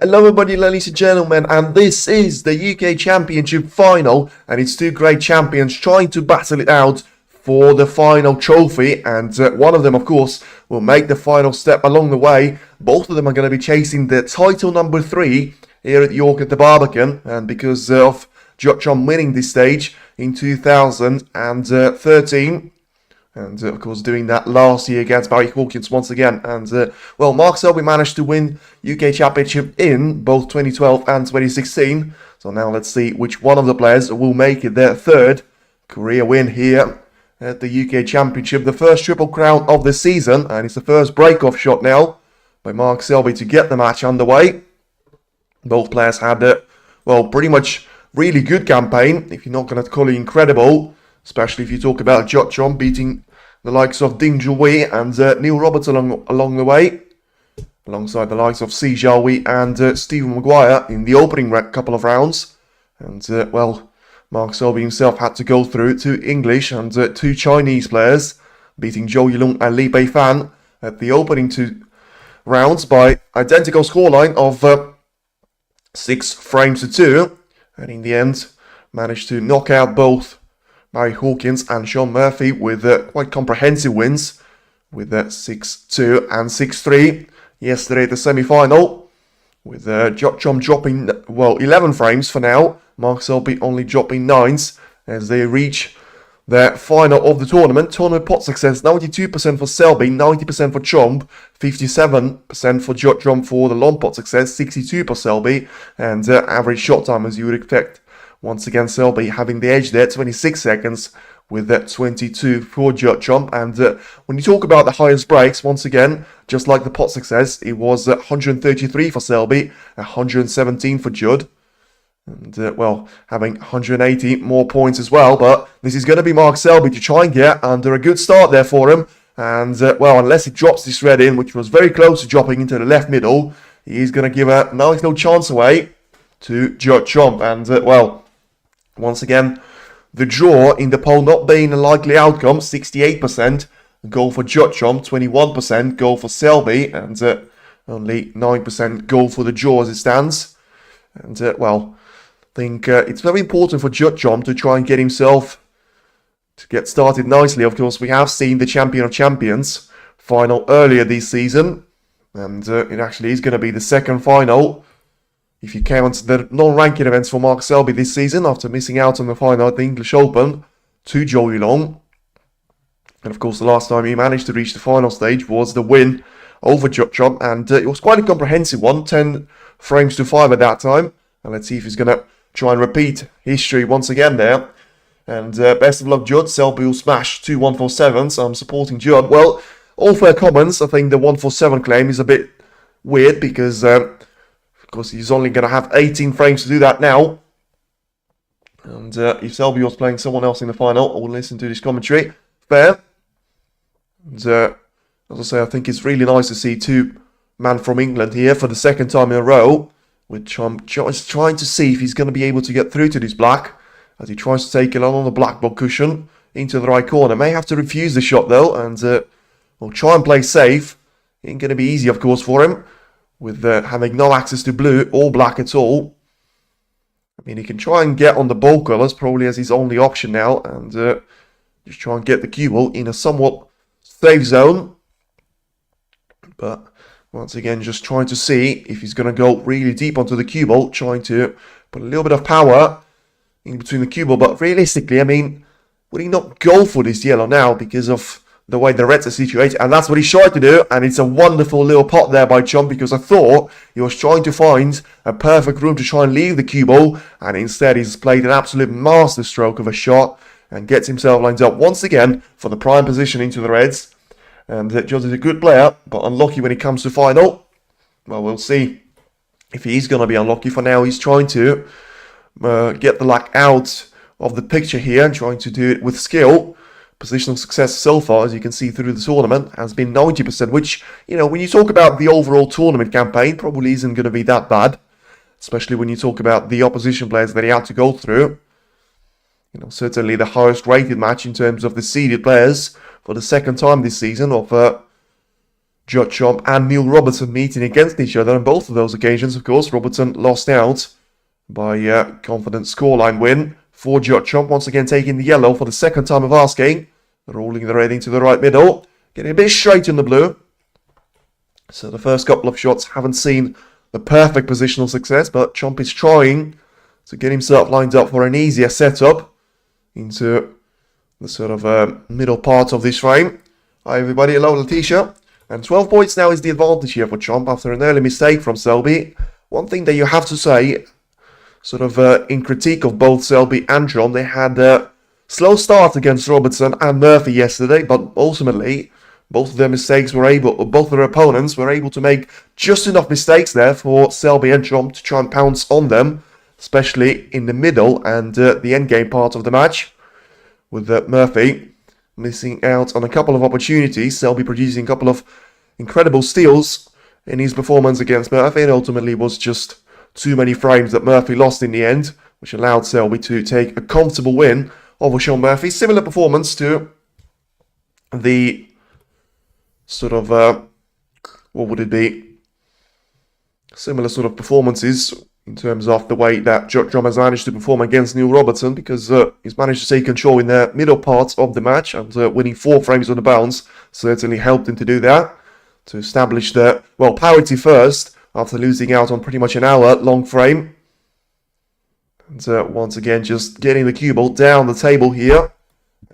Hello everybody, ladies and gentlemen, and this is the UK Championship final, and it's two great champions trying to battle it out for the final trophy, and one of them, of course, will make the final step along the way. Both of them are going to be chasing the title number 3 here at York at the Barbican, and because of Judd winning this stage in 2013, and of course doing that last year against Barry Hawkins once again. And well, Mark Selby managed to win UK Championship in both 2012 and 2016. So now let's see which one of the players will make it their third career win here at the UK Championship. The first Triple Crown of the season, and it's the first break-off shot now by Mark Selby to get the match underway. Both players had, pretty much really good campaign, if you're not going to call it incredible, especially if you talk about Judd beating the likes of Ding Junhui and Neil Roberts along the way, alongside the likes of Si Xiaowei and Stephen Maguire in the opening couple of rounds. And, Mark Selby himself had to go through 2 English and 2 Chinese players, beating Zhou Yilong and Li Beifan at the opening 2 rounds by identical scoreline of 6 frames to 2. And in the end, managed to knock out both Barry Hawkins and Sean Murphy with quite comprehensive wins, with 6-2 and 6-3 yesterday at the semi-final, with Judd dropping, 11 frames for now. Mark Selby only dropping 9s as they reach their final of the tournament. Tournament pot success, 92% for Selby, 90% for Chomp, 57% for Judd for the long pot success, 62% for Selby, and average shot time as you would expect. Once again, Selby having the edge there, 26 seconds with 22 for Judd. And when you talk about the highest breaks, once again, just like the pot success, it was 133 for Selby, 117 for Judd. And, having 180 more points as well. But this is going to be Mark Selby to try and get under a good start there for him. And, unless he drops this red in, which was very close to dropping into the left middle, he's going to give a nice little chance away to Judd. And, once again, the draw in the poll not being a likely outcome, 68% goal for Judd, 21% goal for Selby, and only 9% goal for the draw as it stands. And, I think it's very important for Judd to try and get himself to get started nicely. Of course, we have seen the Champion of Champions final earlier this season, and it actually is going to be the second final if you count the non-ranking events for Mark Selby this season after missing out on the final at the English Open to Zhou Yilong. And of course, the last time he managed to reach the final stage was the win over Judd, and it was quite a comprehensive one, 10 frames to 5 at that time. And let's see if he's going to try and repeat history once again there. And best of luck, Judd. Selby will smash 2 147s. So I'm supporting Judd. Well, all fair comments. I think the 147 claim is a bit weird because, of course, he's only going to have 18 frames to do that now. And if Selby was playing someone else in the final, I will listen to this commentary. Fair. And as I say, I think it's really nice to see 2 men from England here for the second time in a row, which I'm just trying to see if he's going to be able to get through to this black as he tries to take it on the black ball cushion into the right corner. May have to refuse the shot though, and we'll try and play safe. It ain't going to be easy, of course, for him with having no access to blue or black at all. I mean, he can try and get on the ball colours probably as his only option now, and just try and get the cue ball in a somewhat safe zone. But once again, just trying to see if he's going to go really deep onto the cue ball, trying to put a little bit of power in between the cue ball. But realistically, I mean, would he not go for this yellow now because of the way the reds are situated? And that's what he's trying to do. And it's a wonderful little pot there by Chomp, because I thought he was trying to find a perfect room to try and leave the cue ball. And instead, he's played an absolute masterstroke of a shot and gets himself lined up once again for the prime position into the reds. And Judd is a good player, but unlucky when it comes to final. Well, we'll see if he's going to be unlucky. For now, he's trying to get the luck out of the picture here and trying to do it with skill. Positional success so far, as you can see through the tournament, has been 90%, which, you know, when you talk about the overall tournament campaign, probably isn't going to be that bad. Especially when you talk about the opposition players that he had to go through. You know, certainly the highest rated match in terms of the seeded players for the second time this season of Judd Chomp and Neil Robertson meeting against each other. On both of those occasions, of course, Robertson lost out by a confident scoreline win for Judd Chomp. Once again taking the yellow for the second time of asking. Rolling the red into the right middle. Getting a bit straight in the blue. So the first couple of shots haven't seen the perfect positional success, but Chomp is trying to get himself lined up for an easier setup into the sort of middle part of this frame. Hi everybody, hello Letitia. And 12 points now is the advantage here for Chomp after an early mistake from Selby. One thing that you have to say, sort of in critique of both Selby and Chomp, they had a slow start against Robertson and Murphy yesterday, but ultimately both of their opponents were able to make just enough mistakes there for Selby and Trump to try and pounce on them, especially in the middle and the endgame part of the match, with Murphy missing out on a couple of opportunities, Selby producing a couple of incredible steals in his performance against Murphy, and ultimately was just too many frames that Murphy lost in the end, which allowed Selby to take a comfortable win over Sean Murphy. Similar performance to the sort of, what would it be? Similar sort of performances in terms of the way that Judd has managed to perform against Neil Robertson, because he's managed to take control in the middle part of the match, and winning 4 frames on the bounce certainly helped him to do that, to establish the, well, parity first, after losing out on pretty much an hour-long frame. And once again, just getting the cue ball down the table here,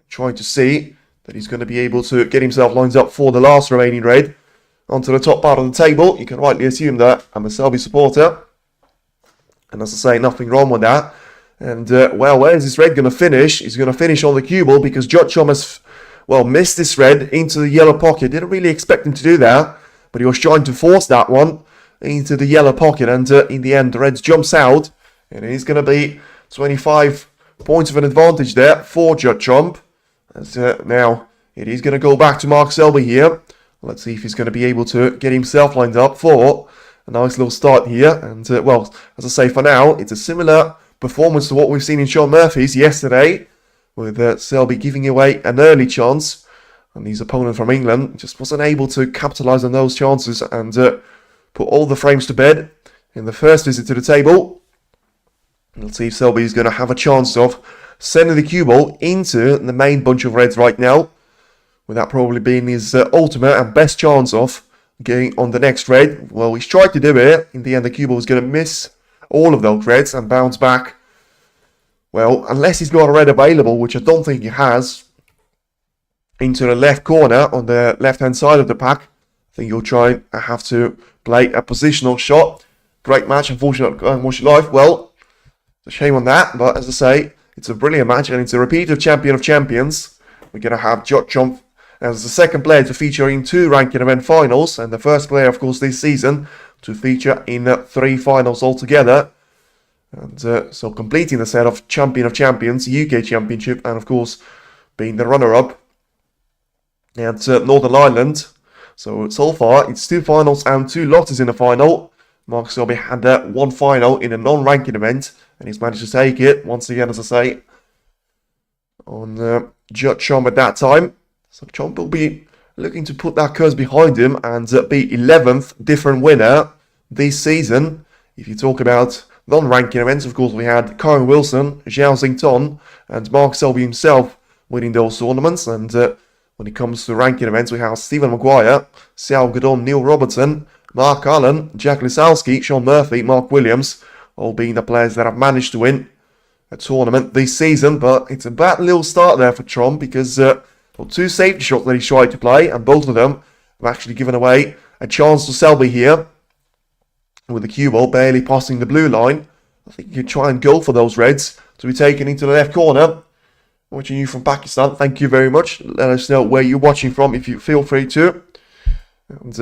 trying to see that he's going to be able to get himself lined up for the last remaining red onto the top part of the table. You can rightly assume that I'm a Selby supporter, and as I say, nothing wrong with that. And well, where is this red going to finish? He's going to finish on the cue ball, because Judd has, well, missed this red into the yellow pocket. Didn't really expect him to do that, but he was trying to force that one into the yellow pocket, and in the end the Reds jumps out, and he's going to be 25 points of an advantage there for Judd Trump. As now it is going to go back to Mark Selby here. Let's see if he's going to be able to get himself lined up for a nice little start here. And well, as I say, for now it's a similar performance to what we've seen in Sean Murphy's yesterday, with Selby giving away an early chance, and his opponent from England just wasn't able to capitalise on those chances and put all the frames to bed in the first visit to the table. Let's see if Selby is going to have a chance of sending the cue ball into the main bunch of reds right now, with that probably being his ultimate and best chance of getting on the next red. Well, he's tried to do it. In the end, the cue ball is going to miss all of those reds and bounce back. Well, unless he's got a red available, which I don't think he has, into the left corner on the left-hand side of the pack, I think he'll try and have to play a positional shot. Great match, unfortunately, Watch Your Life. Well, it's a shame on that, but as I say, it's a brilliant match, and it's a repeat of Champion of Champions. We're going to have Judd Trump as the second player to feature in 2 ranking event finals, and the first player, of course, this season to feature in 3 finals altogether. And so completing the set of Champion of Champions, UK Championship, and of course being the runner-up at Northern Ireland. So far, it's 2 finals and 2 losses in the final. Mark Selby had 1 final in a non-ranking event, and he's managed to take it, once again, as I say, on Judd Trump at that time. So Trump will be looking to put that curse behind him and be 11th different winner this season. If you talk about non-ranking events, of course, we had Karen Wilson, Zhao Xington, and Mark Selby himself winning those tournaments. And when it comes to ranking events, we have Stephen Maguire, Xiao Guodong, Neil Robertson, Mark Allen, Jack Lisowski, Sean Murphy, Mark Williams, all being the players that have managed to win a tournament this season. But it's a bad little start there for Trump, because 2 safety shots that he's tried to play, and both of them have actually given away a chance to Selby here, with the cue ball barely passing the blue line. I think you could try and go for those reds to be taken into the left corner. Watching you from Pakistan, thank you very much. Let us know where you're watching from if you feel free to. And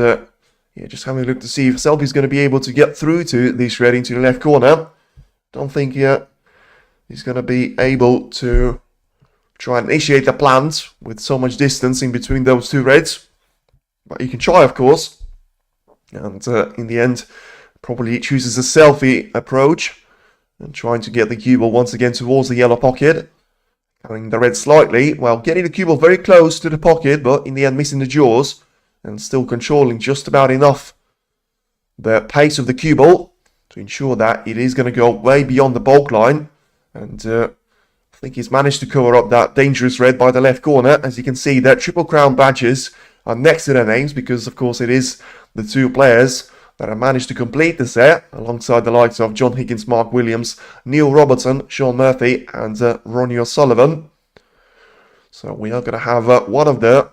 yeah, just having a look to see if Selby's going to be able to get through to this red into the left corner. Don't think he's going to be able to try and initiate the plans with so much distance in between those 2 reds. But you can try, of course. And in the end, probably chooses a selfie approach and trying to get the cue ball once again towards the yellow pocket. Carrying the red slightly, while getting the cue ball very close to the pocket, but in the end missing the jaws and still controlling just about enough the pace of the cue ball to ensure that it is going to go way beyond the bulk line. And I think he's managed to cover up that dangerous red by the left corner. As you can see, their Triple Crown badges are next to their names, because of course it is the 2 players that have managed to complete the set, alongside the likes of John Higgins, Mark Williams, Neil Robertson, Sean Murphy, and Ronnie O'Sullivan. So we are going to have one of the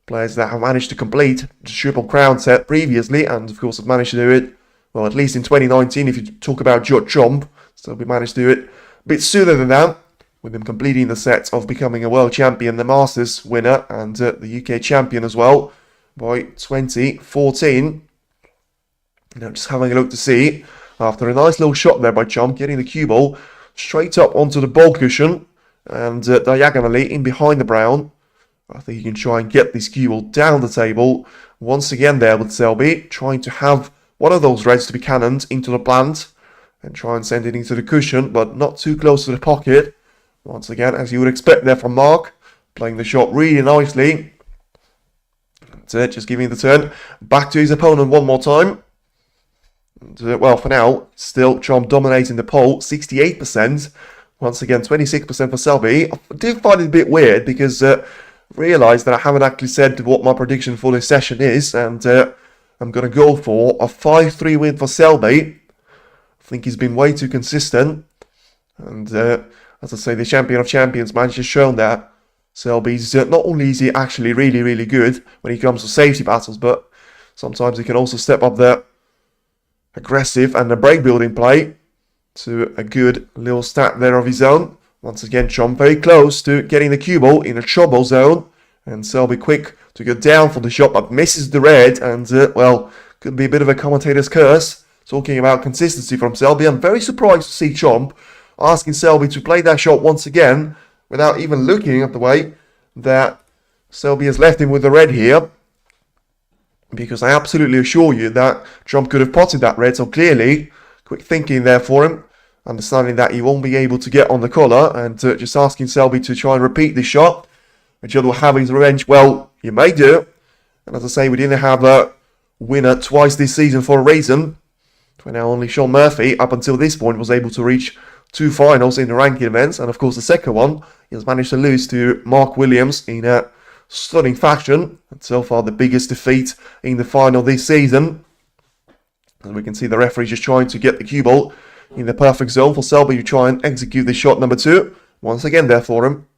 players that have managed to complete the Triple Crown set previously, and of course have managed to do it, well, at least in 2019 if you talk about Judd Trump. So we managed to do it a bit sooner than that with him completing the set of becoming a world champion, the Masters winner, and the UK champion as well by 2014. Now just having a look to see, after a nice little shot there by Chomp, getting the cue ball straight up onto the ball cushion and diagonally in behind the brown. I think you can try and get this cue ball down the table. Once again there with Selby, trying to have one of those reds to be cannoned into the plant and try and send it into the cushion, but not too close to the pocket. Once again, as you would expect there from Mark, playing the shot really nicely. And, just giving the turn back to his opponent one more time. And, well, for now, still Chomp dominating the poll, 68%. Once again, 26% for Selby. I do find it a bit weird because realised that I haven't actually said what my prediction for this session is, and I'm going to go for a 5-3 win for Selby. I think he's been way too consistent, and as I say, the Champion of Champions match has shown that Selby's not only is he actually really, really good when he comes to safety battles, but sometimes he can also step up the aggressive and the break building play to a good little stat there of his own. Once again, Chomp very close to getting the cue ball in a trouble zone, and Selby quick to go down for the shot, but misses the red, and well, could be a bit of a commentator's curse. Talking about consistency from Selby, I'm very surprised to see Chomp asking Selby to play that shot once again without even looking at the way that Selby has left him with the red here, because I absolutely assure you that Chomp could have potted that red. So clearly, quick thinking there for him, understanding that he won't be able to get on the collar, and just asking Selby to try and repeat this shot. Judd will have his revenge. Well, you may do. And as I say, we didn't have a winner twice this season for a reason. For now, only Sean Murphy, up until this point, was able to reach 2 finals in the ranking events. And of course, the second one, he has managed to lose to Mark Williams in a stunning fashion. And so far, the biggest defeat in the final this season. And we can see the referee just trying to get the cue ball in the perfect zone for Selby to try and execute this shot number 2. Once again there for him.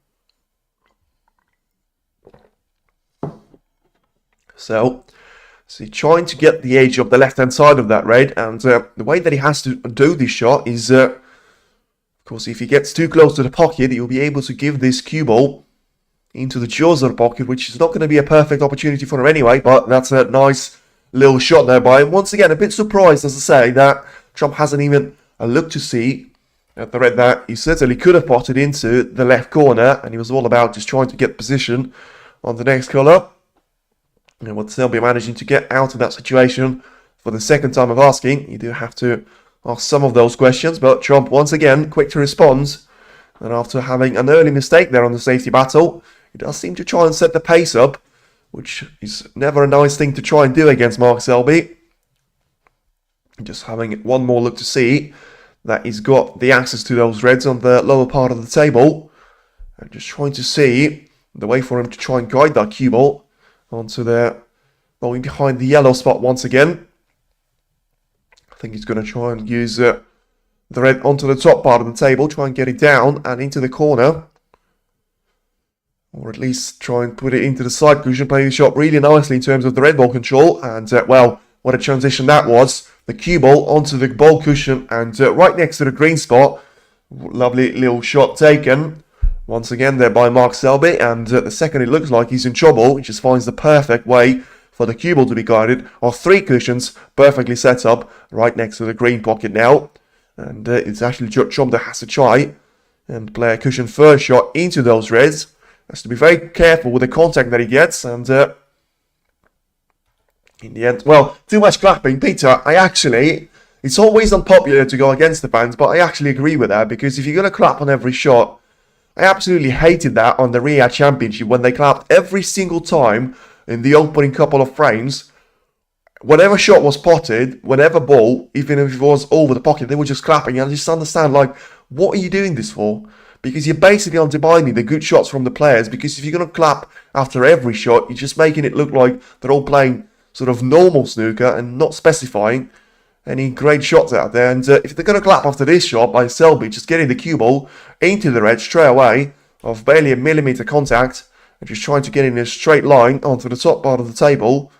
So he's trying to get the edge of the left-hand side of that red, and the way that he has to do this shot is, of course, if he gets too close to the pocket, he'll be able to give this cue ball into the jaws of the pocket, which is not going to be a perfect opportunity for him anyway, but that's a nice little shot there by him. Once again, a bit surprised, as I say, that Trump hasn't even a look to see at the red that he certainly could have potted into the left corner, and he was all about just trying to get position on the next colour. And with Selby managing to get out of that situation for the second time of asking, you do have to ask some of those questions, but Trump once again quick to respond, and after having an early mistake there on the safety battle, he does seem to try and set the pace up, which is never a nice thing to try and do against Mark Selby. Just having one more look to see that he's got the access to those reds on the lower part of the table, and just trying to see the way for him to try and guide that cue ball onto the going behind the yellow spot once again. I think he's going to try and use the red onto the top part of the table, try and get it down and into the corner, or at least try and put it into the side cushion, playing the shot really nicely in terms of the red ball control. And well, what a transition that was. The cue ball onto the ball cushion and right next to the green spot. Lovely little shot taken once again there by Mark Selby, and the second it looks like he's in trouble, he just finds the perfect way for the cue ball to be guided, or 3 cushions perfectly set up right next to the green pocket now. And it's actually Judd that has to try and play a cushion first shot into those reds. Has to be very careful with the contact that he gets, and in the end, well, too much clapping. Peter, it's always unpopular to go against the fans, but I actually agree with that, because if you're going to clap on every shot, I absolutely hated that on the Riyadh Championship when they clapped every single time in the opening couple of frames. Whatever shot was potted, whatever ball, even if it was over the pocket, they were just clapping. And I just understand, like, what are you doing this for? Because you're basically undermining the good shots from the players, because if you're going to clap after every shot, you're just making it look like they're all playing sort of normal snooker and not specifying any great shots out there. And if they're going to clap after this shot by Selby, just getting the cue ball into the red straight away of barely a millimetre contact and just trying to get in a straight line onto the top part of the table.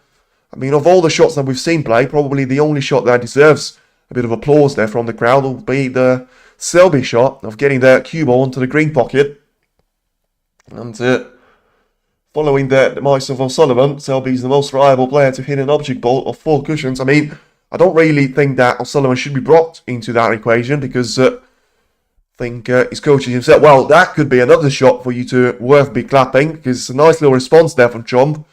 I mean, of all the shots that we've seen play, probably the only shot that deserves a bit of applause there from the crowd will be the Selby shot of getting the cue ball onto the green pocket. And following the demise of O'Sullivan, Selby's the most reliable player to hit an object ball of 4 cushions. I mean, I don't really think that O'Sullivan should be brought into that equation because I think his coaches himself, well, that could be another shot for you to worth be clapping because it's a nice little response there from Chomp.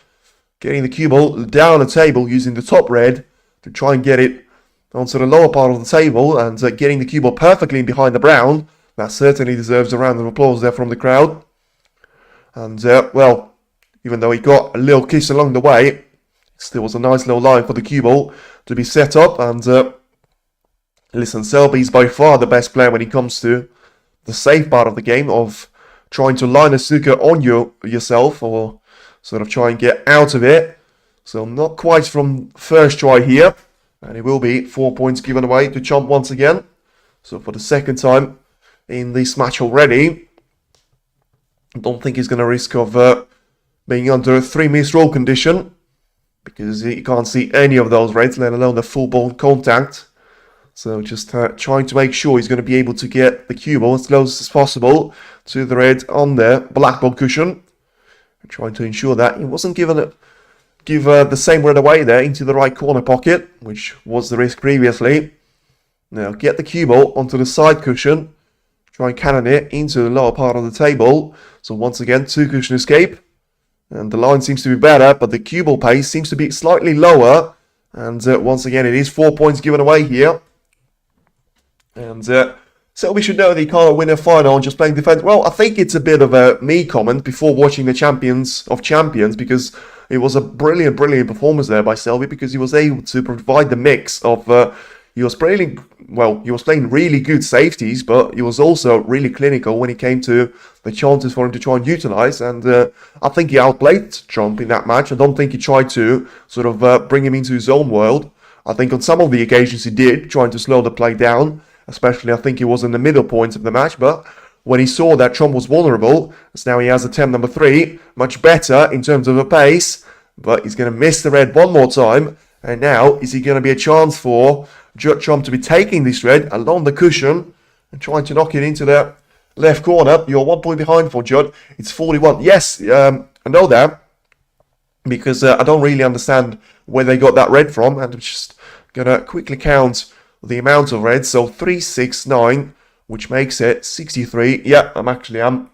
Getting the cue ball down the table using the top red to try and get it onto the lower part of the table and getting the cue ball perfectly in behind the brown. That certainly deserves a round of applause there from the crowd. And, well, even though he got a little kiss along the way, it still was a nice little line for the cue ball to be set up. And, listen, Selby's by far the best player when it comes to the safe part of the game of trying to line a snooker on yourself or sort of try and get out of it. So not quite from first try here. And it will be 4 points given away to Chomp once again. So for the second time in this match already. I don't think he's going to risk of being under a 3 miss roll condition. Because he can't see any of those reds, let alone the full ball contact. So just trying to make sure he's going to be able to get the cue ball as close as possible to the red on the black ball cushion. Trying to ensure that he wasn't give the same red away there into the right corner pocket, which was the risk previously. Now get the cue ball onto the side cushion. Try and cannon it into the lower part of the table. So once again, 2 cushion escape. And the line seems to be better, but the cue ball pace seems to be slightly lower. And once again, it is 4 points given away here. And Selby should know that he can't win a final on just playing defense. Well, I think it's a bit of a me comment before watching the Champions of Champions because it was a brilliant performance there by Selby because he was able to provide the mix of he was playing really good safeties, but he was also really clinical when it came to the chances for him to try and utilize. And I think he outplayed Trump in that match. I don't think he tried to sort of bring him into his own world. I think on some of the occasions he did, trying to slow the play down. Especially, I think he was in the middle points of the match. But when he saw that Trump was vulnerable, as now he has attempt number 3, much better in terms of a pace. But he's going to miss the red one more time. And now, is he going to be a chance for Judd Trump to be taking this red along the cushion and trying to knock it into the left corner? You're 1 point behind for Judd. It's 41. Yes, I know that. Because I don't really understand where they got that red from. And I'm just going to quickly count the amount of reds. So 3, 6, 9, which makes it 63. Yeah, I am.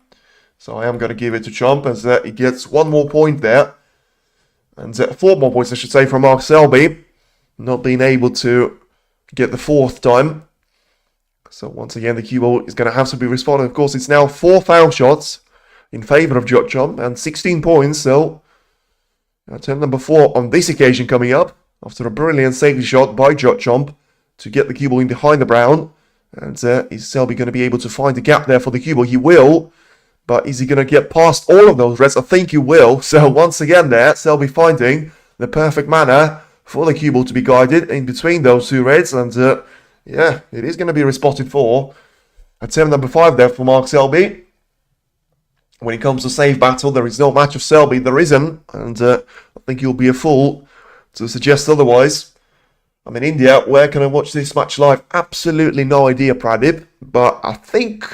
So I am going to give it to Chomp as he gets 1 more point there. And 4 more points, I should say, from Mark Selby. Not being able to get the 4th time. So once again, the cue ball is going to have to be responded. Of course, it's now 4 foul shots in favour of Judd Chomp and 16 points. So attempt number 4 on this occasion coming up after a brilliant safety shot by Judd Chomp to get the cue ball in behind the brown. And is Selby going to be able to find the gap there for the cue ball? He will. But is he going to get past all of those reds? I think he will. So once again there, Selby finding the perfect manner for the cue ball to be guided in between those 2 reds. And yeah, it is going to be respotted for attempt number 5 there for Mark Selby. When it comes to save battle, there is no match of Selby. There isn't. And I think you'll be a fool to suggest otherwise. I'm in India. Where can I watch this match live? Absolutely no idea, Pradip. But I think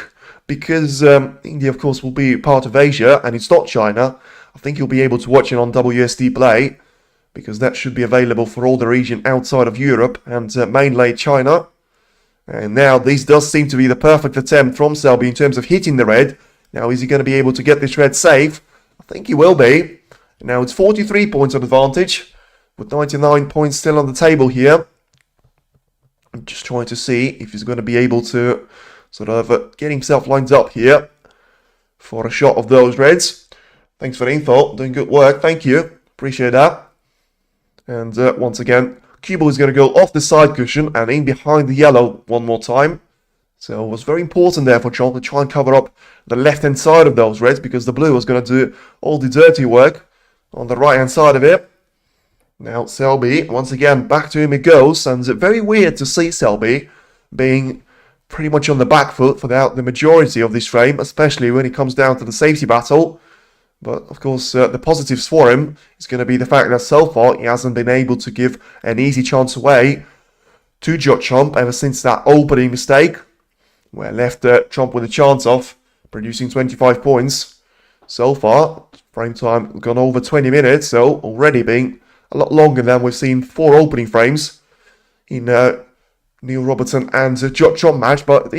because India, of course, will be part of Asia and it's not China, I think you'll be able to watch it on WSD Play because that should be available for all the region outside of Europe and mainly China. And now this does seem to be the perfect attempt from Selby in terms of hitting the red. Now, is he going to be able to get this red safe? I think he will be. Now it's 43 points of advantage with 99 points still on the table here. I'm just trying to see if he's going to be able to sort of get himself lined up here for a shot of those reds. Thanks for the info. Doing good work. Thank you. Appreciate that. And once again, cue ball is going to go off the side cushion and in behind the yellow one more time. So it was very important there for John to try and cover up the left-hand side of those reds because the blue was going to do all the dirty work on the right-hand side of it. Now Selby, once again, back to him it goes. And it's very weird to see Selby being pretty much on the back foot for the majority of this frame, especially when it comes down to the safety battle. But, of course, the positives for him is going to be the fact that so far he hasn't been able to give an easy chance away to Judd Chomp ever since that opening mistake where left Trump with a chance of producing 25 points. So far, frame time gone over 20 minutes, so already being a lot longer than we've seen 4 opening frames in Neil Robertson and Judd Trump match. But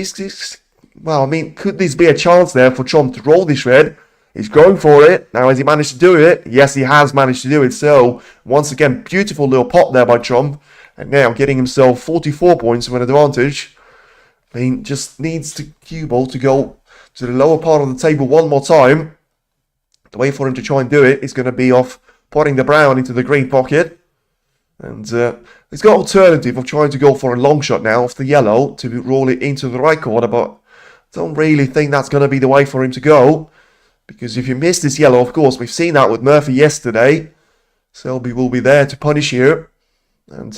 well, I mean, could this be a chance there for Trump to roll this red? He's going for it. Now, has he managed to do it? Yes, he has managed to do it. So, once again, beautiful little pot there by Trump. And now getting himself 44 points of an advantage. I mean, just needs the cue ball to go to the lower part of the table one more time. The way for him to try and do it is going to be off potting the brown into the green pocket. And he's got an alternative of trying to go for a long shot now off the yellow to roll it into the right corner. But I don't really think that's going to be the way for him to go. Because if you miss this yellow, of course, we've seen that with Murphy yesterday. Selby will be there to punish you. And,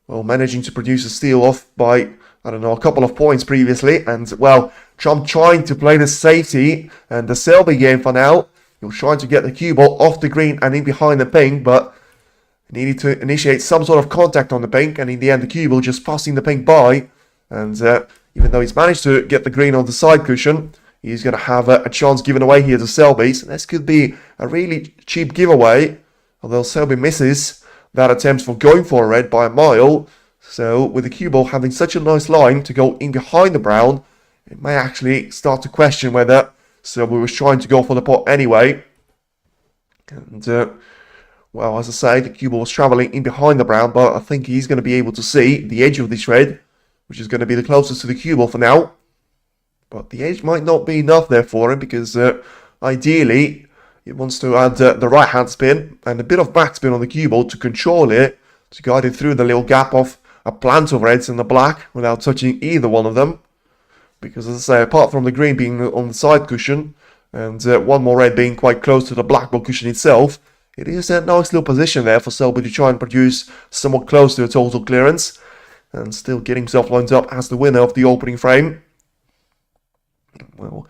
well, managing to produce a steal off by, I don't know, a couple of points previously. And, well, Trump trying to play the safety and the Selby game for now. He was trying to get the cue ball off the green and in behind the pink, but he needed to initiate some sort of contact on the pink. And in the end, the cue ball just passing the pink by. And even though he's managed to get the green on the side cushion, he's going to have a chance given away here to Selby. So this could be a really cheap giveaway. Although Selby misses that attempt for going for a red by a mile. So with the cue ball having such a nice line to go in behind the brown, it may actually start to question whether Selby was trying to go for the pot anyway. And well, as I say, the cue ball was travelling in behind the brown, but I think he's going to be able to see the edge of this red, which is going to be the closest to the cue ball for now. But the edge might not be enough there for him because ideally he wants to add the right hand spin and a bit of backspin on the cue ball to control it, to guide it through the little gap of a plant of reds and the black without touching either one of them. Because as I say, apart from the green being on the side cushion and one more red being quite close to the black ball cushion itself, it is a nice little position there for Selby to try and produce somewhat close to a total clearance and still get himself lined up as the winner of the opening frame. Well,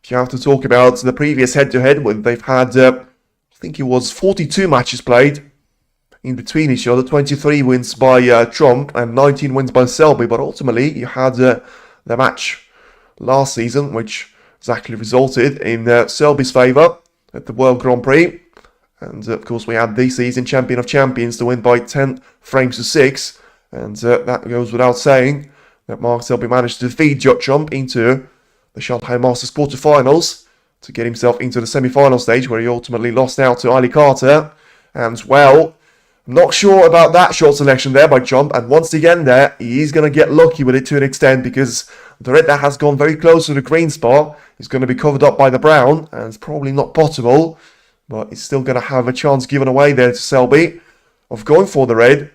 if you have to talk about the previous head-to-head, when they've had, I think it was 42 matches played in between each other, 23 wins by Trump and 19 wins by Selby, but ultimately you had the match last season, which has actually resulted in Selby's favour at the World Grand Prix, and of course we had this season Champion of Champions to win by 10 frames to 6, and that goes without saying that Mark Selby managed to defeat Judd Trump into the Shanghai Masters quarterfinals to get himself into the semi-final stage where he ultimately lost out to Ali Carter. And well, I'm not sure about that shot selection there by Trump. And once again there, he's going to get lucky with it to an extent because the red that has gone very close to the green spot is going to be covered up by the brown. And it's probably not potable, but he's still going to have a chance given away there to Selby of going for the red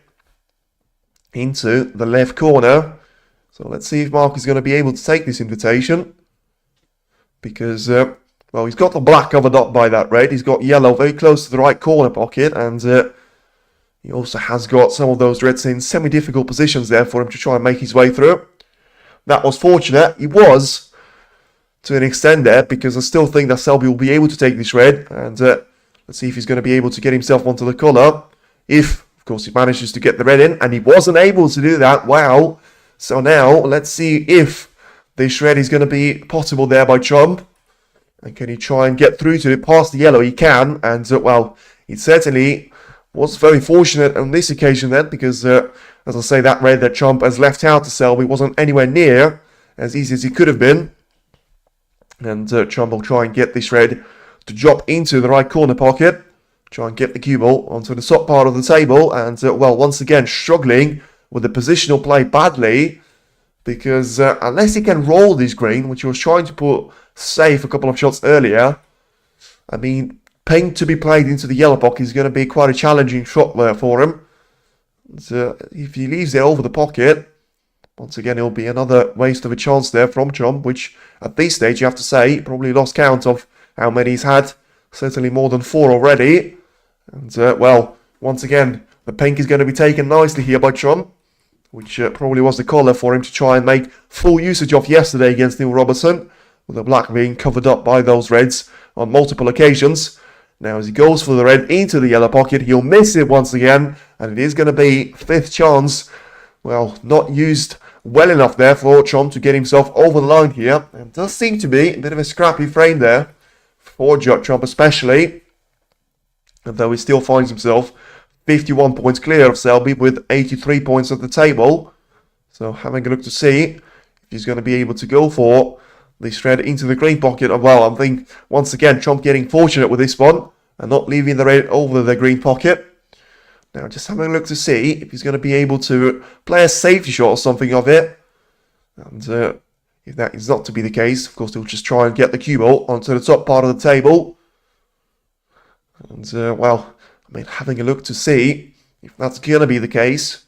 into the left corner. So let's see if Mark is going to be able to take this invitation. Because, well, he's got the black covered up by that red. He's got yellow very close to the right corner pocket. And he also has got some of those reds in semi-difficult positions there for him to try and make his way through. That was fortunate. He was, to an extent there, because I still think that Selby will be able to take this red. And let's see if he's going to be able to get himself onto the colour. If, of course, he manages to get the red in. And he wasn't able to do that. Wow. So now, let's see if this red is going to be possible there by Trump. And can he try and get through to it past the yellow? He can. And, well, he certainly was very fortunate on this occasion then. Because, as I say, that red that Trump has left out to Selby wasn't anywhere near as easy as he could have been. And Trump will try and get this red to drop into the right corner pocket. Try and get the cue ball onto the top part of the table. And, well, once again, struggling with the positional play badly. Because unless he can roll this green, which he was trying to put safe a couple of shots earlier, I mean, pink to be played into the yellow pocket is going to be quite a challenging shot there for him. So if he leaves it over the pocket, once again, it'll be another waste of a chance there from Trump, which at this stage, you have to say, probably lost count of how many he's had. Certainly more than 4 already. And, well, once again, the pink is going to be taken nicely here by Trump, which probably was the colour for him to try and make full usage of yesterday against Neil Robertson, with the black being covered up by those reds on multiple occasions. Now as he goes for the red into the yellow pocket, he'll miss it once again, and it is going to be 5th chance, well, not used well enough there for Chomp to get himself over the line here. And does seem to be a bit of a scrappy frame there for Judd Chomp especially. Although he still finds himself 51 points clear of Selby with 83 points at the table. So having a look to see if he's going to be able to go for this red into the green pocket. Well, I think once again Chomp getting fortunate with this one and not leaving the red over the green pocket. Now just having a look to see if he's going to be able to play a safety shot or something of it. And if that is not to be the case, of course he'll just try and get the cue ball onto the top part of the table. And well, I mean, having a look to see if that's going to be the case.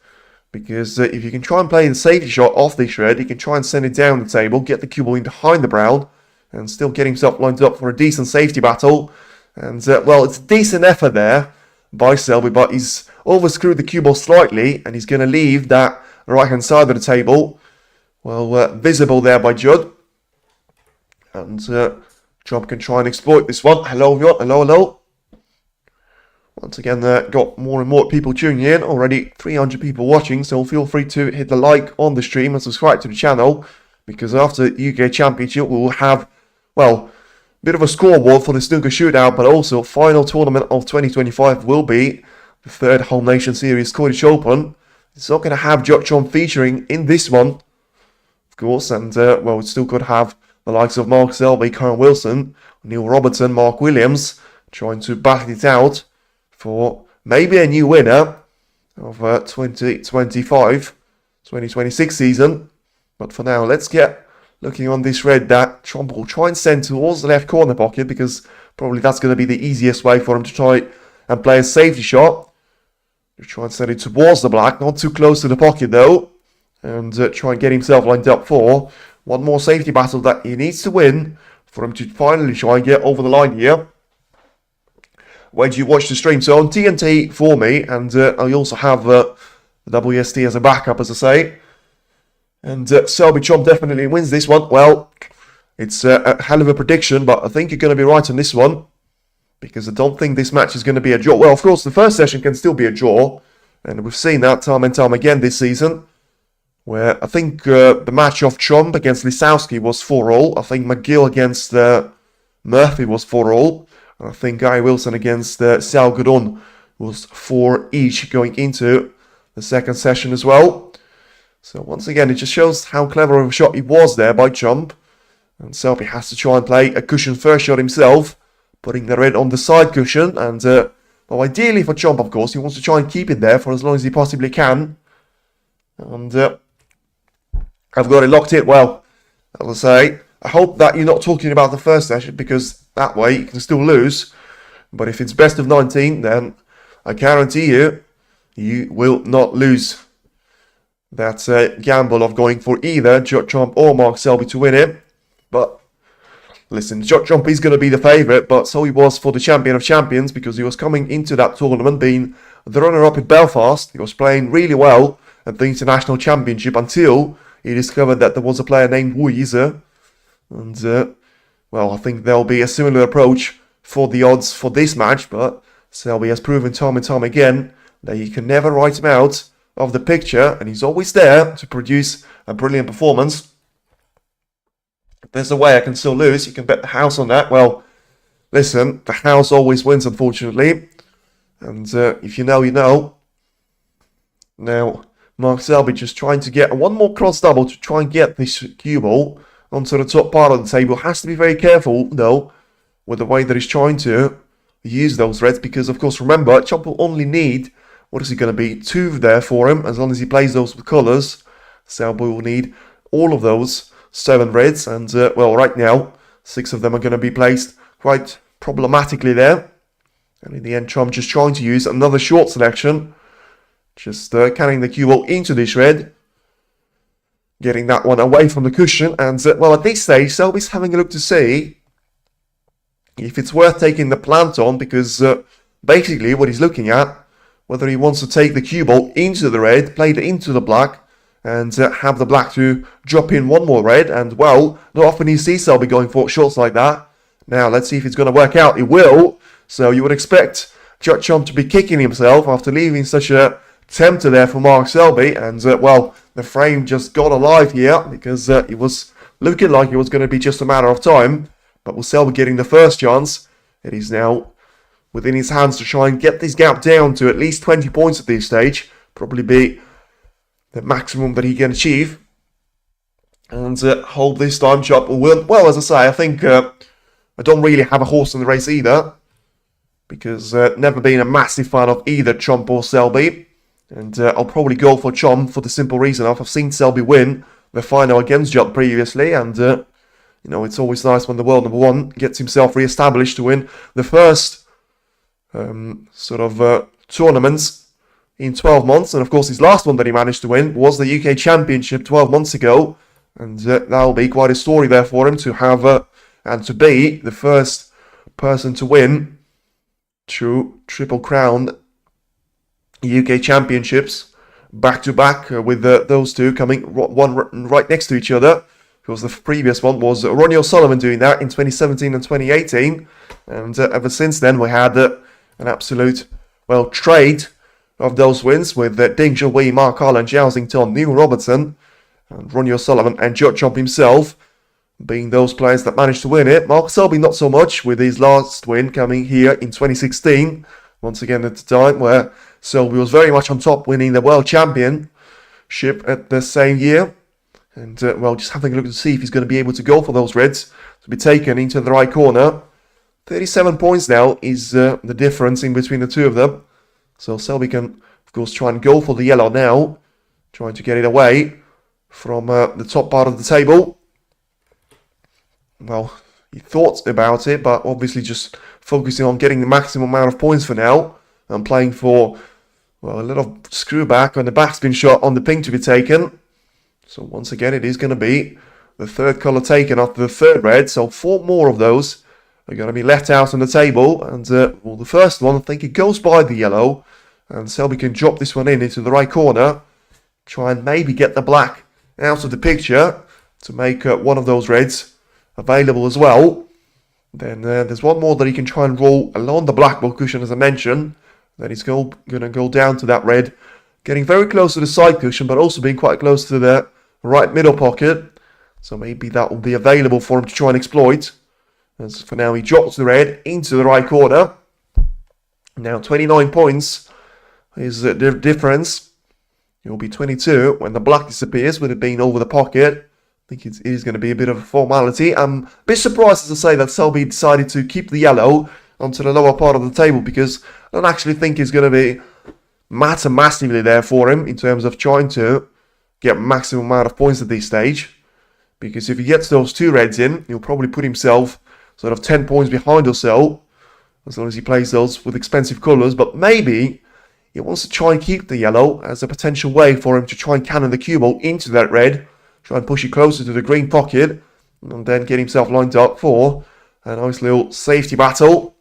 Because if you can try and play the safety shot off this red, he can try and send it down the table, get the cue ball in behind the brown, and still get himself lined up for a decent safety battle. And, well, it's a decent effort there by Selby, but he's overscrewed the cue ball slightly, and he's going to leave that right-hand side of the table, well, visible there by Judd. And Chomp can try and exploit this one. Hello, everyone. Hello, hello. Once again, got more and more people tuning in. Already 300 people watching, so feel free to hit the like on the stream and subscribe to the channel. Because after the UK Championship, we will have, well, a bit of a scoreboard for the Snooker Shootout, but also final tournament of 2025 will be the third Home Nation Series Scottish Open. It's not going to have Judd Chomp featuring in this one, of course, and, well, it's still going to have the likes of Mark Selby, Karen Wilson, Neil Robertson, Mark Williams, trying to battle it out for maybe a new winner of 2025-2026 season. But for now, let's get looking on this red that Chomp will try and send towards the left corner pocket, because probably that's going to be the easiest way for him to try and play a safety shot. Try and send it towards the black, not too close to the pocket though, and try and get himself lined up for one more safety battle that he needs to win for him to finally try and get over the line here. When you watch the stream, so on TNT for me, and I also have the WST as a backup, as I say. And Selby Chomp definitely wins this one. Well, it's a hell of a prediction, but I think you're going to be right on this one, because I don't think this match is going to be a draw. Well, of course, the first session can still be a draw, and we've seen that time and time again this season, where I think the match of Chomp against Lisowski was 4-all. I think McGill against Murphy was 4-all. I think Guy Wilson against Sal Goodon was 4 each going into the second session as well. So once again, it just shows how clever of a shot he was there by Chomp. And Selby has to try and play a cushion first shot himself, putting the red on the side cushion. And well, ideally for Chomp, of course, he wants to try and keep it there for as long as he possibly can. And I've got it locked in. Well, as I say, I hope that you're not talking about the first session, because that way you can still lose. But if it's best of 19, then I guarantee you, you will not lose. That's a gamble of going for either Judd Chomp or Mark Selby to win it. But listen, Judd Chomp is going to be the favourite, but so he was for the Champion of Champions, because he was coming into that tournament being the runner-up in Belfast. He was playing really well at the International Championship until he discovered that there was a player named Wu Yize. And well, I think there'll be a similar approach for the odds for this match, but Selby has proven time and time again that you can never write him out of the picture, and he's always there to produce a brilliant performance. If there's a way I can still lose, you can bet the house on that. Well, listen, the house always wins, unfortunately. And if you know, you know. Now, Mark Selby just trying to get one more cross double to try and get this cue ball onto the top part of the table. Has to be very careful, though, with the way that he's trying to use those reds, because, of course, remember, Chomp will only need, what is he going to be, 2 there for him, as long as he plays those with colours. Selby will need all of those 7 reds, and, well, right now, 6 of them are going to be placed quite problematically there. And in the end, Chomp just trying to use another short selection, just carrying the cue ball into this red, getting that one away from the cushion. And, well, at this stage, Selby's having a look to see if it's worth taking the plant on, because basically what he's looking at, whether he wants to take the cue ball into the red, play it into the black, and have the black to drop in one more red. And, well, not often you see Selby going for shots like that. Now, let's see if it's going to work out. It will. So you would expect Judd Chomp to be kicking himself after leaving such a tempter there for Mark Selby. And, well, the frame just got alive here because it was looking like it was going to be just a matter of time. But with Selby getting the first chance, it is now within his hands to try and get this gap down to at least 20 points at this stage. Probably be the maximum that he can achieve. And hold this time, Judd. Well, as I say, I think I don't really have a horse in the race either. Because never been a massive fan of either Chomp or Selby. And I'll probably go for Chomp for the simple reason of I've seen Selby win the final against Judd previously. And, you know, it's always nice when the world number one gets himself re-established to win the first tournaments in 12 months. And, of course, his last one that he managed to win was the UK Championship 12 months ago. And that'll be quite a story there for him to have and to be the first person to win Triple Crown UK Championships back-to-back with those two coming one right next to each other. Because the previous one was Ronnie O'Sullivan doing that in 2017 and 2018. And ever since then we had an absolute, trade of those wins with Ding Junhui, Mark Allen, Zhao Xington, Neil Robertson, and Ronnie O'Sullivan and Judd Chomp himself being those players that managed to win it. Mark Selby not so much, with his last win coming here in 2016. Once again at the time where Selby was very much on top, winning the World Championship at the same year. And, just having a look to see if he's going to be able to go for those reds to be taken into the right corner. 37 points now is the difference in between the two of them. So Selby can, of course, try and go for the yellow now. Trying to get it away from the top part of the table. Well, he thought about it, but obviously just focusing on getting the maximum amount of points for now. And playing for, a little screw back on the backspin shot on the pink to be taken. So once again, it is going to be the third colour taken after the third red. So 4 more of those are going to be left out on the table. And, the first one, I think it goes by the yellow. And Selby can drop this one into the right corner. Try and maybe get the black out of the picture to make one of those reds available as well. Then there's one more that he can try and roll along the black ball cushion, as I mentioned. Then he's going to go down to that red, getting very close to the side cushion, but also being quite close to the right middle pocket. So maybe that will be available for him to try and exploit. As for now, he drops the red into the right corner. Now 29 points is the difference. It will be 22 when the black disappears, with it being over the pocket. I think it is going to be a bit of a formality. I'm a bit surprised, as I say, that Selby decided to keep the yellow onto the lower part of the table, because I don't actually think it's going to be matter massively there for him in terms of trying to get maximum amount of points at this stage. Because if he gets those 2 reds in, he'll probably put himself sort of 10 points behind or so, as long as he plays those with expensive colours. But maybe he wants to try and keep the yellow as a potential way for him to try and cannon the cue ball into that red. Try and push it closer to the green pocket. And then get himself lined up for a nice little safety battle.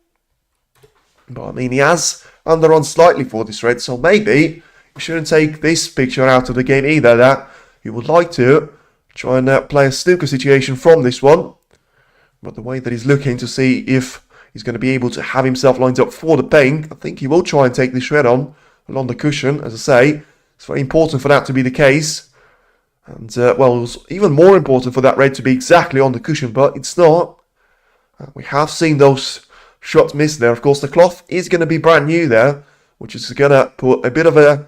But I mean, he has underrun slightly for this red. So maybe he shouldn't take this picture out of the game either. That he would like to try and play a snooker situation from this one. But the way that he's looking to see if he's going to be able to have himself lined up for the pink, I think he will try and take this red on along the cushion. As I say, it's very important for that to be the case. And, it was even more important for that red to be exactly on the cushion, but it's not. We have seen those shots miss there. Of course, the cloth is going to be brand new there, which is going to put a bit of a,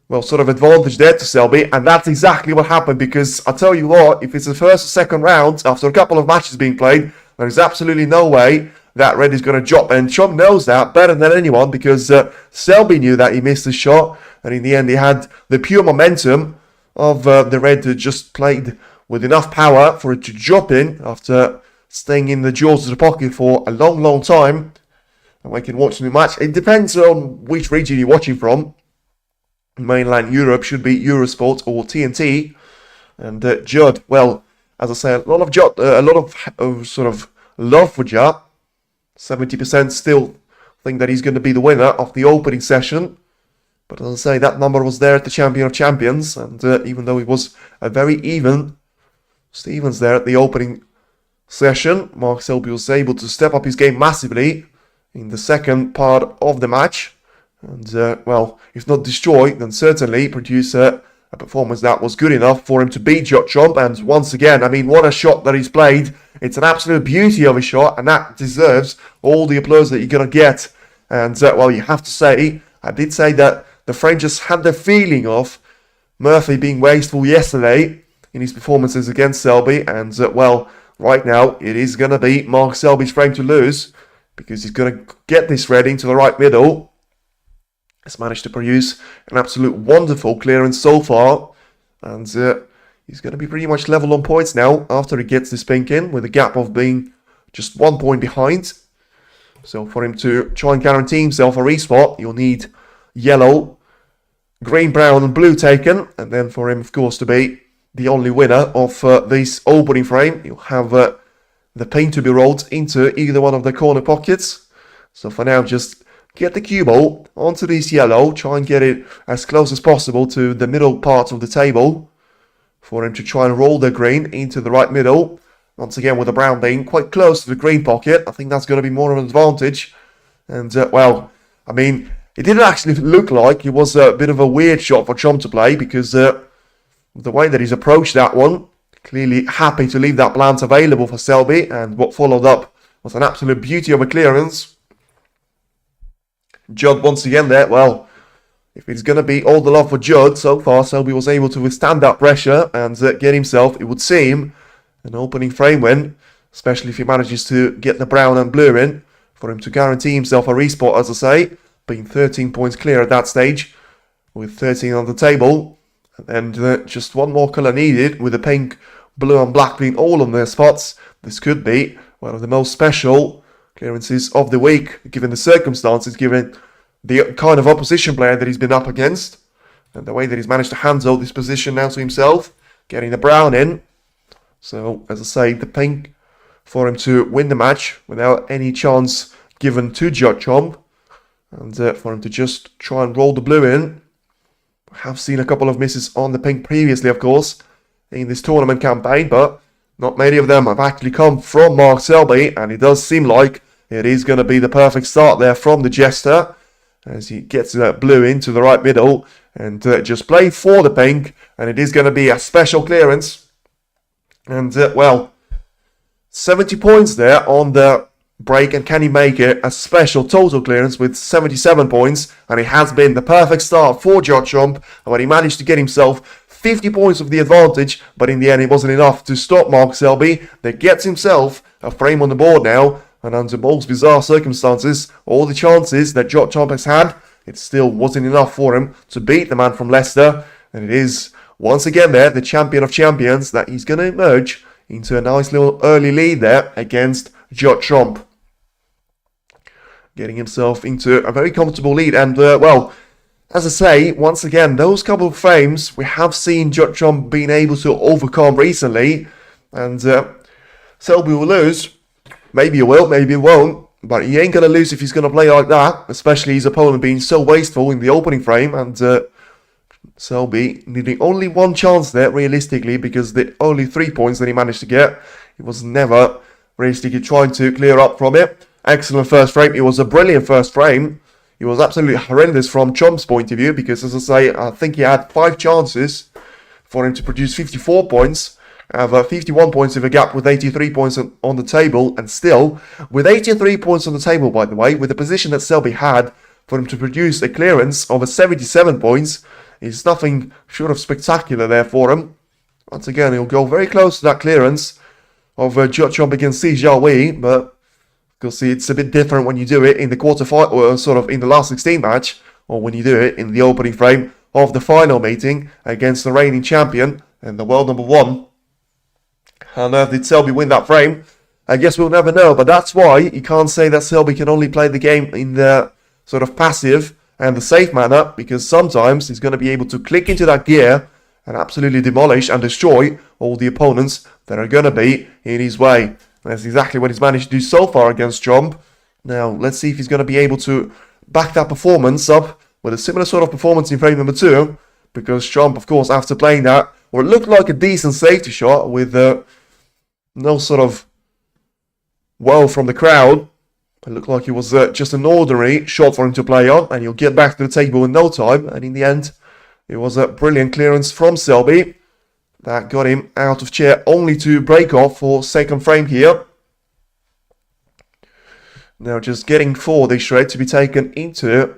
advantage there to Selby. And that's exactly what happened, because I tell you what, if it's the first or second round, after a couple of matches being played, there is absolutely no way that red is going to drop. And Chomp knows that better than anyone, because Selby knew that he missed the shot. And in the end, he had the pure momentum of the red that just played with enough power for it to drop in after staying in the jaws of the pocket for a long, long time. And we can watch the match. It depends on which region you're watching from. Mainland Europe should be Eurosport or TNT. And Judd, as I say, a lot of Judd, a lot of love for Judd. 70% still think that he's going to be the winner of the opening session. But as I say, that number was there at the Champion of Champions. And even though it was a very even Stevens there at the opening session, Mark Selby was able to step up his game massively in the second part of the match. And, if not destroy, then certainly produce a a performance that was good enough for him to beat Judd. And once again, I mean, what a shot that he's played. It's an absolute beauty of a shot, and that deserves all the applause that you're going to get. And, well, you have to say, I did say that the French just had the feeling of Murphy being wasteful yesterday in his performances against Selby. And, well, right now, it is going to be Mark Selby's frame to lose, because he's going to get this red into the right middle. Has managed to produce an absolute wonderful clearance so far. And he's going to be pretty much level on points now after he gets this pink in, with a gap of being just 1 point behind. So for him to try and guarantee himself a respot, you'll need yellow, green, brown and blue taken. And then for him, of course, to be the only winner of this opening frame, you'll have the pink to be rolled into either one of the corner pockets. So for now, just get the cue ball onto this yellow, try and get it as close as possible to the middle part of the table for him to try and roll the green into the right middle. Once again, with the brown being quite close to the green pocket, I think that's going to be more of an advantage. And, well, I mean, it didn't actually look like it was a bit of a weird shot for Chom to play, because the way that he's approached that one, clearly happy to leave that blunt available for Selby, and what followed up was an absolute beauty of a clearance. Judd once again there. Well, if it's going to be all the love for Judd, so far Selby was able to withstand that pressure and get himself, it would seem, an opening frame win, especially if he manages to get the brown and blue in, for him to guarantee himself a respot, as I say, being 13 points clear at that stage, with 13 on the table, and just one more colour needed, with the pink, blue and black being all on their spots. This could be one of the most special clearances of the week, given the circumstances, given the kind of opposition player that he's been up against, and the way that he's managed to handle this position now to himself, getting the brown in. So, as I say, the pink for him to win the match without any chance given to Judd, and for him to just try and roll the blue in. I have seen a couple of misses on the pink previously, of course, in this tournament campaign, but not many of them have actually come from Mark Selby, and it does seem like it is going to be the perfect start there from the Jester, as he gets that blue into the right middle, and just play for the pink, and it is going to be a special clearance. And, well, 70 points there on the break, and can he make it a special total clearance with 77 points, and it has been the perfect start for Judd, when he managed to get himself 50 points of the advantage, but in the end it wasn't enough to stop Mark Selby, that gets himself a frame on the board now, and under most bizarre circumstances, all the chances that Judd has had, it still wasn't enough for him to beat the man from Leicester, and it is once again there, the champion of champions, that he's going to emerge into a nice little early lead there against Judd, getting himself into a very comfortable lead. And, well, as I say, once again, those couple of frames we have seen Judd being able to overcome recently, and Selby will lose. Maybe he will, maybe he won't, but he ain't going to lose if he's going to play like that, especially his opponent being so wasteful in the opening frame, and Selby needing only one chance there, realistically, because the only 3 points that he managed to get, he was never realistically trying to clear up from it. Excellent first frame. It was a brilliant first frame. It was absolutely horrendous from Chom's point of view, because, as I say, I think he had 5 chances for him to produce 54 points, have 51 points of a gap with 83 points on the table, and still, with 83 points on the table, by the way, with the position that Selby had, for him to produce a clearance of 77 points, is nothing short of spectacular there for him. Once again, he'll go very close to that clearance of Judd against Si Jiahui, but you'll see it's a bit different when you do it in the quarterfinal, or sort of in the last 16 match, or when you do it in the opening frame of the final meeting against the reigning champion and the world number 1. How on earth did Selby win that frame? I guess we'll never know, but that's why you can't say that Selby can only play the game in the sort of passive and the safe manner, because sometimes he's going to be able to click into that gear and absolutely demolish and destroy all the opponents that are going to be in his way. And that's exactly what he's managed to do so far against Chomp. Now, let's see if he's going to be able to back that performance up with a similar sort of performance in frame number 2, because Chomp, of course, after playing that, or it looked like a decent safety shot with no sort of wow from the crowd. It looked like it was just an ordinary shot for him to play on, and he'll get back to the table in no time. And in the end, It was a brilliant clearance from Selby that got him out of chair, only to break off for second frame here. Now just getting for this shred to be taken into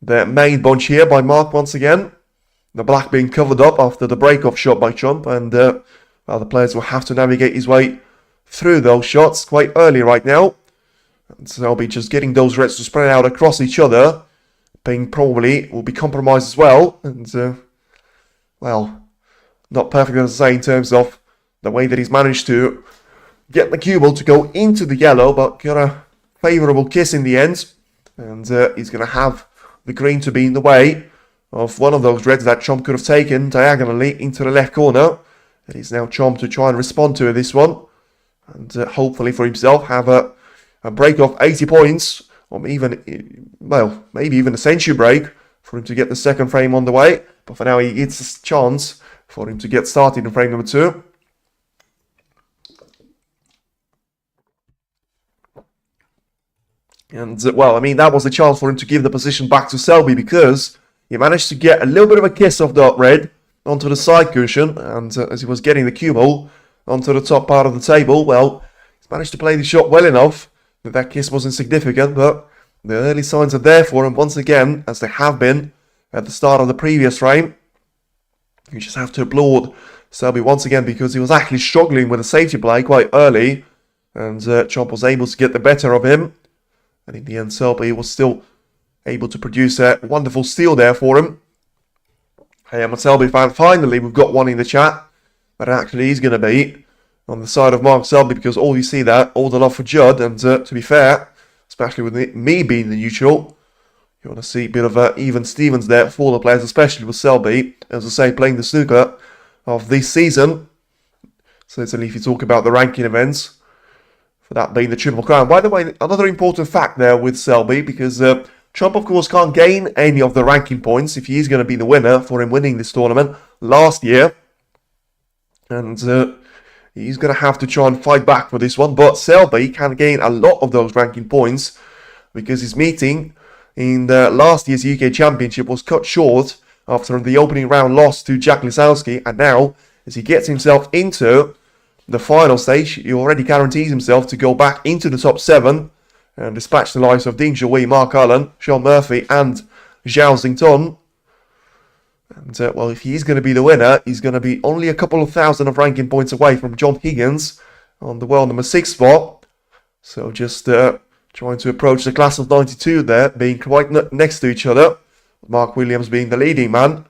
the main bunch here by Mark once again. The black being covered up after the break-off shot by Trump, and well, the players will have to navigate his way through those shots quite early right now. And Selby just getting those reds to spread out across each other. Ping probably will be compromised as well, and well, not perfect as I say in terms of the way that he's managed to get the cue ball to go into the yellow, but got a favourable kiss in the end, and he's going to have the green to be in the way of one of those reds that Chomp could have taken diagonally into the left corner. It is now Chomp to try and respond to this one, and hopefully for himself have a break of 80 points, or even, well, maybe even a century break for him to get the second frame on the way. But for now, he gets a chance for him to get started in frame number 2. And, well, I mean, that was a chance for him to give the position back to Selby, because he managed to get a little bit of a kiss off that red onto the side cushion. And as he was getting the cue ball onto the top part of the table, well, he's managed to play the shot well enough that that kiss wasn't significant. But the early signs are there for him once again, as they have been at the start of the previous frame. You just have to applaud Selby once again, because he was actually struggling with a safety play quite early. And Chomp was able to get the better of him. And in the end, Selby was still able to produce a wonderful steal there for him. Hey, I'm a Selby fan. Finally, we've got one in the chat that actually is going to be on the side of Mark Selby, because all you see there, all the love for Judd. And to be fair, especially with me being the neutral, you want to see a bit of even Stevens there for the players, especially with Selby, as I say, playing the snooker of this season. Certainly, if you talk about the ranking events, for that being the Triple Crown. By the way, another important fact there with Selby, because Trump, of course, can't gain any of the ranking points if he is going to be the winner for him winning this tournament last year. And he's going to have to try and fight back for this one. But Selby can gain a lot of those ranking points, because his meeting in the last year's UK Championship was cut short after the opening round loss to Jack Lisowski. And now, as he gets himself into the final stage, he already guarantees himself to go back into the top 7 and dispatch the likes of Ding Shui, Mark Allen, Sean Murphy and Zhao Xington. And well, if he's going to be the winner, he's going to be only a couple of thousand of ranking points away from John Higgins on the world number 6 spot. So just trying to approach the class of 92 there, being quite next to each other. Mark Williams being the leading man,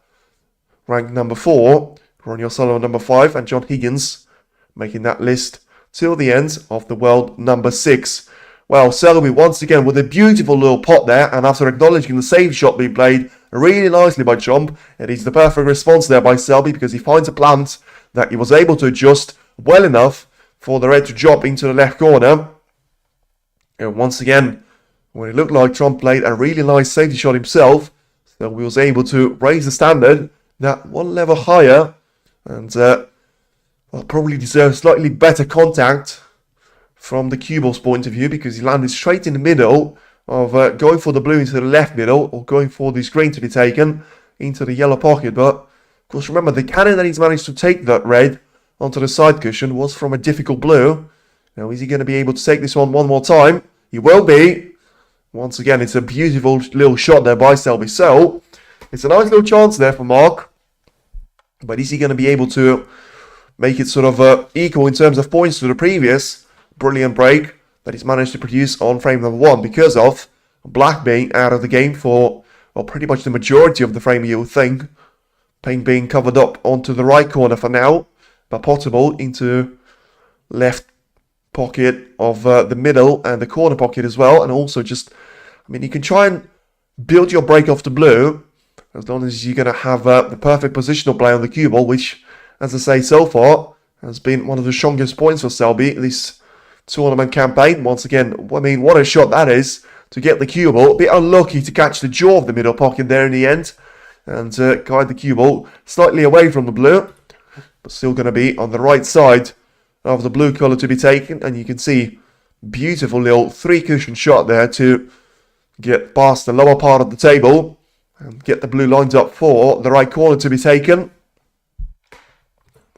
ranked number 4. Ronnie O'Sullivan number 5, and John Higgins making that list till the end of the world number 6. Well, Selby once again with a beautiful little pot there, and after acknowledging the save shot being played really nicely by Chomp, it is the perfect response there by Selby, because he finds a plant that he was able to adjust well enough for the red to drop into the left corner. And once again, when it looked like Chomp played a really nice safety shot himself, Selby was able to raise the standard that one level higher, and well, probably deserves slightly better contact from the cue ball's point of view, because he landed straight in the middle of going for the blue into the left middle, or going for this green to be taken into the yellow pocket. But of course, remember, the cannon that he's managed to take that red onto the side cushion was from a difficult blue. Now, is he going to be able to take this one more time? He will be. Once again, it's a beautiful little shot there by Selby. So it's a nice little chance there for Mark. But is he going to be able to make it sort of equal in terms of points to the previous brilliant break that he's managed to produce on frame number 1, because of black being out of the game for, well, pretty much the majority of the frame, you would think. Paint being covered up onto the right corner for now, but potable into left pocket of the middle and the corner pocket as well. And also just, I mean, you can try and build your break off the blue as long as you're going to have the perfect positional play on the cue ball, which, as I say, so far has been one of the strongest points for Selby this tournament campaign. Once again, I mean, what a shot that is to get the cue ball. A bit unlucky to catch the jaw of the middle pocket there in the end, and guide the cue ball slightly away from the blue, but still going to be on the right side of the blue colour to be taken. And you can see beautiful little 3 cushion shot there to get past the lower part of the table and get the blue lined up for the right corner to be taken.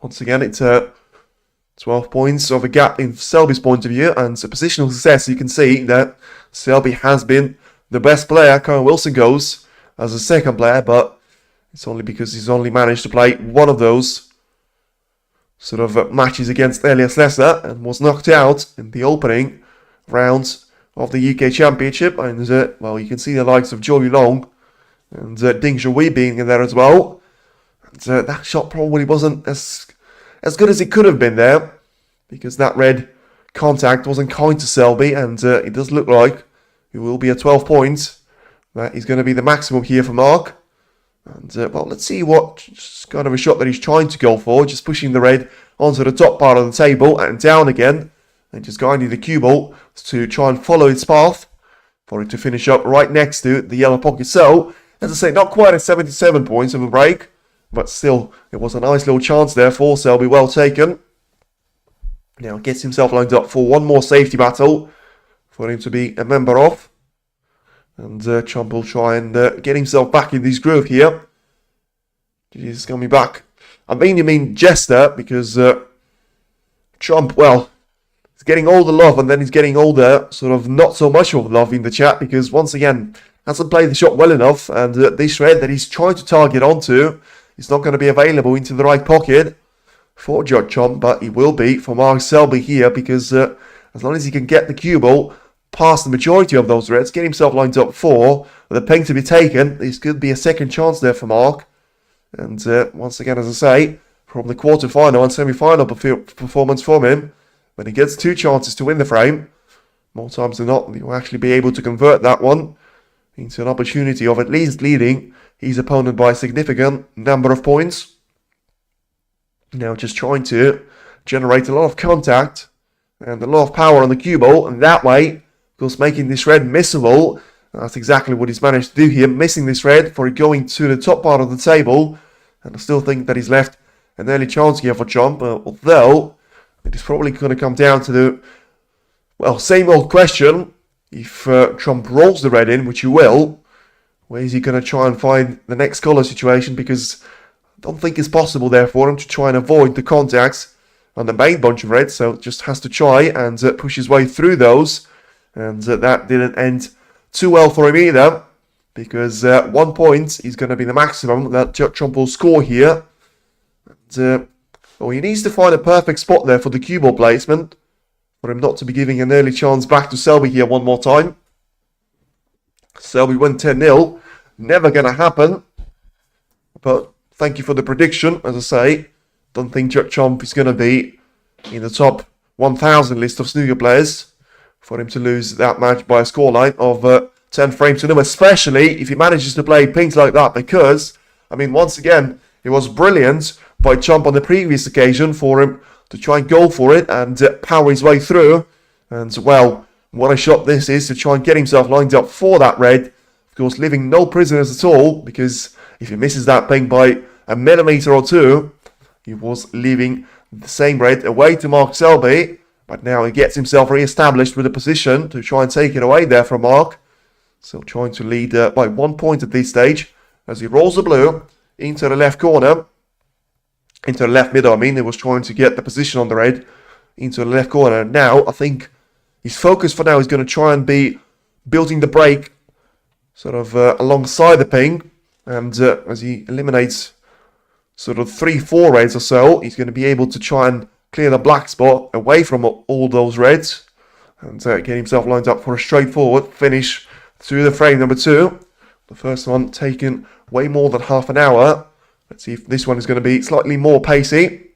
Once again, it's 12 points of a gap in Selby's point of view, and so positional success. You can see that Selby has been the best player. Karen Wilson goes as a second player, but it's only because he's only managed to play one of those sort of matches against Elias Lesser and was knocked out in the opening rounds of the UK Championship. And well, you can see the likes of Watchalong and Ding Zhui being in there as well. And that shot probably wasn't as good as it could have been there, because that red contact wasn't kind to Selby, and it does look like it will be a 12 points. That is going to be the maximum here for Mark. And well, let's see what kind of a shot that he's trying to go for. Just pushing the red onto the top part of the table and down again, and just guiding the cue ball to try and follow its path for it to finish up right next to the yellow pocket. So, as I say, not quite at 77 points of a break, but still, it was a nice little chance there for Selby, well taken. Now gets himself lined up for one more safety battle for him to be a member of. And Trump will try and get himself back in this groove here. He's coming back. I mean Jester, because Trump, well, he's getting all the love, and then he's getting all the sort of not so much of love in the chat, because once again, hasn't played the shot well enough, and this red that he's trying to target onto is not going to be available into the right pocket for Judd Trump, but he will be for Mark Selby here, because as long as he can get the cue ball past the majority of those reds, get himself lined up for the ping to be taken, this could be a second chance there for Mark. And once again, as I say, from the quarter-final and semi-final performance from him, when he gets two chances to win the frame, more times than not, he'll actually be able to convert that one into an opportunity of at least leading his opponent by a significant number of points. Now just trying to generate a lot of contact and a lot of power on the cue ball, and that way, of course, making this red missable. That's exactly what he's managed to do here, missing this red for it going to the top part of the table. And I still think that he's left an early chance here for Trump, although it is probably going to come down to the, well, same old question. If Trump rolls the red in, which he will, where is he going to try and find the next colour situation? Because I don't think it's possible there for him to try and avoid the contacts on the main bunch of reds. So just has to try and push his way through those. And that didn't end too well for him either, because 1 point is going to be the maximum that Trump will score here. And, well, he needs to find a perfect spot there for the cue ball placement, for him not to be giving an early chance back to Selby here one more time. Selby went 10-0. Never going to happen. But thank you for the prediction. As I say, don't think Trump is going to be in the top 1,000 list of snooker players for him to lose that match by a scoreline of 10 frames to nil, especially if he manages to play pings like that, because, I mean, once again, it was brilliant by Trump on the previous occasion for him to try and go for it and power his way through. And, well, what a shot this is to try and get himself lined up for that red. Of course, leaving no prisoners at all, because if he misses that ping by a millimetre or two, he was leaving the same red away to Mark Selby. But now he gets himself re-established with a position to try and take it away there from Mark. Still trying to lead by 1 point at this stage as he rolls the blue into the left corner. Into the left middle, I mean. He was trying to get the position on the red into the left corner. Now, I think his focus for now is going to try and be building the break sort of alongside the ping. And as he eliminates sort of 3-4 reds or so, he's going to be able to try and clear the black spot away from all those reds and get himself lined up for a straightforward finish through the frame number 2. The first one taking way more than half an hour. Let's see if this one is going to be slightly more pacey,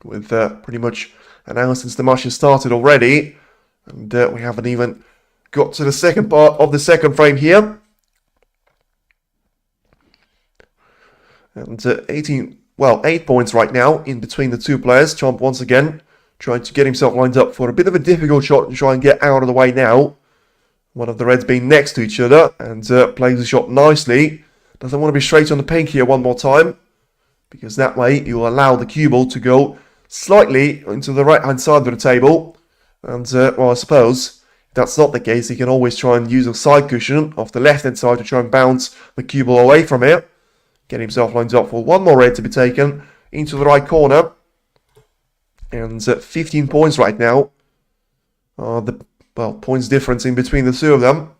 with pretty much an hour since the match has started already, and we haven't even got to the second part of the second frame here. And 8 points right now in between the two players. Trump once again trying to get himself lined up for a bit of a difficult shot and try and get out of the way now. One of the reds being next to each other and plays the shot nicely. Doesn't want to be straight on the pink here one more time, because that way you will allow the cue ball to go slightly into the right hand side of the table. And well, I suppose If that's not the case, he can always try and use a side cushion off the left-hand side to try and bounce the cue ball away from it. Get himself lined up for one more red to be taken into the right corner. And 15 points right now. Points difference in between the two of them.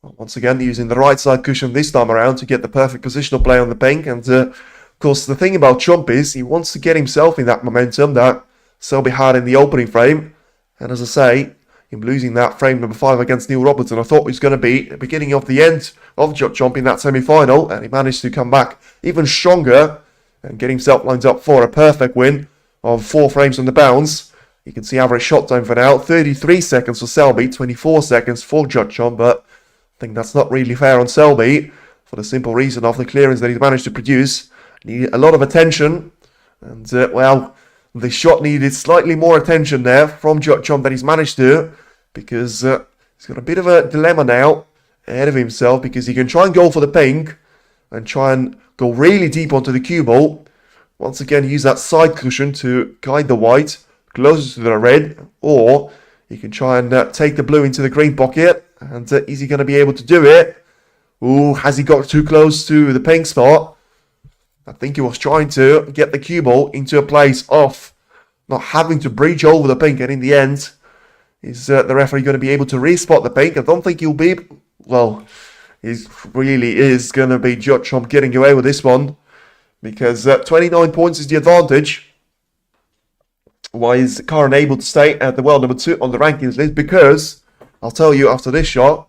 Once again, using the right side cushion this time around to get the perfect positional play on the pink. And of course, the thing about Trump is he wants to get himself in that momentum that Selby had in the opening frame. And as I say, him losing that frame number 5 against Neil Robertson, I thought was going to be the beginning of the end of Judd Trump in that semi-final. And he managed to come back even stronger and get himself lined up for a perfect win of 4 frames on the bounce. You can see average shot time for now, 33 seconds for Selby, 24 seconds for Judd Trump, but I think that's not really fair on Selby for the simple reason of the clearance that he's managed to produce. Needed a lot of attention, and the shot needed slightly more attention there from Judd Trump than he's managed to, because he's got a bit of a dilemma now ahead of himself, because he can try and go for the pink and try and go really deep onto the cue ball. Once again, use that side cushion to guide the white closer to the red, or he can try and take the blue into the green pocket. And is he going to be able to do it? Ooh, has he got too close to the pink spot? I think he was trying to get the cue ball into a place of not having to breach over the pink, and in the end, is the referee going to be able to respot the pink? I don't think he'll be. Well, he really is going to be Judd Trump getting away with this one, because 29 points is the advantage. Why is Karen able to stay at the world number 2 on the rankings list? Because I'll tell you after this shot.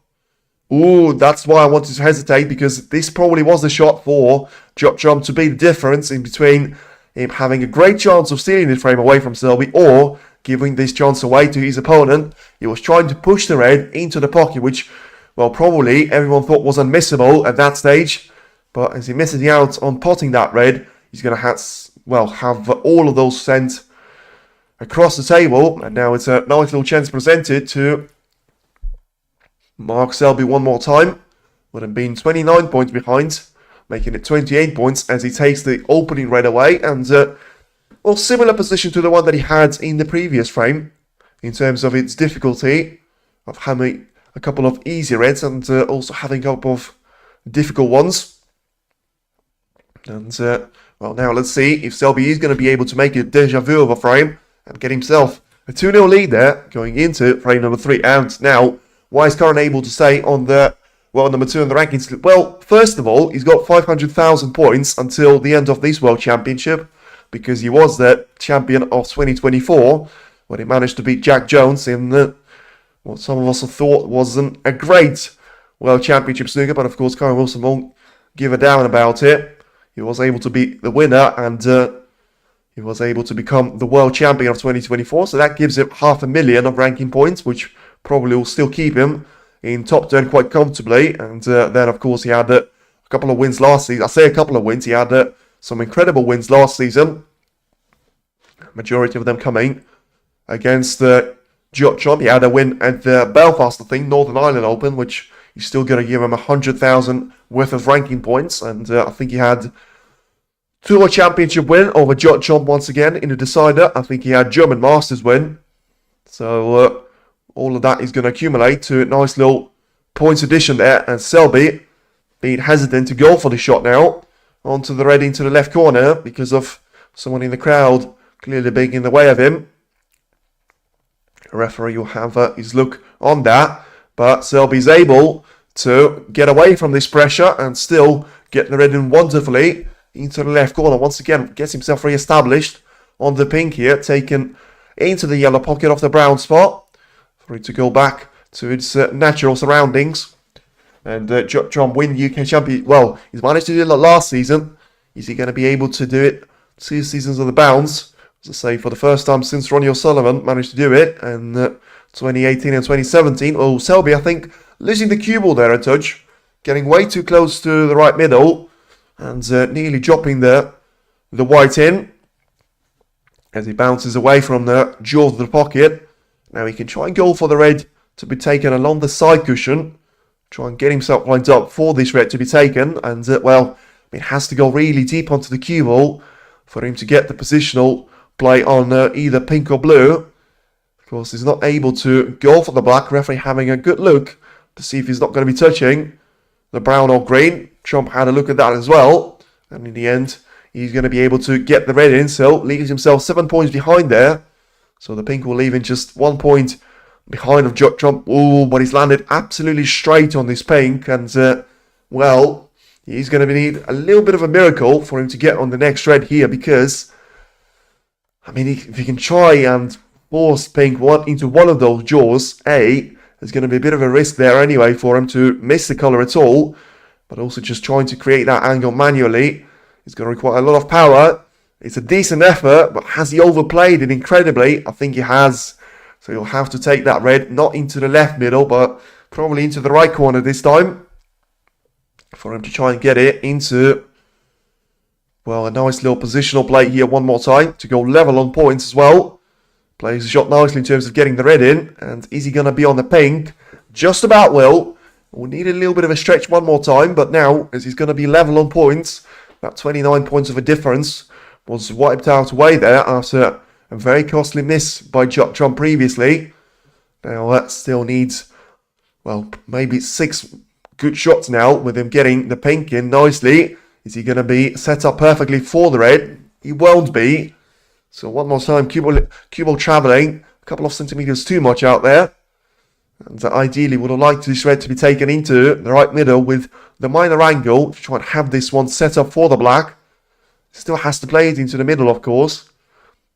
Ooh, that's why I wanted to hesitate, because this probably was the shot for Judd Trump to be the difference in between him having a great chance of stealing this frame away from Selby or giving this chance away to his opponent. He was trying to push the red into the pocket, which, well, probably everyone thought was unmissable at that stage. But as he misses out on potting that red, he's going to have all of those sent across the table. And now it's a nice little chance presented to Mark Selby one more time. Would have been 29 points behind, making it 28 points as he takes the opening red away. And, similar position to the one that he had in the previous frame in terms of its difficulty of having a couple of easy reds and also having a couple of difficult ones. And, now let's see if Selby is going to be able to make a deja vu of a frame and get himself a 2-0 lead there going into frame number 3. And now, why is Curran able to stay on the number 2 on the rankings? Well, first of all, he's got 500,000 points until the end of this World Championship, because he was the champion of 2024 when he managed to beat Jack Jones in what some of us thought wasn't a great World Championship snooker, but of course Karen Wilson won't give a damn about it. He was able to beat the winner, and he was able to become the world champion of 2024, so that gives him 500,000 of ranking points, which probably will still keep him in top 10 quite comfortably. And then, of course, he had a couple of wins last season. I say a couple of wins. He had some incredible wins last season. Majority of them coming against Judd Trump. He had a win at the Belfast, I think, Northern Ireland Open, which he's still going to give him 100,000 worth of ranking points. And I think he had Tour Championship win over Judd Trump once again in the decider. I think he had German Masters win. So all of that is going to accumulate to a nice little points addition there. And Selby being hesitant to go for the shot now onto the red into the left corner because of someone in the crowd clearly being in the way of him. The referee will have his look on that. But Selby's able to get away from this pressure and still get the red in wonderfully into the left corner. Once again, gets himself re-established on the pink here, taken into the yellow pocket off the brown spot for it to go back to its natural surroundings. And Judd Trump win UK champion. Well, he's managed to do it last season. Is he going to be able to do it 2 seasons of the bounce? As I say, for the first time since Ronnie O'Sullivan managed to do it, and 2018 and 2017. Oh, Selby, I think, losing the cue ball there a touch, getting way too close to the right middle, and nearly dropping the white in as he bounces away from the jaws of the pocket. Now he can try and go for the red to be taken along the side cushion, try and get himself lined up for this red to be taken, and it has to go really deep onto the cue ball for him to get the positional play on either pink or blue. course, he's not able to go for the black. Referee having a good look to see if he's not going to be touching the brown or green. Trump had a look at that as well. And in the end, he's going to be able to get the red in. So leaves himself 7 points behind there. So the pink will leave in just 1 point behind of Judd Trump. Oh, but he's landed absolutely straight on this pink. And, well, he's going to need a little bit of a miracle for him to get on the next red here. Because, I mean, if he can try and force pink into one of those jaws, there's going to be a bit of a risk there anyway for him to miss the colour at all. But also just trying to create that angle manually is going to require a lot of power. It's a decent effort, but has he overplayed it incredibly? I think he has. So he'll have to take that red, not into the left middle, but probably into the right corner this time. For him to try and get it into, well, a nice little positional play here one more time to go level on points as well. Plays the shot nicely in terms of getting the red in. And is he going to be on the pink? Just about will. We'll need a little bit of a stretch one more time. But now, as he's going to be level on points, that 29 points of a difference was wiped out away there after a very costly miss by Judd Trump previously. Now that still needs, well, maybe 6 good shots now with him getting the pink in nicely. Is he going to be set up perfectly for the red? He won't be. So one more time, cue ball travelling a couple of centimetres too much out there. And ideally would have liked this red to be taken into the right middle with the minor angle to try and have this one set up for the black. Still has to play it into the middle, of course,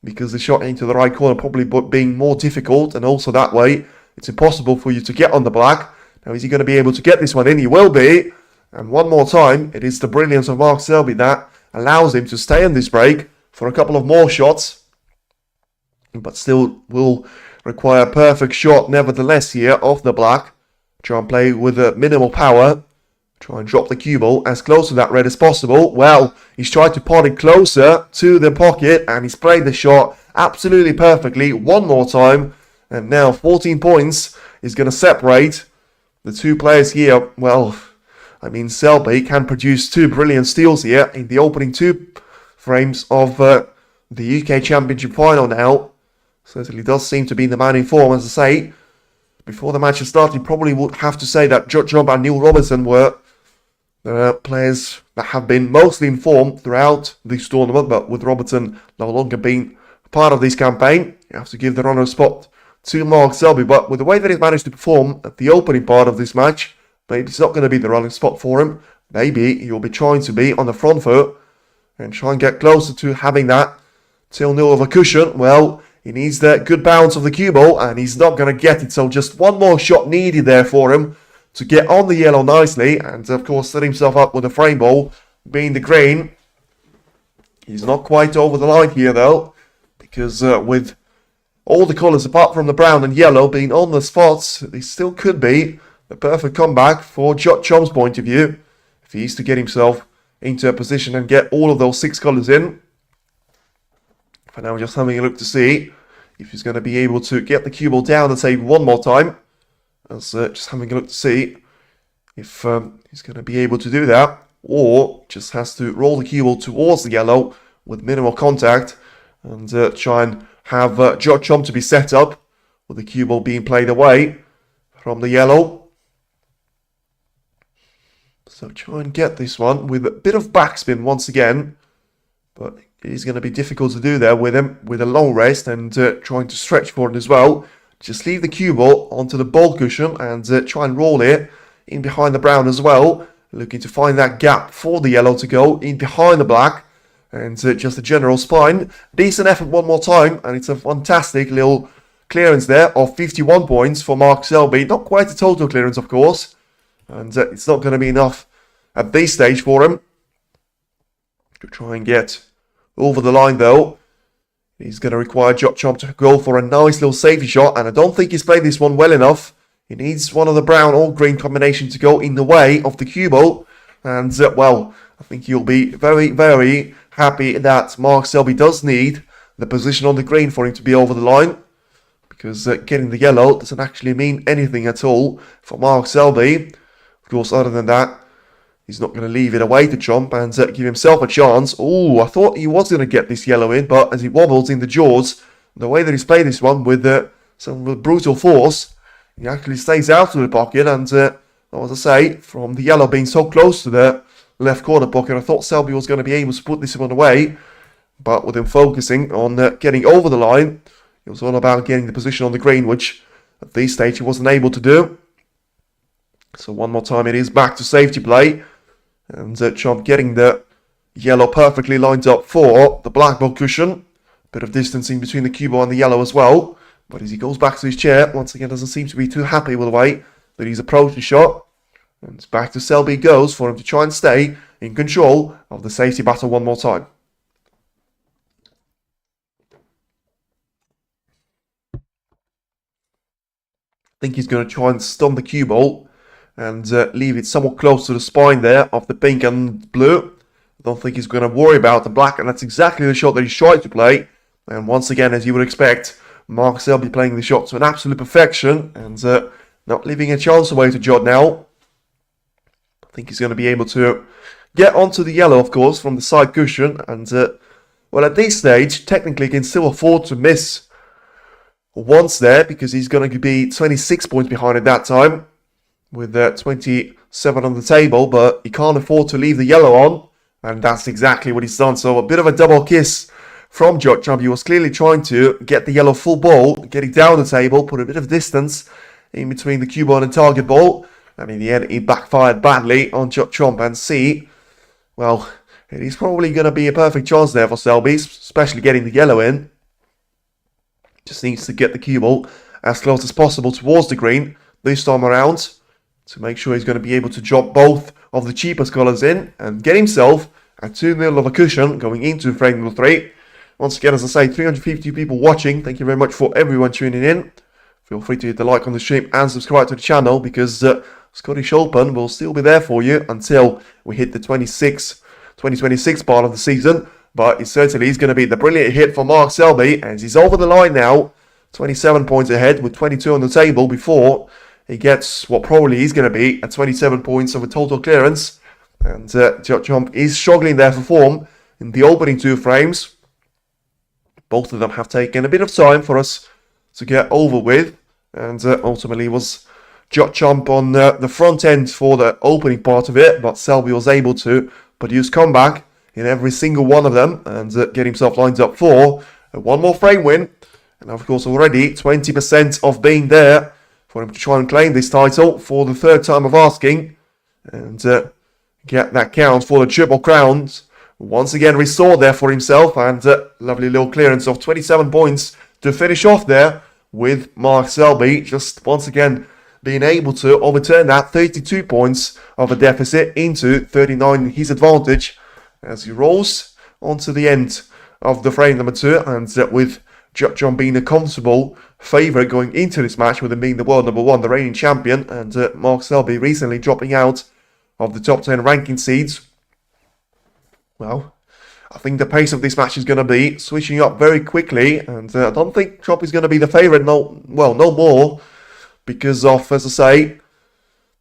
because the shot into the right corner probably being more difficult, and also that way it's impossible for you to get on the black. Now, is he going to be able to get this one in? He will be. And one more time, it is the brilliance of Mark Selby that allows him to stay on this break for a couple of more shots, but still will require a perfect shot nevertheless here off the black. Try and play with minimal power. Try and drop the cue ball as close to that red as possible. Well, he's tried to pot it closer to the pocket and he's played the shot absolutely perfectly one more time. And now 14 points is going to separate the two players here. Well, I mean, Selby can produce 2 brilliant steals here in the opening 2 frames of the UK Championship final now. Certainly does seem to be the man in form, as I say. Before the match has started, probably would have to say that Judd Trump and Neil Robertson were players that have been mostly in form throughout this tournament, but with Robertson no longer being part of this campaign, you have to give the runner spot to Mark Selby. But with the way that he's managed to perform at the opening part of this match, maybe it's not going to be the running spot for him. Maybe he'll be trying to be on the front foot and try and get closer to having that 2-0 of a cushion. Well, he needs the good bounce of the cue ball, and he's not going to get it. So just one more shot needed there for him to get on the yellow nicely. And, of course, set himself up with a frame ball, being the green. He's not quite over the line here, though, because with all the colours apart from the brown and yellow being on the spots, this still could be the perfect comeback for Judd Trump's point of view, if he is to get himself into a position and get all of those 6 colours in. For now, just having a look to see if he's going to be able to get the cue ball down and save one more time. As just having a look to see if he's going to be able to do that, or just has to roll the cue ball towards the yellow with minimal contact and try and have Judd Trump to be set up with the cue ball being played away from the yellow. So try and get this one with a bit of backspin once again, but it is going to be difficult to do there with him with a long rest and trying to stretch for it as well. Just leave the cue ball onto the ball cushion and try and roll it in behind the brown as well. Looking to find that gap for the yellow to go in behind the black. And just a general spine. Decent effort one more time. And it's a fantastic little clearance there of 51 points for Mark Selby. Not quite a total clearance, of course. And it's not going to be enough at this stage for him to try and get over the line, though. He's going to require Judd Trump to go for a nice little safety shot. And I don't think he's played this one well enough. He needs one of the brown or green combination to go in the way of the cue ball. And, well, I think you'll be very, very happy that Mark Selby does need the position on the green for him to be over the line. Because getting the yellow doesn't actually mean anything at all for Mark Selby. Of course, other than that, he's not going to leave it away to Trump and give himself a chance. Oh, I thought he was going to get this yellow in, but as he wobbles in the jaws, the way that he's played this one with So with brutal force, he actually stays out of the pocket, and as I say, from the yellow being so close to the left corner pocket, I thought Selby was going to be able to put this one away, but with him focusing on getting over the line, it was all about getting the position on the green, which at this stage he wasn't able to do. So one more time it is back to safety play, and Chomp getting the yellow perfectly lined up for the black ball cushion. Bit of distancing between the cue ball and the yellow as well, but as he goes back to his chair, once again doesn't seem to be too happy with the way that he's approached the shot. And back to Selby goes for him to try and stay in control of the safety battle one more time. I think he's going to try and stun the cue ball and leave it somewhat close to the spine there of the pink and blue. I don't think he's going to worry about the black, and that's exactly the shot that he's trying to play. And once again, as you would expect, Mark Selby playing the shot to an absolute perfection and not leaving a chance away to Judd now. I think he's going to be able to get onto the yellow, of course, from the side cushion. And, well, at this stage, technically he can still afford to miss once there, because he's going to be 26 points behind at that time with 27 on the table. But he can't afford to leave the yellow on, and that's exactly what he's done. So a bit of a double kiss from Judd. He was clearly trying to get the yellow full ball, get it down the table, put a bit of distance in between the cue ball and target ball. And in the end, it backfired badly on Judd Chomp. And see, well, it is probably going to be a perfect chance there for Selby, especially getting the yellow in. Just needs to get the cue ball as close as possible towards the green this time around to make sure he's going to be able to drop both of the cheapest colours in and get himself a 2-0 of a cushion going into frame number 3. Once again, as I say, 350 people watching. Thank you very much for everyone tuning in. Feel free to hit the like on the stream and subscribe to the channel, because Scottish Open will still be there for you until we hit the 2026 part of the season. But it certainly is going to be the brilliant hit for Mark Selby, as he's over the line now, 27 points ahead with 22 on the table before he gets what probably is going to be at 27 points of a total clearance. And Judd Chomp is struggling there for form in the opening 2 frames. Both of them have taken a bit of time for us to get over with, and ultimately was Judd Chomp on the front end for the opening part of it, but Selby was able to produce comeback in every single one of them and get himself lined up for a 1 more frame win. And of course already 20% of being there for him to try and claim this title for the 3rd time of asking, and get that count for the Triple Crowns once again restored there for himself. And lovely little clearance of 27 points to finish off there with Mark Selby, just once again being able to overturn that 32 points of a deficit into 39 his advantage as he rolls onto the end of the frame number 2, and with Judd Chomp being the comfortable favourite going into this match, with him being the world number 1, the reigning champion, and Mark Selby recently dropping out of the top 10 ranking seeds. Well, I think the pace of this match is going to be switching up very quickly, and I don't think Chomp is going to be the favourite no more, because of, as I say,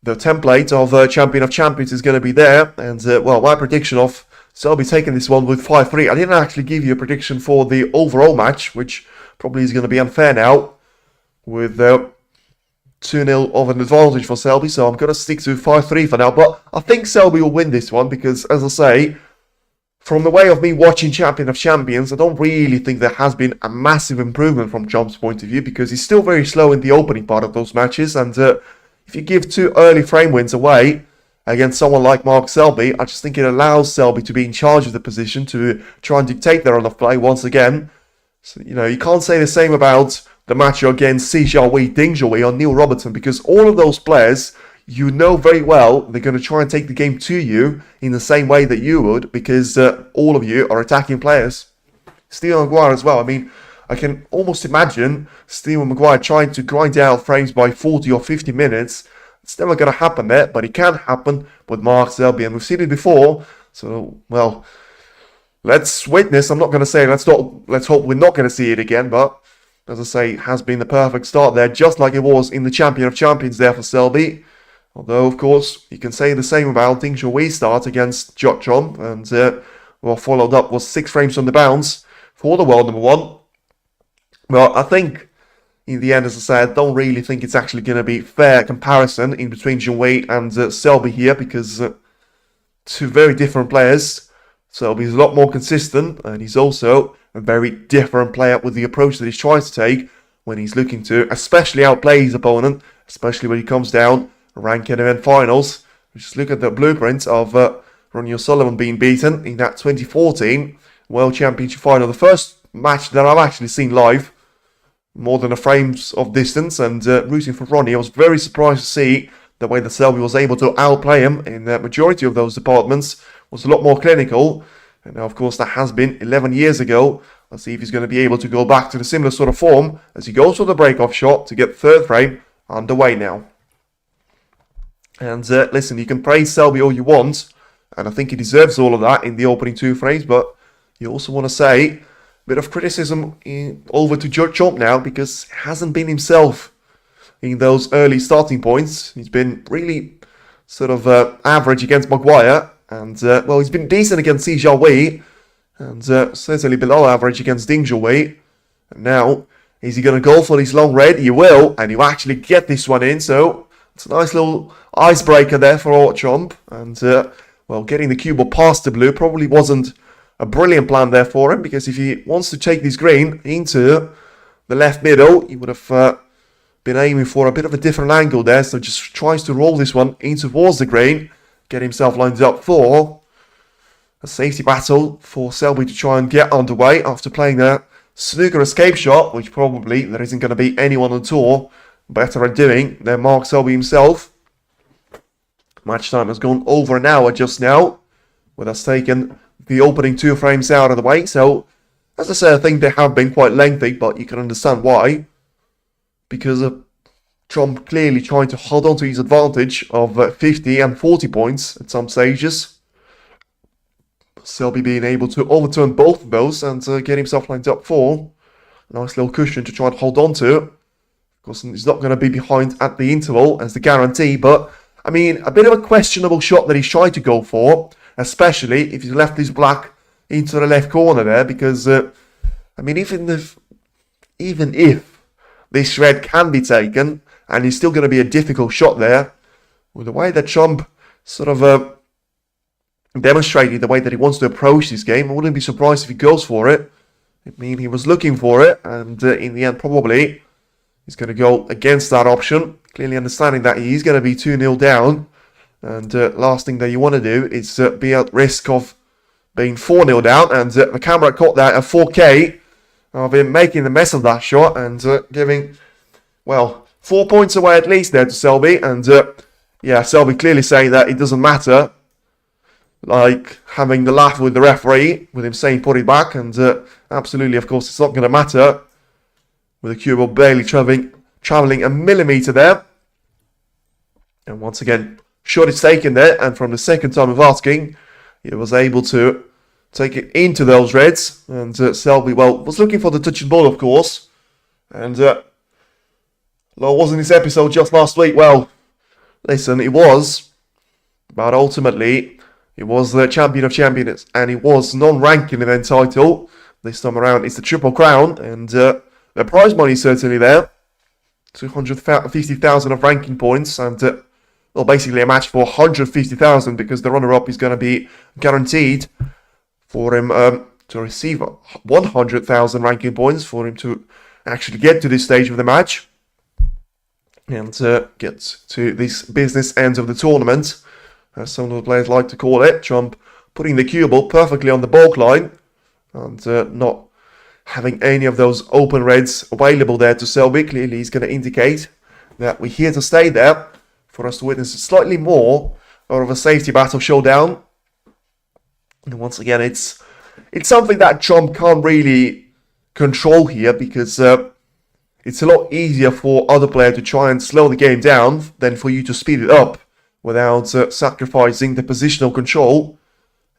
the template of Champion of Champions is going to be there. And well, my prediction of Selby taking this one with 5-3. I didn't actually give you a prediction for the overall match, which probably is going to be unfair now, with 2-0 of an advantage for Selby, so I'm going to stick to 5-3 for now. But I think Selby will win this one, because, as I say, from the way of me watching Champion of Champions, I don't really think there has been a massive improvement from Chomp's point of view, because he's still very slow in the opening part of those matches. And if you give 2 early frame wins away against someone like Mark Selby, I just think it allows Selby to be in charge of the position, to try and dictate their run of play once again. So, you know, you can't say the same about the match against Si Xiaowei, Ding Xiaowei, or Neil Robertson, because all of those players, you know very well they're going to try and take the game to you in the same way that you would, because all of you are attacking players. Stephen Maguire as well. I mean, I can almost imagine Stephen Maguire trying to grind out frames by 40 or 50 minutes. It's never going to happen there, but it can happen with Mark Selby, and we've seen it before. So, well, let's witness. I'm not going to say let's hope we're not going to see it again, but as I say, it has been the perfect start there, just like it was in the Champion of Champions there for Selby. Although, of course, you can say the same about Ding Xiaowei's start against Judd Chomp, and what followed up was 6 frames from the bounce for the world number 1. Well, I think in the end, as I said, I don't really think it's actually going to be fair comparison in between Judd and Selby here, because two very different players. Selby's a lot more consistent, and he's also a very different player with the approach that he's trying to take when he's looking to especially outplay his opponent, especially when he comes down ranking event finals. Just look at the blueprint of Ronnie O'Sullivan being beaten in that 2014 World Championship final. The first match that I've actually seen live, more than a frames of distance, and rooting for Ronnie. I was very surprised to see the way that Selby was able to outplay him in the majority of those departments. Was a lot more clinical, and now of course that has been 11 years ago. Let's see if he's going to be able to go back to the similar sort of form as he goes for the break-off shot to get third frame underway now. And listen, you can praise Selby all you want, and I think he deserves all of that in the opening two frames, but you also want to say a bit of criticism over to Judd now, because he hasn't been himself in those early starting points. He's been really sort of average against Maguire, and well, he's been decent against Si Xiaowei, and certainly below average against Ding Xiaowei. And now, is he going to go for this long red? He will, and he'll actually get this one in, so it's a nice little icebreaker there for Watchalong. And well, getting the cue ball past the blue probably wasn't a brilliant plan there for him, because if he wants to take this green into the left middle, he would have been aiming for a bit of a different angle there. So just tries to roll this one in towards the green, get himself lined up for a safety battle for Selby to try and get underway after playing the snooker escape shot, which probably there isn't going to be anyone on tour better at doing than Mark Selby himself. Match time has gone over an hour just now, with us taking the opening two frames out of the way. So, as I said, I think they have been quite lengthy, but you can understand why. Because of Trump clearly trying to hold on to his advantage of 50 and 40 points at some stages. Selby being able to overturn both of those and get himself lined up for a nice little cushion to try and hold on to. Of course, he's not going to be behind at the interval as the guarantee, but I mean, a bit of a questionable shot that he's trying to go for, especially if he's left his black into the left corner there, because I mean, even if this red can be taken, and it's still going to be a difficult shot there, with the way that Trump sort of demonstrated the way that he wants to approach this game, I wouldn't be surprised if he goes for it. I mean, he was looking for it, and in the end, probably he's going to go against that option, clearly understanding that he's going to be 2-0 down, and last thing that you want to do is be at risk of being 4-0 down, and the camera caught that at 4K of him making the mess of that shot, and giving, well, 4 points away at least there to Selby, and yeah, Selby clearly saying that it doesn't matter, like having the laugh with the referee, with him saying put it back, and absolutely, of course, it's not going to matter, with the cue ball barely travelling a millimetre there. And once again, shot is taken there, and from the second time of asking, he was able to take it into those reds, and Selby, well, was looking for the touching ball, of course, and wasn't this episode just last week? Well, listen, it was, but ultimately, it was the champion of champions, and it was non-ranking event title. This time around, it's the Triple Crown, and the prize money is certainly there. 250,000 of ranking points, and well, basically a match for 150,000, because the runner-up is going to be guaranteed for him to receive 100,000 ranking points for him to actually get to this stage of the match and get to this business end of the tournament, as some of the players like to call it. Trump putting the cue ball perfectly on the baulk line, and not having any of those open reds available there to Selby. Clearly he's going to indicate that we're here to stay there for us to witness slightly more of a safety battle showdown. And once again, it's something that Trump can't really control here, because it's a lot easier for other players to try and slow the game down than for you to speed it up without sacrificing the positional control.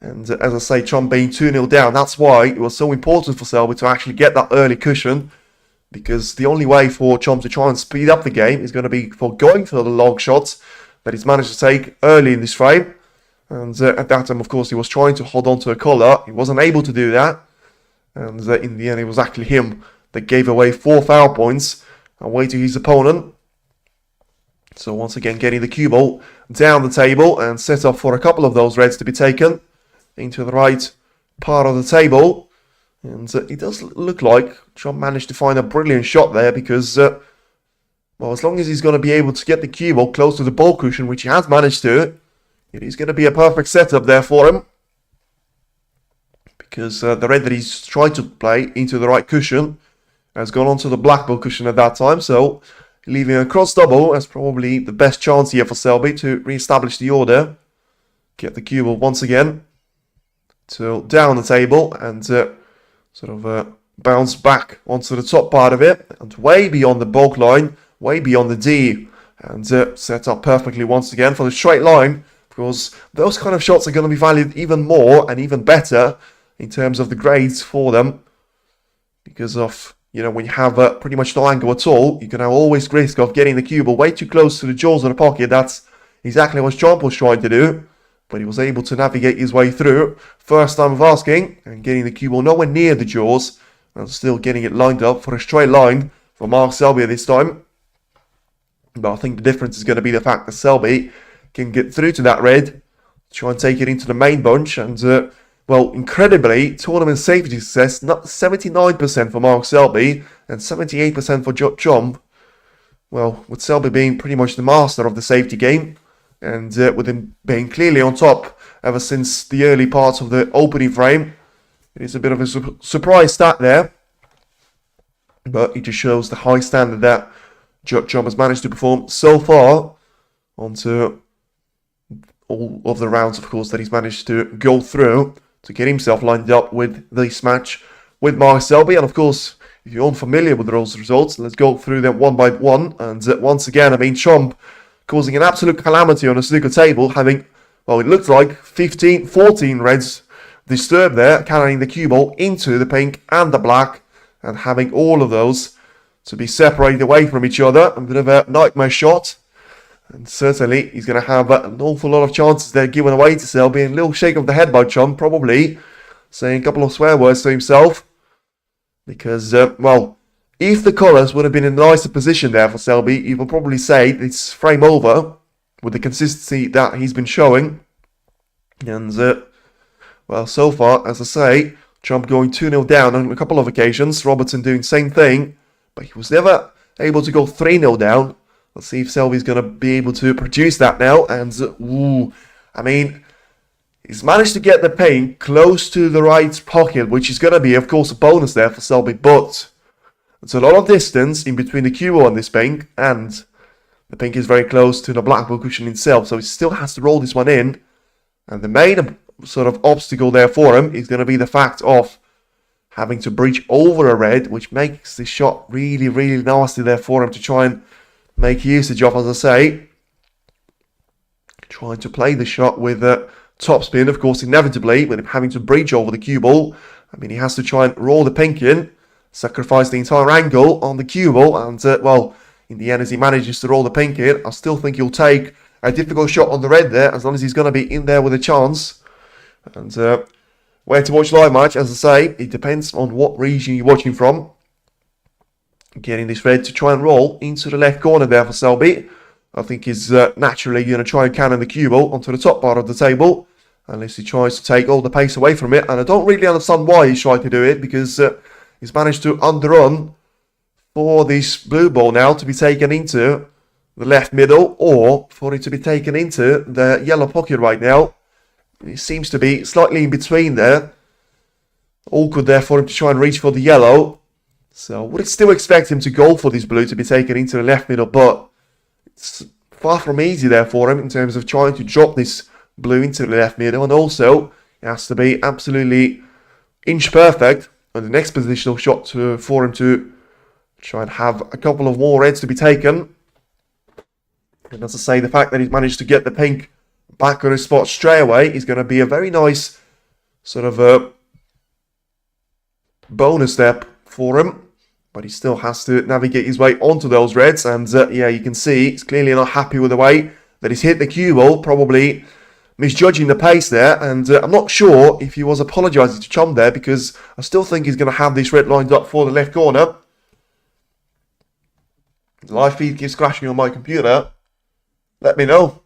And as I say, Trump being 2-0 down, that's why it was so important for Selby to actually get that early cushion, because the only way for Trump to try and speed up the game is going to be for going for the long shots that he's managed to take early in this frame. And at that time, of course, he was trying to hold on to a collar. He wasn't able to do that. And in the end, it was actually him that gave away 4 foul points away to his opponent. So once again getting the cue ball down the table and set up for a couple of those reds to be taken into the right part of the table. And it does look like Trump managed to find a brilliant shot there because, well, as long as he's going to be able to get the cue ball close to the ball cushion, which he has managed to, it is going to be a perfect setup there for him. Because the red that he's tried to play into the right cushion has gone onto the black ball cushion at that time. So leaving a cross double as probably the best chance here for Selby to re-establish the order. Get the cue ball once again to down the table and bounce back onto the top part of it and way beyond the bulk line, way beyond the D, and set up perfectly once again for the straight line, because those kind of shots are going to be valued even more and even better in terms of the grades for them, because of, when you have pretty much no angle at all, you can have always risk of getting the cue ball way too close to the jaws of the pocket. That's exactly what Trump was trying to do, but he was able to navigate his way through. First time of asking and getting the cue ball nowhere near the jaws and still getting it lined up for a straight line for Mark Selby this time. But I think the difference is going to be the fact that Selby can get through to that red, try and take it into the main bunch, and well, incredibly, tournament safety success, not 79% for Mark Selby and 78% for Judd. Well, with Selby being pretty much the master of the safety game, and with him being clearly on top ever since the early parts of the opening frame, it is a bit of a surprise stat there. But it just shows the high standard that Judd has managed to perform so far onto all of the rounds, of course, that he's managed to go through to get himself lined up with this match with Mark Selby. And of course, if you're unfamiliar with those results, let's go through them one by one. And once again, Trump causing an absolute calamity on the snooker table, having, well, it looked like 14 reds disturbed there, carrying the cue ball into the pink and the black, and having all of those to be separated away from each other. A bit of a nightmare shot. And certainly, he's going to have an awful lot of chances there given away to Selby. And a little shake of the head by Trump, probably saying a couple of swear words to himself. Because, well, if the colours would have been in a nicer position there for Selby, you will probably say it's frame over with the consistency that he's been showing. And, well, so far, as I say, Trump going 2-0 down on a couple of occasions. Robertson doing the same thing, but he was never able to go 3-0 down. Let's see if Selby's going to be able to produce that now. And, he's managed to get the pink close to the right pocket, which is going to be, of course, a bonus there for Selby. But it's a lot of distance in between the cue ball and this pink, and the pink is very close to the black ball cushion itself. So he still has to roll this one in. And the main sort of obstacle there for him is going to be the fact of having to breach over a red, which makes this shot really, really nasty there for him to try and make usage of, as I say. Trying to play the shot with topspin, of course, inevitably, with him having to breach over the cue ball. He has to try and roll the pink in, sacrifice the entire angle on the cue ball, and, well, in the end, as he manages to roll the pink in, I still think he'll take a difficult shot on the red there, as long as he's going to be in there with a chance. And where to watch live match, as I say, it depends on what region you're watching from. Getting this red to try and roll into the left corner there for Selby. I think he's naturally going to try and cannon the cue ball onto the top part of the table, unless he tries to take all the pace away from it. And I don't really understand why he's trying to do it, because he's managed to underrun for this blue ball now to be taken into the left middle, or for it to be taken into the yellow pocket right now. It seems to be slightly in between there. Awkward there for him to try and reach for the yellow. So would still expect him to go for this blue to be taken into the left middle, but it's far from easy there for him in terms of trying to drop this blue into the left middle. And also, it has to be absolutely inch perfect on the next positional shot for him to try and have a couple of more reds to be taken. And as I say, the fact that he's managed to get the pink back on his spot straight away is going to be a very nice sort of a bonus step for him. But he still has to navigate his way onto those reds. And yeah, you can see he's clearly not happy with the way that he's hit the cue ball. Probably misjudging the pace there. And I'm not sure if he was apologising to Chum there, because I still think he's going to have this red lined up for the left corner. The live feed keeps crashing on my computer. Let me know.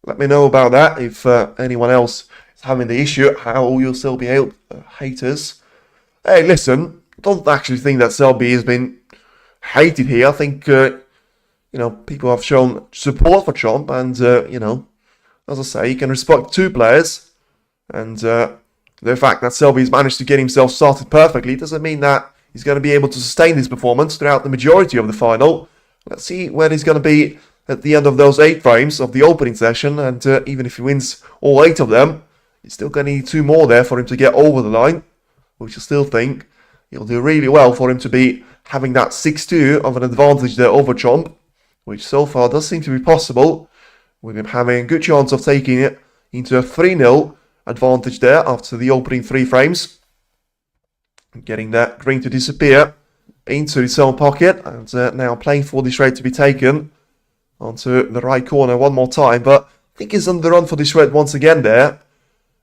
Let me know about that if anyone else is having the issue. How you'll still be able, haters. Hey, listen, don't actually think that Selby has been hated here. I think, people have shown support for Trump, and, as I say, you can respect two players, and the fact that Selby's managed to get himself started perfectly doesn't mean that he's going to be able to sustain this performance throughout the majority of the final. Let's see where he's going to be at the end of those 8 frames of the opening session, and even if he wins all 8 of them, he's still going to need 2 more there for him to get over the line, which I still think he'll do really well for him to be having that 6-2 of an advantage there over Trump, which so far does seem to be possible, with him having a good chance of taking it into a 3-0 advantage there after the opening 3 frames. Getting that green to disappear into his own pocket, and now playing for this red to be taken onto the right corner one more time, but I think he's on the run for this red once again there,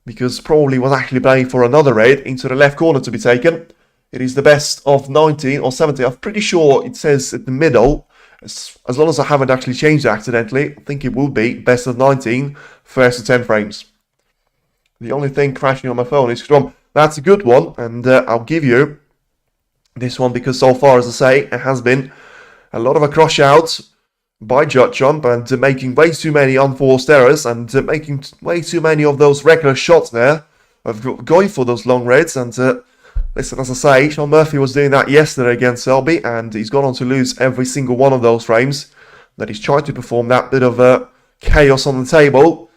because probably was actually playing for another red into the left corner to be taken. It is the best of 19 or 17, I'm pretty sure it says in the middle, as long as I haven't actually changed it accidentally. I think it will be best of 19, first to 10 frames. The only thing crashing on my phone is Chrome. That's a good one, and I'll give you this one because so far, as I say, it has been a lot of a crush out by Judd Trump, and making way too many unforced errors, and making way too many of those reckless shots there of going for those long reds. And listen, as I say, Sean Murphy was doing that yesterday against Selby, and he's gone on to lose every single one of those frames that he's tried to perform that bit of chaos on the table.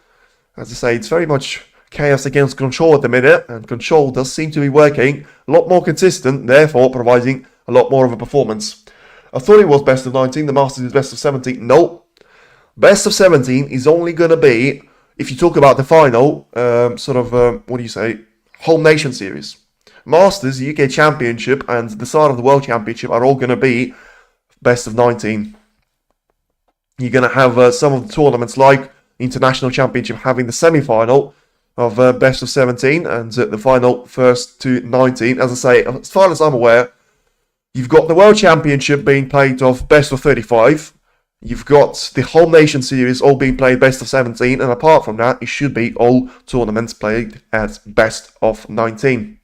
As I say, it's very much chaos against control at the minute, and control does seem to be working a lot more consistent, therefore providing a lot more of a performance. I thought it was best of 19, the Masters is best of 17. No, best of 17 is only going to be, if you talk about the final, Home Nation Series. Masters, UK Championship, and the start of the World Championship are all going to be best of 19. You're going to have some of the tournaments like International Championship having the semi-final of best of 17, and the final first to 19. As I say, as far as I'm aware, you've got the World Championship being played of best of 35. You've got the Home Nation Series all being played best of 17. And apart from that, it should be all tournaments played at best of 19.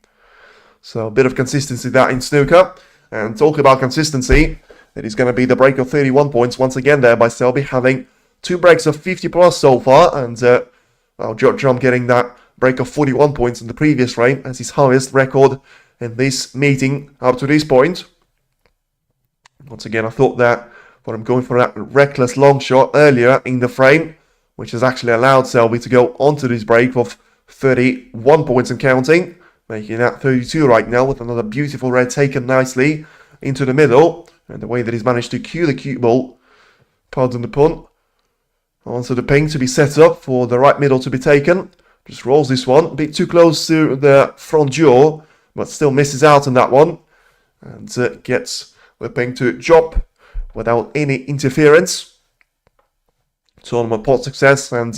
So a bit of consistency that in snooker. And talking about consistency, it is going to be the break of 31 points once again there by Selby, having 2 breaks of 50 plus so far. And Judd Trump getting that break of 41 points in the previous frame as his highest record in this meeting up to this point. Once again, I thought that for him going for that reckless long shot earlier in the frame, which has actually allowed Selby to go onto this break of 31 points and counting, making that 32 right now with another beautiful red taken nicely into the middle, and the way that he's managed to cue the cue ball, pardon the pun, onto the ping to be set up for the right middle to be taken. Just rolls this one, a bit too close to the front jaw, but still misses out on that one, and gets the ping to drop without any interference. Tournament pot success, and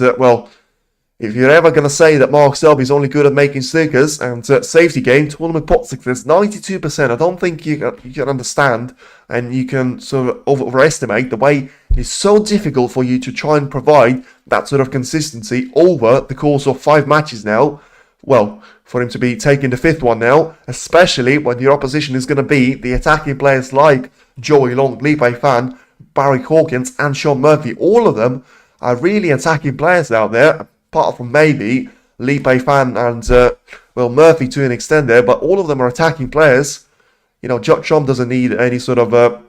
if you're ever going to say that Mark Selby is only good at making sneakers and safety game, tournament pot success, 92%. I don't think you can understand, and you can sort of overestimate the way it's so difficult for you to try and provide that sort of consistency over the course of 5 matches now. Well, for him to be taking the 5th one now, especially when your opposition is going to be the attacking players like Joey Long, Lee Pei Fan, Barry Hawkins, and Sean Murphy. All of them are really attacking players out there, apart from maybe Lee Pei Fan and Murphy to an extent there, but all of them are attacking players. Judd Trump doesn't need any sort of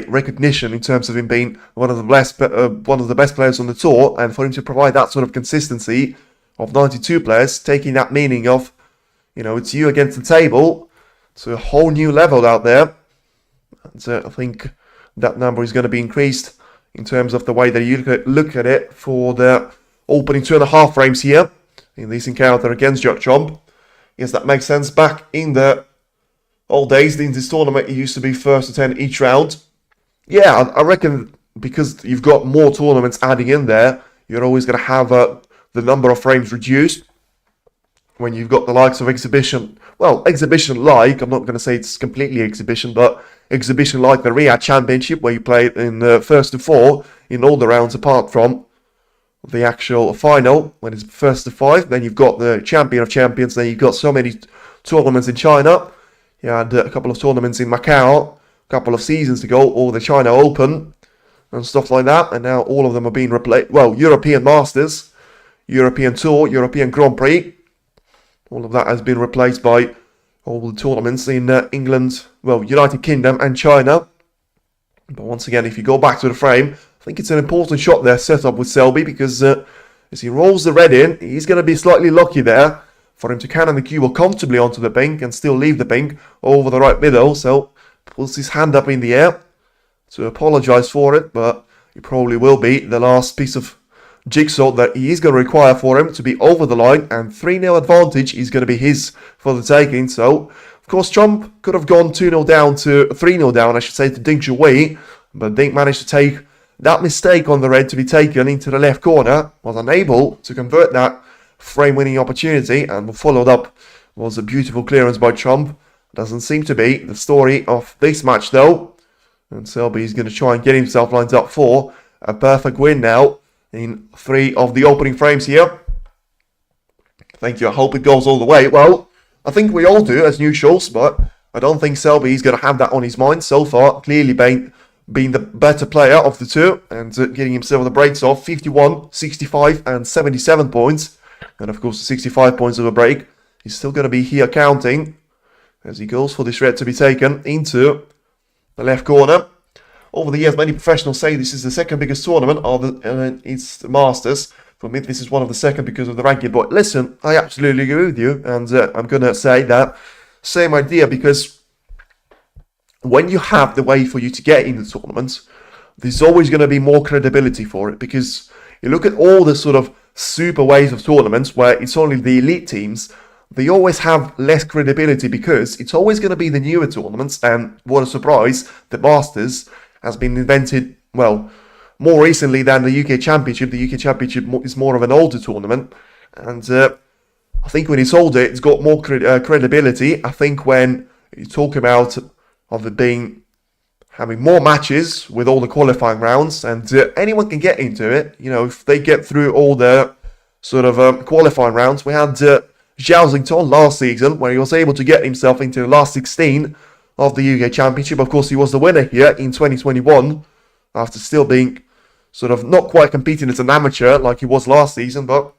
recognition in terms of him being one of the best players on the tour, and for him to provide that sort of consistency of 92 players, taking that meaning of, it's you against the table to a whole new level out there. And I think that number is going to be increased in terms of the way that you look at it for the opening 2.5 frames here in this encounter against Judd Trump. Yes, that makes sense. Back in the old days, in this tournament, it used to be first to 10 each round. Yeah, I reckon because you've got more tournaments adding in there, you're always going to have the number of frames reduced. when you've got the likes of exhibition, well, exhibition-like, I'm not going to say it's completely exhibition, but exhibition-like the Riyadh Championship, where you play in the first to four in all the rounds apart from the actual final, when it's first to five. Then you've got the Champion of Champions, then you've got so many tournaments in China. You had a couple of tournaments in Macau a couple of seasons ago, or the China Open and stuff like that, and now all of them are being replaced. Well, European Masters, European Tour, European Grand Prix, all of that has been replaced by all the tournaments in England, well, United Kingdom and China. But once again, if you go back to the frame, I think it's an important shot there set up with Selby, because as he rolls the red in, he's going to be slightly lucky there for him to cannon the cue comfortably onto the pink and still leave the pink over the right middle. So pulls his hand up in the air to apologise for it, but it probably will be the last piece of jigsaw that he is going to require for him to be over the line, and 3-0 advantage is going to be his for the taking. So, of course, Trump could have gone 2-0 down to 3-0 down, I should say, to Ding Junhui, but Ding managed to take that mistake on the red to be taken into the left corner, was unable to convert that frame-winning opportunity, and followed up was a beautiful clearance by Trump. Doesn't seem to be the story of this match, though, and Selby is going to try and get himself lined up for a perfect win now in 3 of the opening frames here. Thank you, I hope it goes all the way. Well, I think we all do as neutrals, but I don't think Selby is going to have that on his mind so far. Clearly being the better player of the two, and getting himself the breaks off. 51, 65 and 77 points. And of course the 65 points of a break is still going to be here counting as he goes for this red to be taken into the left corner. Over the years, many professionals say this is the second biggest tournament it's the Masters. For me, this is one of the second because of the ranking. But listen, I absolutely agree with you, and I'm going to say that same idea, because when you have the way for you to get in the tournament, there's always going to be more credibility for it, because you look at all the sort of super waves of tournaments where it's only the elite teams, they always have less credibility because it's always going to be the newer tournaments. And what a surprise, the Masters has been invented, well, more recently than the UK Championship. The UK Championship is more of an older tournament, and I think when it's older, it's got more credibility. I think when you talk about of it having more matches with all the qualifying rounds, and anyone can get into it, you know, if they get through all the sort of qualifying rounds. We had Zhao Xington last season, where he was able to get himself into the last 16 of the UK Championship. Of course, he was the winner here in 2021, after still being sort of not quite competing as an amateur like he was last season, but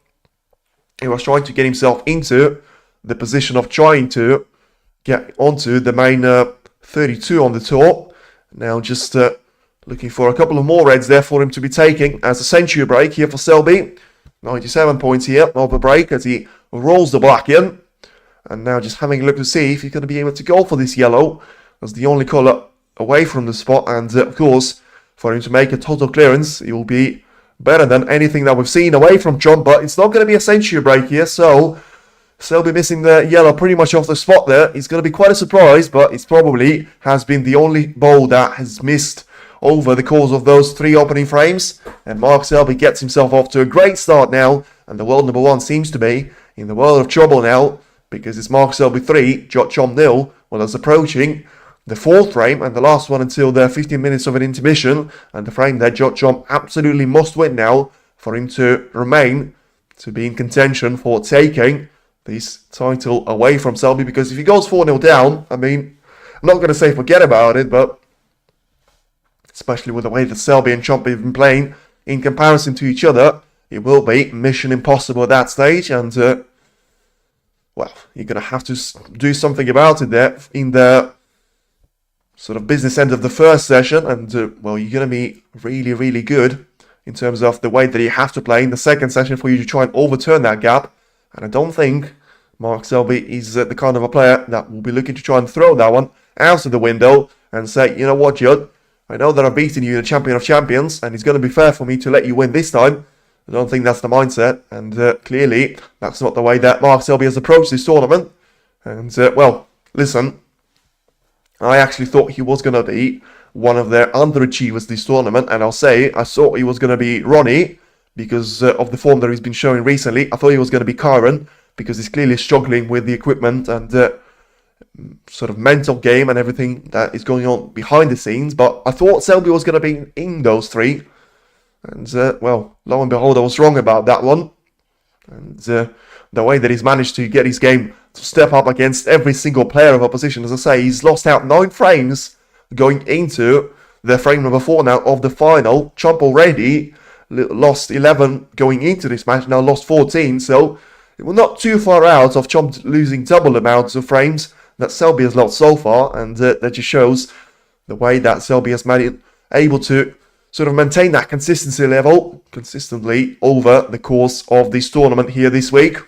he was trying to get himself into the position of trying to get onto the main 32 on the tour. Now just looking for a couple of more reds there for him to be taking as a century break here for Selby. 97 points here of a break as he rolls the black in. And now just having a look to see if he's going to be able to go for this yellow as the only colour away from the spot. And of course, for him to make a total clearance, it will be better than anything that we've seen away from John. But it's not going to be a century break here, so Selby missing the yellow pretty much off the spot there. It's going to be quite a surprise, but it's probably has been the only bowl that has missed over the course of those 3 opening frames. And Mark Selby gets himself off to a great start now, and the world number 1 seems to be in the world of trouble now, because it's Mark Selby 3, Judd 0. Well, it's approaching the 4th frame and the last one until the 15 minutes of an intermission, and the frame that Judd absolutely must win now for him to remain to be in contention for taking this title away from Selby. Because if he goes 4-0 down, I mean, I'm not going to say forget about it, but especially with the way that Selby and Trump have been playing in comparison to each other, it will be mission impossible at that stage. And well, you're going to have to do something about it there in the sort of business end of the first session. And well, you're going to be really, really good in terms of the way that you have to play in the second session for you to try and overturn that gap. And I don't think Mark Selby is the kind of a player that will be looking to try and throw that one out of the window and say, you know what, Judd, I know that I've beaten you in the Champion of Champions, and it's going to be fair for me to let you win this time. I don't think that's the mindset, and clearly that's not the way that Mark Selby has approached this tournament. And well, listen, I actually thought he was going to be one of their underachievers this tournament, and I'll say I thought he was going to be Ronnie because of the form that he's been showing recently. I thought he was going to be Kyron, because he's clearly struggling with the equipment and sort of mental game and everything that is going on behind the scenes. But I thought Selby was going to be in those three. And, well, lo and behold, I was wrong about that one. And the way that he's managed to get his game to step up against every single player of opposition. As I say, he's lost out 9 frames going into the frame number 4 now of the final. Chomp already lost 11 going into this match, now lost 14. So we're not too far out of Chomp losing double amounts of frames that Selby has lost so far. And that just shows the way that Selby has been able to sort of maintain that consistency level consistently over the course of this tournament here this week.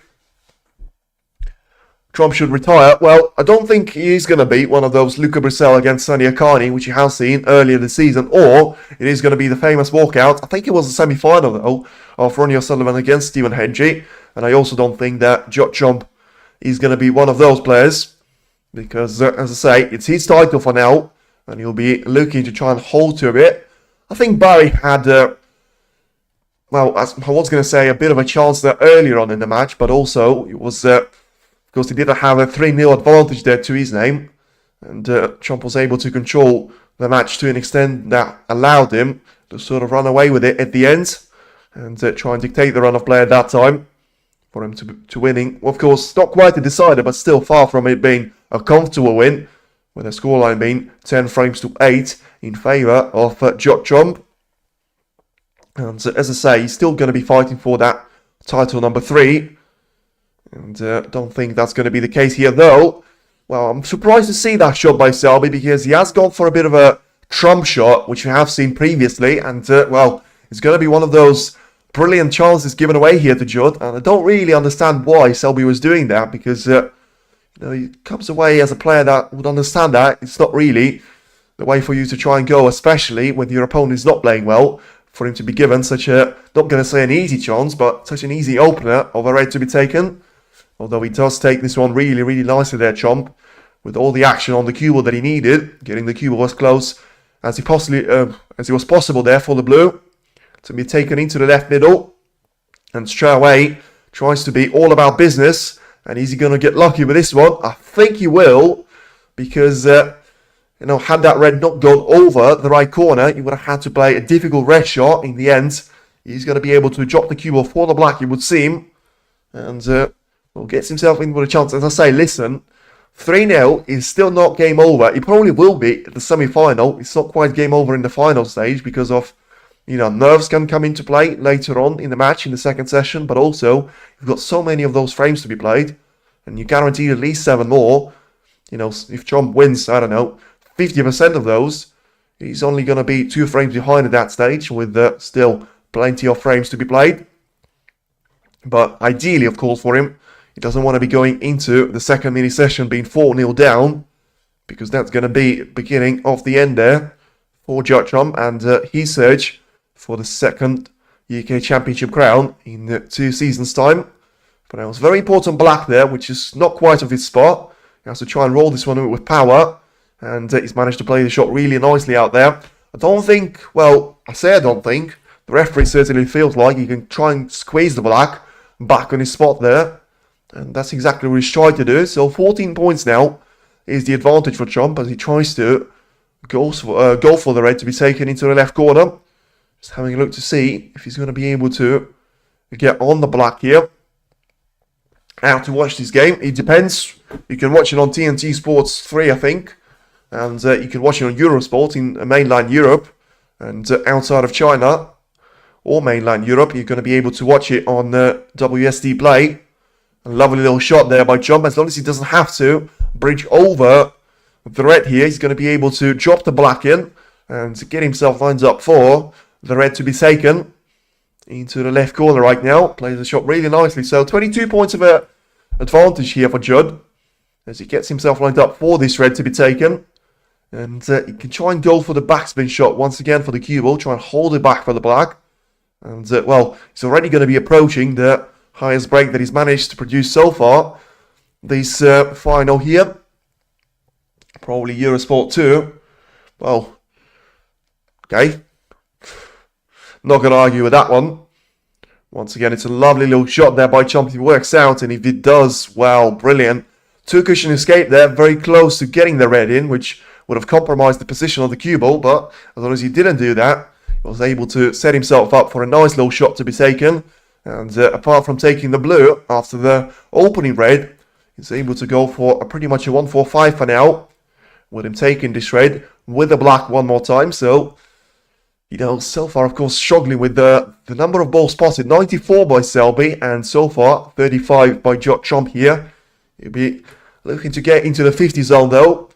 Trump should retire. Well, I don't think he's going to be one of those Luca Brissell against Sonny Akani, which you have seen earlier this season, or it is going to be the famous walkout. I think it was the semi-final, though, of Ronnie O'Sullivan against Stephen Hedgie, and I also don't think that Judd Trump is going to be one of those players, because, as I say, it's his title for now, and he'll be looking to try and hold to it. I think Barry had, well, I was going to say, a bit of a chance there earlier on in the match, but also it was, because he didn't have a 3-0 advantage there to his name, and Trump was able to control the match to an extent that allowed him to sort of run away with it at the end, and try and dictate the run of play at that time for him to winning. Well, of course, not quite a decider, but still far from it being a comfortable win, with the scoreline being 10 frames to 8 in favour of Judd Trump. And as I say, he's still going to be fighting for that title number 3. And don't think that's going to be the case here, though. Well, I'm surprised to see that shot by Selby, because he has gone for a bit of a trump shot, which we have seen previously. And, well, it's going to be one of those brilliant chances given away here to Judd. And I don't really understand why Selby was doing that, because, you know, he comes away as a player that would understand that. It's not really the way for you to try and go, especially when your opponent is not playing well, for him to be given such a, not going to say an easy chance, but such an easy opener of a red to be taken. Although he does take this one really, really nicely there, Chomp, with all the action on the cue ball that he needed, getting the cue ball as close as he possibly, as it was possible there for the blue, to be taken into the left middle, and straight away tries to be all about business. And is he going to get lucky with this one? I think he will, because you know, had that red not gone over the right corner, he would have had to play a difficult red shot. In the end, he's going to be able to drop the cue ball for the black, it would seem, and well, gets himself in with a chance. As I say, listen, 3-0 is still not game over. It probably will be at the semi-final. It's not quite game over in the final stage because of, you know, nerves can come into play later on in the match, in the second session, but also you've got so many of those frames to be played, and you guarantee at least 7 more. You know, if Trump wins, I don't know, 50% of those, he's only going to be 2 frames behind at that stage, with still plenty of frames to be played. But ideally, of course, for him, he doesn't want to be going into the second mini session being 4-0 down, because that's going to be beginning of the end there for Judd Trump and his search for the second UK Championship crown in 2 seasons' time. But that was very important black there, which is not quite of his spot. He has to try and roll this one with power, and he's managed to play the shot really nicely out there. I don't think, well, I say I don't think, the referee certainly feels like he can try and squeeze the black back on his spot there. And that's exactly what he's tried to do. So 14 points now is the advantage for Trump as he tries to go for the red to be taken into the left corner. Just having a look to see if he's going to be able to get on the black here. How to watch this game, it depends. You can watch it on TNT Sports 3, I think. And you can watch it on Eurosport in mainland Europe. And outside of China, or mainland Europe, you're going to be able to watch it on WSD Play. A lovely little shot there by Trump. As long as he doesn't have to bridge over the red here, he's going to be able to drop the black in and get himself lined up for the red to be taken into the left corner right now. Plays the shot really nicely. So 22 points of advantage here for Judd as he gets himself lined up for this red to be taken. And he can try and go for the backspin shot once again for the cue ball. Try and hold it back for the black. And, well, he's already going to be approaching the highest break that he's managed to produce so far. This final here. Probably Eurosport 2. Well, okay. Not going to argue with that one. Once again, it's a lovely little shot there by Chomp if it works out, and if it does, well, brilliant. Two cushion escape there, very close to getting the red in, which would have compromised the position of the cue ball, but as long as he didn't do that, he was able to set himself up for a nice little shot to be taken. And apart from taking the blue after the opening red, he's able to go for pretty much a 1-4-5 for now, with him taking this red with the black one more time. So, you know, so far, of course, struggling with the number of balls spotted. 94 by Selby, and so far, 35 by Judd Chomp here. He'll be looking to get into the 50 zone, though,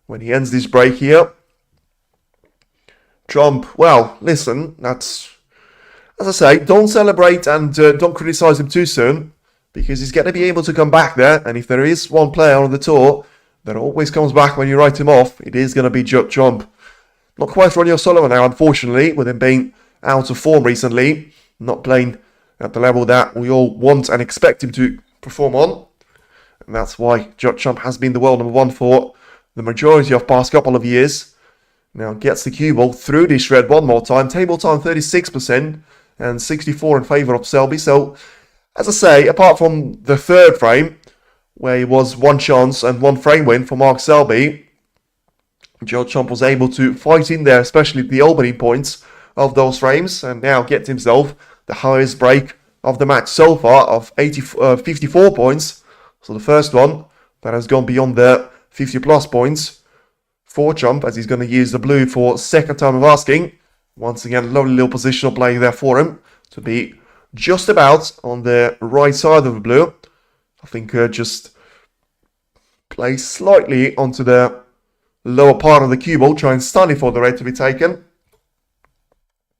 when he ends this break here. Chomp, well, listen, that's... As I say, don't celebrate and don't criticize him too soon, because he's going to be able to come back there, and if there is one player on the tour that always comes back when you write him off, it is going to be Judd Chomp. Not quite Ronnie O'Sullivan now, unfortunately, with him being out of form recently, not playing at the level that we all want and expect him to perform on. And that's why Judd Chomp has been the world number one for the majority of past couple of years. Now gets the cue ball through this red one more time. Table time 36% and 64 in favour of Selby. So, as I say, apart from the third frame, where it was one chance and one frame win for Mark Selby, Judd Chomp was able to fight in there, especially the opening points of those frames, and now gets himself the highest break of the match so far of 54 points. So the first one that has gone beyond the 50 plus points for Chomp, as he's going to use the blue for second time of asking. Once again, lovely little positional play there for him to be just about on the right side of the blue. I think just play slightly onto the lower part of the cue ball, try and stun it for the red to be taken.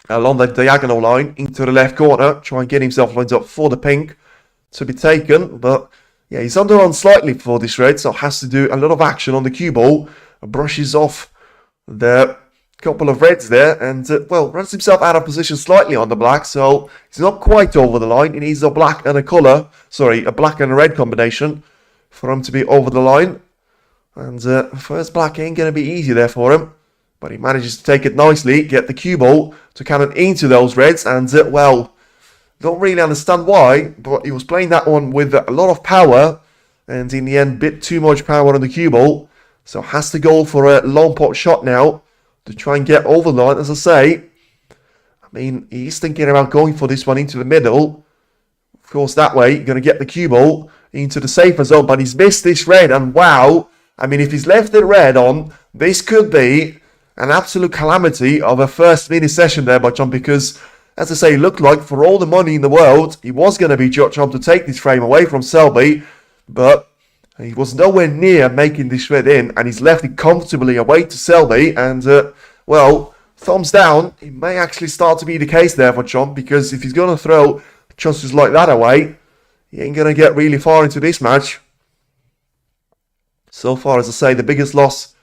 Along the diagonal line into the left corner, try and get himself lined up for the pink to be taken. But yeah, he's under on slightly for this red, so has to do a lot of action on the cue ball. Brushes off the couple of reds there, and well, runs himself out of position slightly on the black, so he's not quite over the line. He needs a black and a colour, a black and a red combination for him to be over the line. And first black ain't going to be easy there for him, but he manages to take it nicely, get the cue ball to cannon into those reds, and well, don't really understand why, but he was playing that one with a lot of power, and in the end, bit too much power on the cue ball, so has to go for a long pot shot now to try and get over the line. As I say, I mean, he's thinking about going for this one into the middle. Of course, that way, you're going to get the cue ball into the safer zone, but he's missed this red, and wow, I mean, if he's left the red on, this could be an absolute calamity of a first mini session there by Chomp, because, as I say, it looked like for all the money in the world, he was going to be Judd Chomp to take this frame away from Selby, but he was nowhere near making this red in, and he's left it comfortably away to Selby, and, well, thumbs down, it may actually start to be the case there for Chomp, because if he's going to throw chances like that away, he ain't going to get really far into this match. So far, as I say, the biggest loss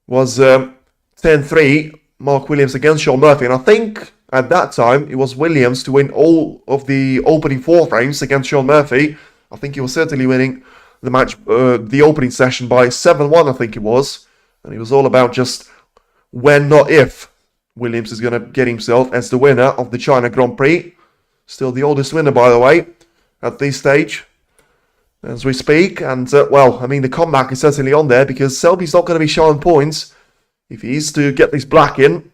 was 10-3, Mark Williams against Sean Murphy, and I think at that time it was Williams to win all of the opening four frames against Sean Murphy. I think he was certainly winning the match, the opening session by 7-1, I think it was. And it was all about just when, not if, Williams is going to get himself as the winner of the China Grand Prix. Still the oldest winner, by the way, at this stage, as we speak. And, well, I mean, the comeback is certainly on there, because Selby's not going to be showing points. If he is to get this black in,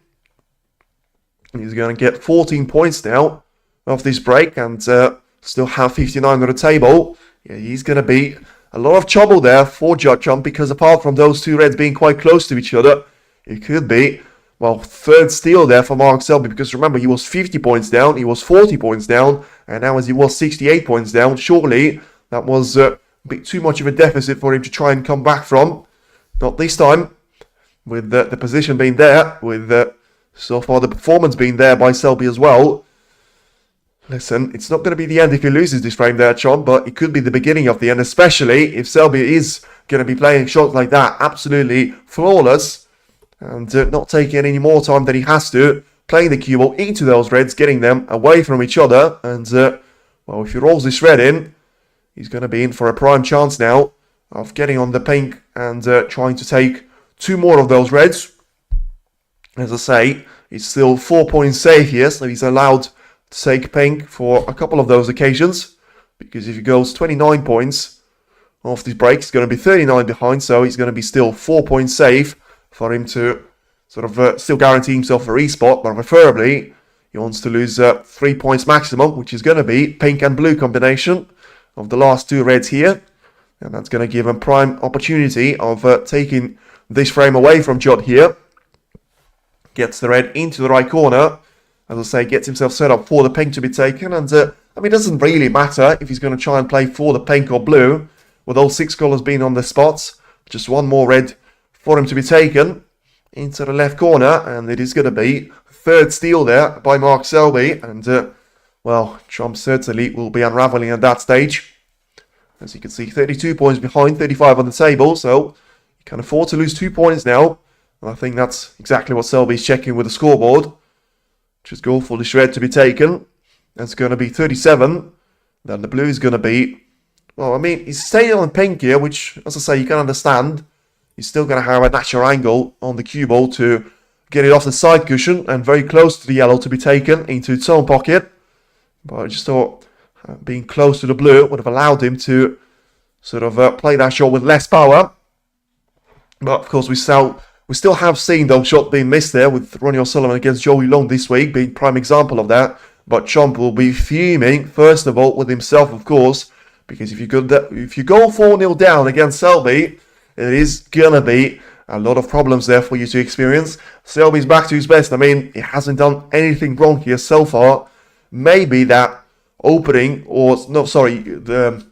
he's going to get 14 points now off this break, and still have 59 on the table. Yeah, he's going to be a lot of trouble there for Judd Chomp, because apart from those two reds being quite close to each other, it could be, well, third steal there for Mark Selby, because remember, he was 50 points down, he was 40 points down, and now as he was 68 points down, surely that was a bit too much of a deficit for him to try and come back from. Not this time, with the position being there, with so far the performance being there by Selby as well. Listen, it's not going to be the end if he loses this frame there, Chomp, but it could be the beginning of the end, especially if Selby is going to be playing shots like that, absolutely flawless, and not taking any more time than he has to, playing the cue ball into those reds, getting them away from each other, and, well, if he rolls this red in, he's going to be in for a prime chance now of getting on the pink and trying to take two more of those reds. As I say, he's still 4 points safe here, so he's allowed to take pink for a couple of those occasions. Because if he goes 29 points off this break, he's going to be 39 behind. So he's going to be still 4 points safe for him to sort of still guarantee himself a respot. But preferably, he wants to lose 3 points maximum, which is going to be pink and blue combination of the last two reds here. And that's going to give him prime opportunity of taking this frame away from Judd here. Gets the red into the right corner. As I say, gets himself set up for the pink to be taken. And I mean, it doesn't really matter if he's going to try and play for the pink or blue. With all 6 colours being on the spots. Just one more red for him to be taken into the left corner. And it is going to be third steal there by Mark Selby. And, well, Trump certainly will be unravelling at that stage. As you can see, 32 points behind, 35 on the table. So you can afford to lose 2 points now. And I think that's exactly what Selby's checking with the scoreboard. Just go for this red to be taken. That's going to be 37. Then the blue is going to be... Well, I mean, he's staying on pink here, which, as I say, you can understand. He's still going to have a natural angle on the cue ball to get it off the side cushion and very close to the yellow to be taken into its own pocket. But I just thought being close to the blue would have allowed him to sort of play that shot with less power. But, of course, we still have seen those shots being missed there with Ronnie O'Sullivan against Joey Long this week, being prime example of that. But Chomp will be fuming, first of all, with himself, of course, because if you go 4-0 down against Selby, it is going to be a lot of problems there for you to experience. Selby's back to his best. I mean, he hasn't done anything wrong here so far. Maybe that opening, the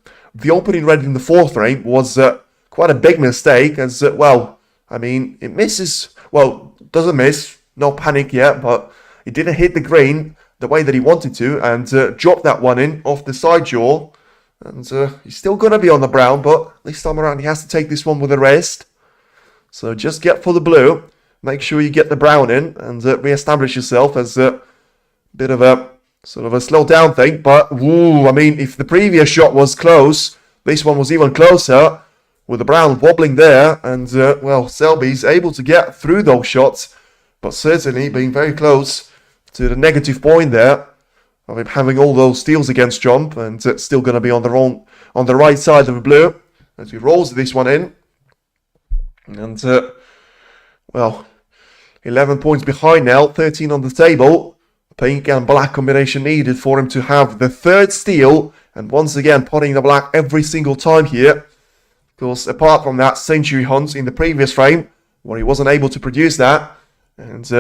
opening red in the fourth frame was quite a big mistake, as well, I mean, it misses, well, doesn't miss, no panic yet, but it didn't hit the green the way that he wanted to, and dropped that one in off the side jaw, and he's still going to be on the brown, but this time around he has to take this one with a rest. So just get for the blue, make sure you get the brown in, and re-establish yourself as a bit of a sort of a slow down thing. But woo, I mean, if the previous shot was close, this one was even closer, with the brown wobbling there, and well, Selby's able to get through those shots, but certainly being very close to the negative point there of him having all those steals against Jump, and still going to be on the right side of the blue as he rolls this one in. And well, 11 points behind now, 13 on the table. Pink and black combination needed for him to have the third steal, and once again potting the black every single time here. Of course, apart from that century hunt in the previous frame where he wasn't able to produce that, and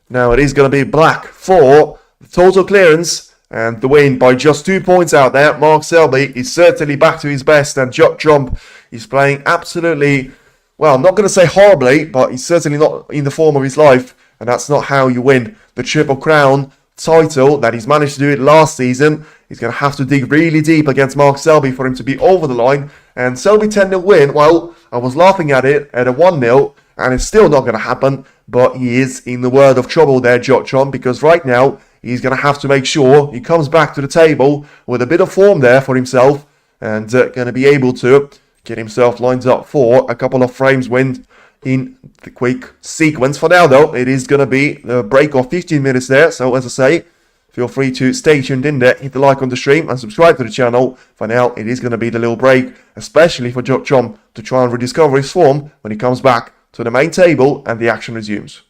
now it is going to be black for the total clearance and the win by just 2 points out there. Mark Selby is certainly back to his best, and Judd Jump is playing absolutely, well, I'm not going to say horribly, but he's certainly not in the form of his life, and that's not how you win the Triple Crown title that he's managed to do it last season. He's going to have to dig really deep against Mark Selby for him to be over the line. And Selby 10-0 win, well, I was laughing at it at a 1-0, and it's still not going to happen. But he is in the world of trouble there, Jotron, because right now he's going to have to make sure he comes back to the table with a bit of form there for himself, and going to be able to get himself lined up for a couple of frames win in the quick sequence. For now, though, it is going to be the break of 15 minutes there. So, as I say, feel free to stay tuned in there, hit the like on the stream, and subscribe to the channel. For now, it is going to be the little break, especially for Jotron to try and rediscover his form when he comes back to the main table and the action resumes.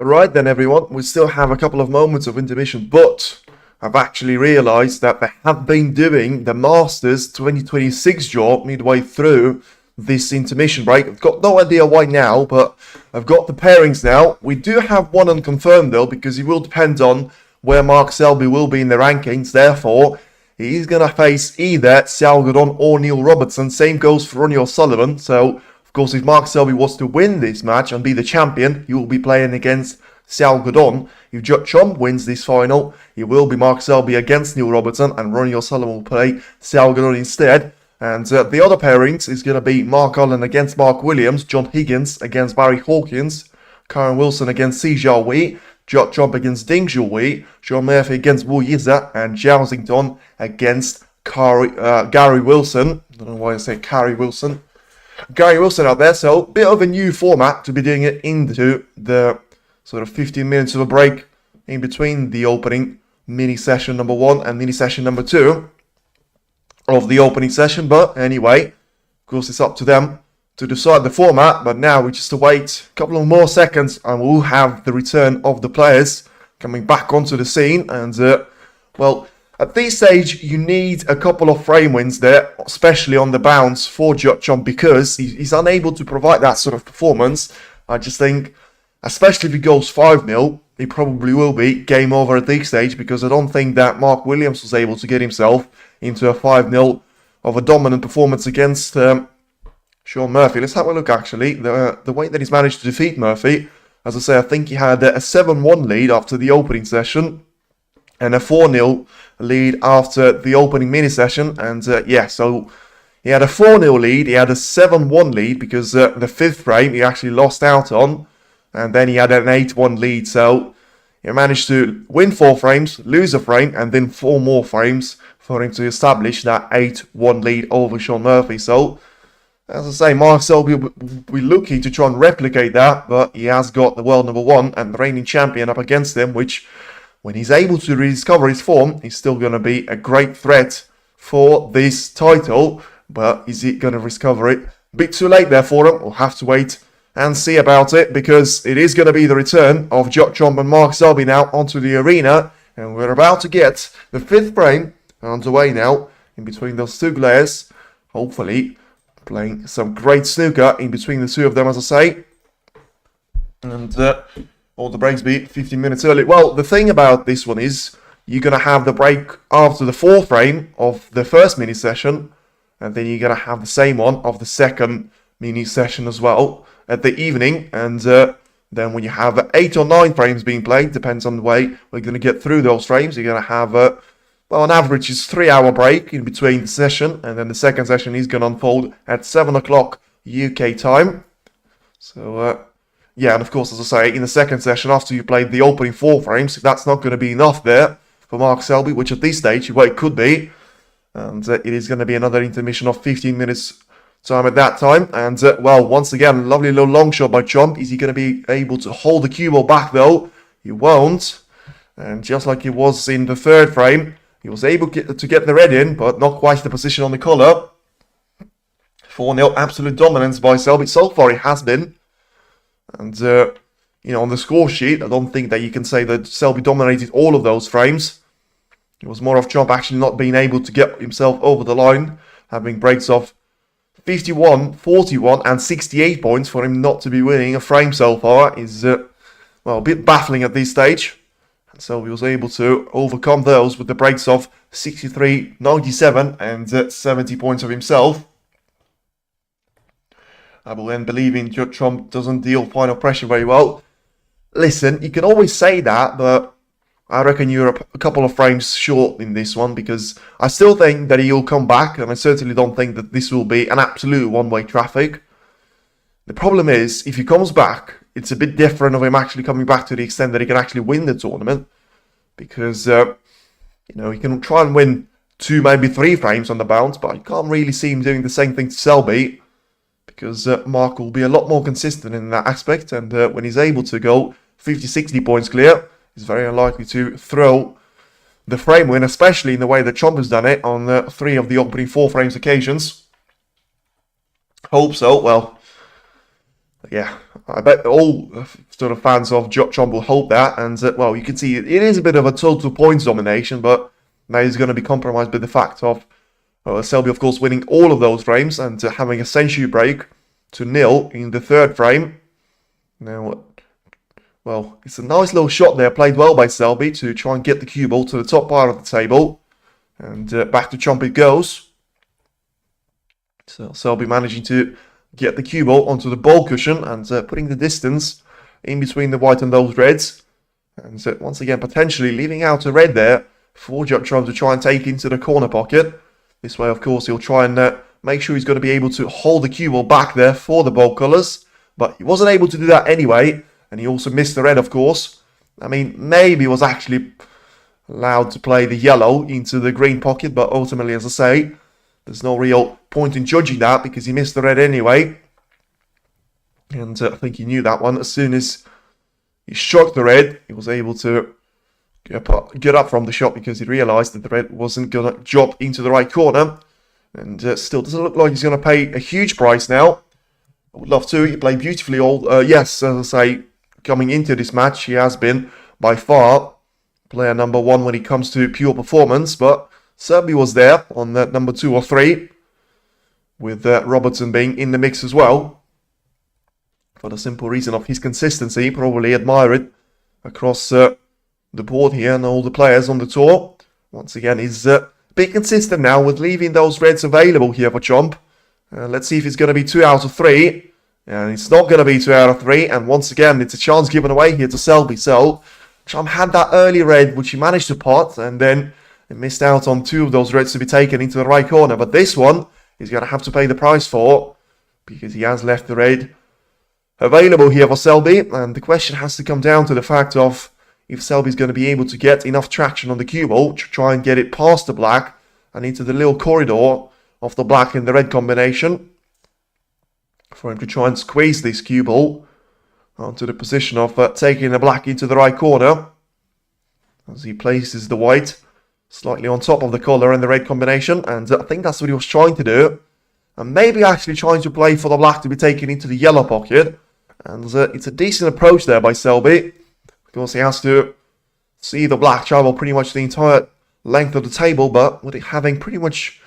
Right then, everyone, we still have a couple of moments of intermission, but I've actually realised that they have been doing the Masters 2026 job midway through this intermission break. I've got no idea why now, but I've got the pairings now. We do have one unconfirmed though, because it will depend on where Mark Selby will be in the rankings. Therefore, he's going to face either Sal Godon or Neil Robertson. Same goes for Ronnie O'Sullivan. So, of course, if Mark Selby was to win this match and be the champion, he will be playing against Sal Godon. If Judd wins this final, it will be Mark Selby against Neil Robertson, and Ronnie O'Sullivan will play Sal Godon instead. And the other pairings is going to be Mark Allen against Mark Williams, John Higgins against Barry Hawkins, Karen Wilson against Si Jiao Wei, Judd against Ding Zhu Wei, Sean Murphy against Wu Yiza, and Jiao against Gary Wilson. I don't know why I say Gary Wilson. Gary Wilson out there, so a bit of a new format to be doing it into the sort of 15 minutes of a break in between the opening mini session number 1 and mini session number 2 of the opening session. But anyway, of course, it's up to them to decide the format. But now we just await a couple of more seconds and we'll have the return of the players coming back onto the scene. And, well, at this stage, you need a couple of frame wins there, especially on the bounce for Judd because he's unable to provide that sort of performance. I just think, especially if he goes 5-0, he probably will be game over at this stage, because I don't think that Mark Williams was able to get himself into a 5-0 of a dominant performance against Sean Murphy. Let's have a look, actually. The way that he's managed to defeat Murphy, as I say, I think he had a 7-1 lead after the opening session and a 4-0 lead after the opening mini session. And yeah, so he had a 4-0 lead, he had a 7-1 lead because the 5th frame he actually lost out on, and then he had an 8-1 lead. So he managed to win 4 frames, lose a frame, and then 4 more frames for him to establish that 8-1 lead over Sean Murphy. So, as I say, Mark Selby will be looking to try and replicate that, but he has got the world number 1 and the reigning champion up against him, which, when he's able to rediscover his form, he's still going to be a great threat for this title. But is he going to discover it? A bit too late there for him. We'll have to wait and see about it, because it is going to be the return of Judd and Mark Selby now onto the arena. And we're about to get the 5th frame underway now in between those two players. Hopefully playing some great snooker in between the two of them, as I say. And all the breaks be 15 minutes early. Well, the thing about this one is you're going to have the break after the 4th frame of the first mini session, and then you're going to have the same one of the second mini session as well at the evening. And then when you have 8 or 9 frames being played, depends on the way we're going to get through those frames, you're going to have, well, on average, it's 3-hour break in between the session, and then the second session is going to unfold at 7 o'clock UK time. So, yeah, and of course, as I say, in the second session, after you played the opening 4 frames, if that's not going to be enough there for Mark Selby, which at this stage, well, it could be, and it is going to be another intermission of 15 minutes time at that time. And, well, once again, lovely little long shot by Chomp. Is he going to be able to hold the cue ball back, though? He won't. And just like he was in the third frame, he was able to get the red in, but not quite the position on the collar. 4-0, absolute dominance by Selby. So far it has been. And, you know, on the score sheet, I don't think that you can say that Selby dominated all of those frames. It was more of Trump actually not being able to get himself over the line, having breaks of 51, 41 and 68 points for him not to be winning a frame so far is, well, a bit baffling at this stage. And so he was able to overcome those with the breaks of 63, 97 and 70 points of himself. I will then believe in Judd Trump doesn't deal final pressure very well. Listen, you can always say that, but I reckon you're a couple of frames short in this one, because I still think that he'll come back, and I certainly don't think that this will be an absolute one-way traffic. The problem is, if he comes back, it's a bit different of him actually coming back to the extent that he can actually win the tournament, because, you know, he can try and win 2, maybe 3 frames on the bounce, but you can't really see him doing the same thing to Selby, because Mark will be a lot more consistent in that aspect, and when he's able to go 50-60 points clear, he's very unlikely to throw the frame win, especially in the way that Trump has done it on 3 of the opening 4 frames occasions. Hope so. Well, yeah, I bet all sort of fans of Judd Trump will hope that, and well, you can see it is a bit of a total points domination, but now he's going to be compromised by the fact of Selby, of course, winning all of those frames and having a century break to 0 in the 3rd frame. Now, well, it's a nice little shot there, played well by Selby to try and get the cue ball to the top part of the table. And back to Trump it goes. So Selby managing to get the cue ball onto the ball cushion and putting the distance in between the white and those reds. And once again, potentially leaving out a red there for Judd Trump to try and take into the corner pocket. This way, of course, he'll try and make sure he's going to be able to hold the cue ball back there for the ball colours. But he wasn't able to do that anyway. And he also missed the red, of course. I mean, maybe he was actually allowed to play the yellow into the green pocket. But ultimately, as I say, there's no real point in judging that because he missed the red anyway. And I think he knew that one. As soon as he struck the red, he was able to get up from the shot because he realised that the red wasn't going to drop into the right corner. And still doesn't look like he's going to pay a huge price now. I would love to. He played beautifully all. Yes, as I say, coming into this match, he has been by far player number 1 when it comes to pure performance. But Selby was there on number 2 or 3, with Robertson being in the mix as well. For the simple reason of his consistency, probably admire it across the board here and all the players on the tour. Once again, he's a bit consistent now with leaving those reds available here for Trump. Let's see if it's going to be 2 out of 3. And it's not going to be 2 out of 3. And once again, it's a chance given away here to Selby. So Trump had that early red, which he managed to pot. And then he missed out on 2 of those reds to be taken into the right corner. But this one, he's going to have to pay the price for, because he has left the red available here for Selby. And the question has to come down to the fact of if Selby's going to be able to get enough traction on the cue ball to try and get it past the black and into the little corridor of the black and the red combination, for him to try and squeeze this cue ball onto the position of taking the black into the right corner as he places the white slightly on top of the colour and the red combination. And I think that's what he was trying to do, and maybe actually trying to play for the black to be taken into the yellow pocket. And it's a decent approach there by Selby, because he has to see the black travel pretty much the entire length of the table, but with it having pretty much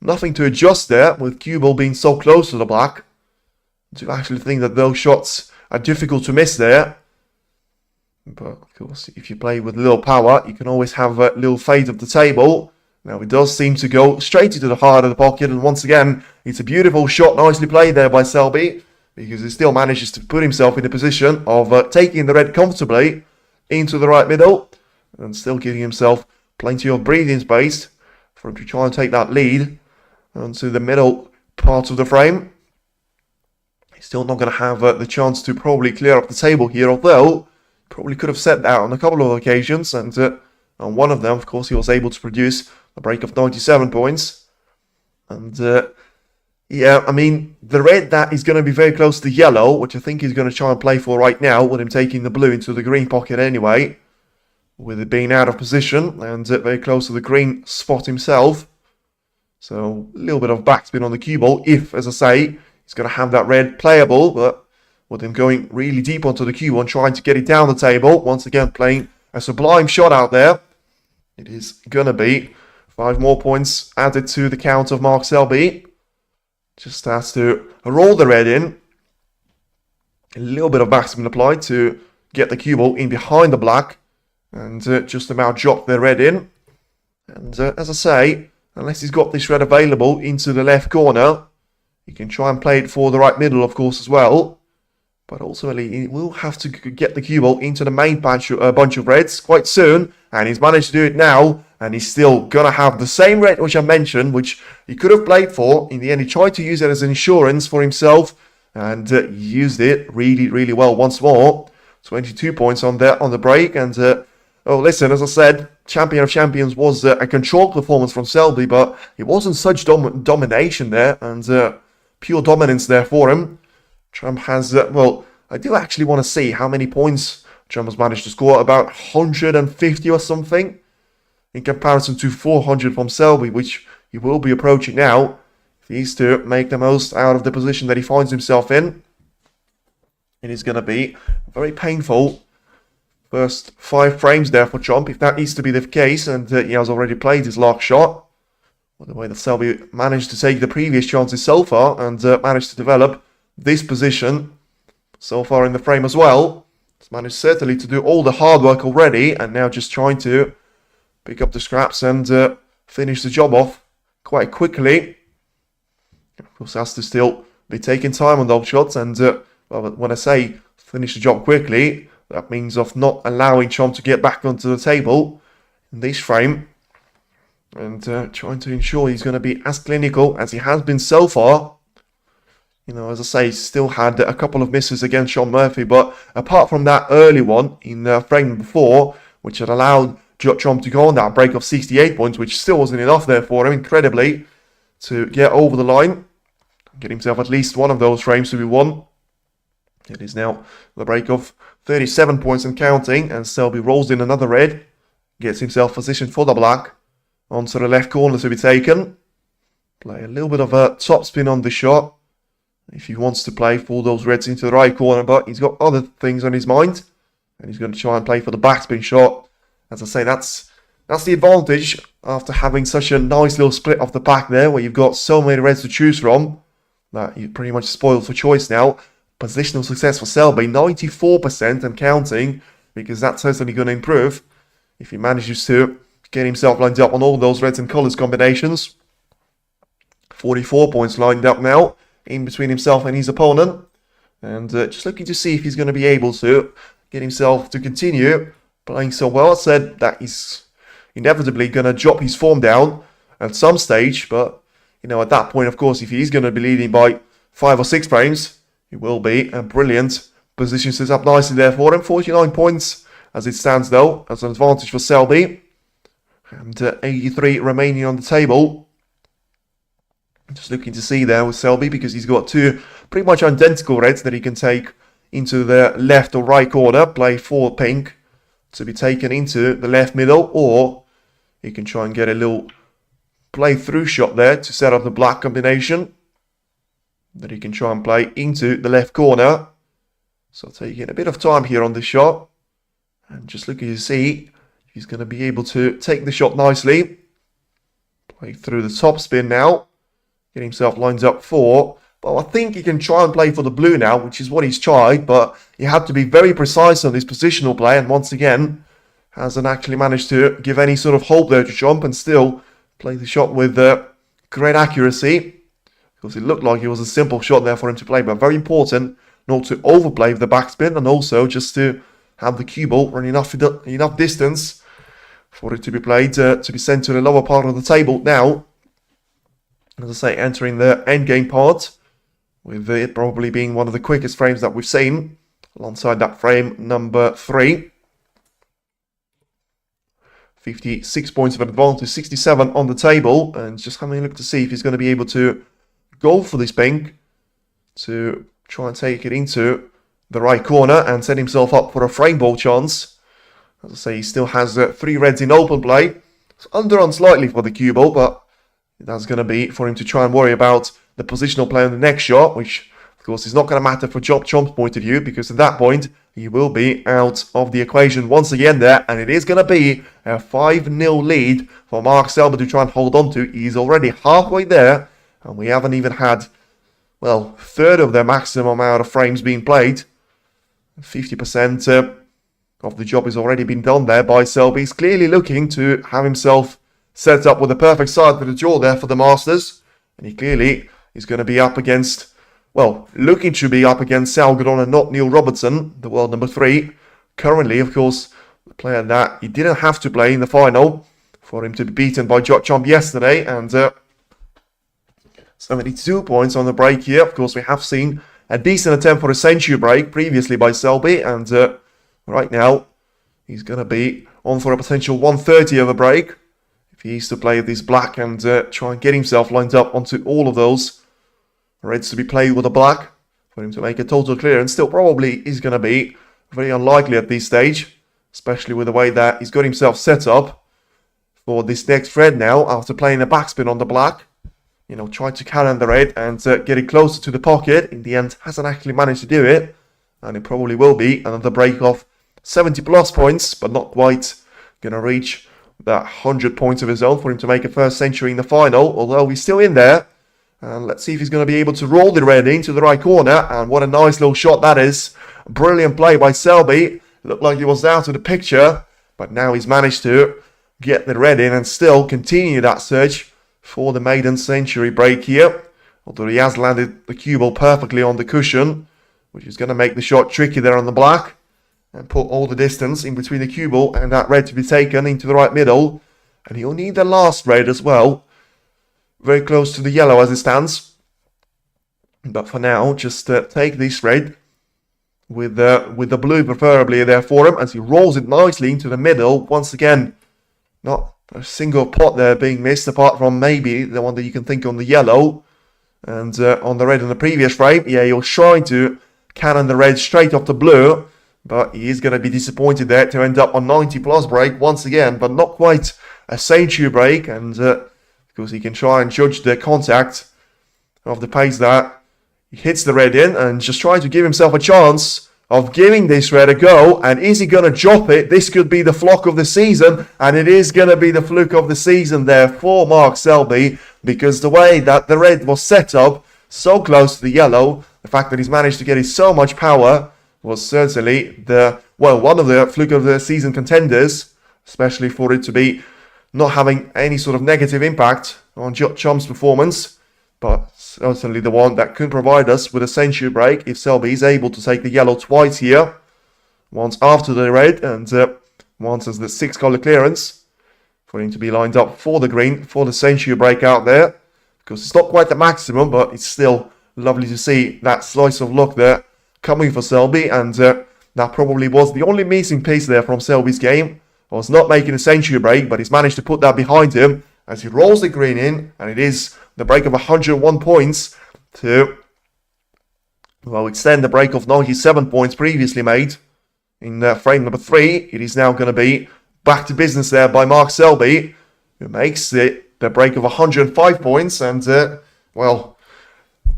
nothing to adjust there, with cue ball being so close to the black, to actually think that those shots are difficult to miss there. But of course, if you play with little power, you can always have a little fade of the table. Now it does seem to go straight into the heart of the pocket, and once again, it's a beautiful shot, nicely played there by Selby, because he still manages to put himself in a position of taking the red comfortably into the right middle, and still giving himself plenty of breathing space for him to try and take that lead onto the middle part of the frame. He's still not going to have the chance to probably clear up the table here, although probably could have set that on a couple of occasions, and on one of them, of course, he was able to produce a break of 97 points. And yeah, I mean, the red that is going to be very close to yellow, which I think he's going to try and play for right now, with him taking the blue into the green pocket anyway. with it being out of position and very close to the green spot himself. So a little bit of backspin on the cue ball if, as I say, he's going to have that red playable, but with him going really deep onto the cue ball and trying to get it down the table, once again playing a sublime shot out there. It is going to be 5 more points added to the count of Mark Selby. Just has to roll the red in. A little bit of backspin applied to get the cue ball in behind the black. And just about drop the red in. And as I say, unless he's got this red available into the left corner, he can try and play it for the right middle, of course, as well. But ultimately, he will have to get the cue ball into the main bunch of reds quite soon. And he's managed to do it now. And he's still going to have the same red which I mentioned, which he could have played for. In the end, he tried to use it as insurance for himself. And used it really, really well once more. 22 points on the break. And, oh, listen, as I said, Champion of Champions was a controlled performance from Selby. But it wasn't such domination there. And pure dominance there for him. Trump has, well, I do actually want to see how many points Trump has managed to score. About 150 or something. In comparison to 400 from Selby, which he will be approaching now. If he's to make the most out of the position that he finds himself in. It is going to be very painful. First 5 frames there for Trump, if that needs to be the case. And he has already played his lock shot. Well, the way that Selby managed to take the previous chances so far. And managed to develop this position so far in the frame as well. He's managed certainly to do all the hard work already. And now just trying to pick up the scraps and finish the job off quite quickly. Of course, has to still be taking time on those shots. And well, when I say finish the job quickly, that means of not allowing Chom to get back onto the table in this frame. And trying to ensure he's going to be as clinical as he has been so far. You know, as I say, he's still had a couple of misses against Sean Murphy. But apart from that early one in frame before, which had allowed Chom to go on that break of 68 points, which still wasn't enough there for him, incredibly, to get over the line. Get himself at least one of those frames to be won. It is now the break of 37 points and counting. And Selby rolls in another red. Gets himself positioned for the black. Onto the left corner to be taken. Play a little bit of a topspin on the shot. If he wants to play for those reds into the right corner. But he's got other things on his mind. And he's going to try and play for the backspin shot. As I say, that's the advantage after having such a nice little split off the pack there. Where you've got so many reds to choose from. That you're pretty much spoiled for choice now. Positional success for Selby. 94% and counting. Because that's certainly going to improve. If he manages to get himself lined up on all those reds and colours combinations. 44 points lined up now. In between himself and his opponent. And just looking to see if he's going to be able to get himself to continue playing so well. I said that he's inevitably going to drop his form down at some stage. But, you know, at that point, of course, if he's going to be leading by 5 or 6 frames, it will be a brilliant position set up nicely there for him. 49 points as it stands, though, as an advantage for Selby. And 83 remaining on the table. Just looking to see there with Selby, because he's got 2 pretty much identical reds that he can take into the left or right corner. Play for pink to be taken into the left middle, or he can try and get a little play through shot there to set up the black combination that he can try and play into the left corner. So taking a bit of time here on this shot, and just looking to see if he's going to be able to take the shot nicely. Play through the top spin now. Get himself lined up for. But I think he can try and play for the blue now, which is what he's tried. But he had to be very precise on his positional play. And once again, hasn't actually managed to give any sort of hope there to Trump. And still play the shot with great accuracy. Because it looked like it was a simple shot there for him to play. But very important not to overplay the backspin. And also just to have the cue ball run enough distance for it to be played, to be sent to the lower part of the table now. As I say, entering the endgame part, with it probably being one of the quickest frames that we've seen, alongside that frame number 3. 56 points of advantage, 67 on the table, and just having a look to see if he's going to be able to go for this pink, to try and take it into the right corner and set himself up for a frame ball chance. As I say, he still has 3 reds in open play. It's underrun slightly for the cue ball, but that's going to be for him to try and worry about the positional play on the next shot, which, of course, is not going to matter for Judd Chomp's point of view, because at that point, he will be out of the equation once again there, and it is going to be a 5-0 lead for Mark Selby to try and hold on to. He's already halfway there, and we haven't even had, well, a third of the maximum amount of frames being played. 50% of the job has already been done there by Selby. He's clearly looking to have himself set up with a perfect side for the draw there for the Masters. And he clearly is going to be up against, well, looking to be up against Salgadon and not Neil Robertson, the world number 3. Currently, of course, the player that he didn't have to play in the final for him to be beaten by Judd Chomp yesterday. And 72 points on the break here. Of course, we have seen a decent attempt for a century break previously by Selby. And right now, he's going to be on for a potential 130 over break. If he is to play this black and try and get himself lined up onto all of those reds to be played with a black, for him to make a total clearance, still probably is going to be very unlikely at this stage, especially with the way that he's got himself set up for this next red now, after playing a backspin on the black. You know, tried to cannon the red and get it closer to the pocket. In the end, hasn't actually managed to do it, and it probably will be another break of 70 plus points, but not quite going to reach that 100 points of his own for him to make a first century in the final, although he's still in there. And let's see if he's going to be able to roll the red into the right corner. And what a nice little shot that is. Brilliant play by Selby. Looked like he was out of the picture, but now he's managed to get the red in and still continue that search for the maiden century break here. Although he has landed the cue ball perfectly on the cushion, which is going to make the shot tricky there on the black, and put all the distance in between the cue ball and that red to be taken into the right middle. And he'll need the last red as well, very close to the yellow as it stands. But for now, just take this red with the blue preferably there for him, as he rolls it nicely into the middle. Once again, not a single pot there being missed, apart from maybe the one that you can think on the yellow. And on the red in the previous frame, yeah, he was trying to cannon the red straight off the blue, but he is going to be disappointed there to end up on 90 plus break once again, but not quite a century break. And because he can try and judge the contact of the pace that he hits the red in, and just try to give himself a chance of giving this red a go. And is he going to drop it? This could be the flock of the season, and it is going to be the fluke of the season there for Mark Selby, because the way that the red was set up so close to the yellow, the fact that he's managed to get it so much power, was certainly one of the fluke of the season contenders, especially for it to be not having any sort of negative impact on Judd Chomp's performance, but certainly the one that could provide us with a century break if Selby is able to take the yellow twice here, once after the red and once as the 6-color clearance, for him to be lined up for the green for the century break out there, because it's not quite the maximum, but it's still lovely to see that slice of luck there coming for Selby. And that probably was the only missing piece there from Selby's game, was not making a century break, but he's managed to put that behind him as he rolls the green in, and it is the break of 101 points to, well, extend the break of 97 points previously made in frame number 3. It is now going to be back to business there by Mark Selby, who makes it the break of 105 points. And, well,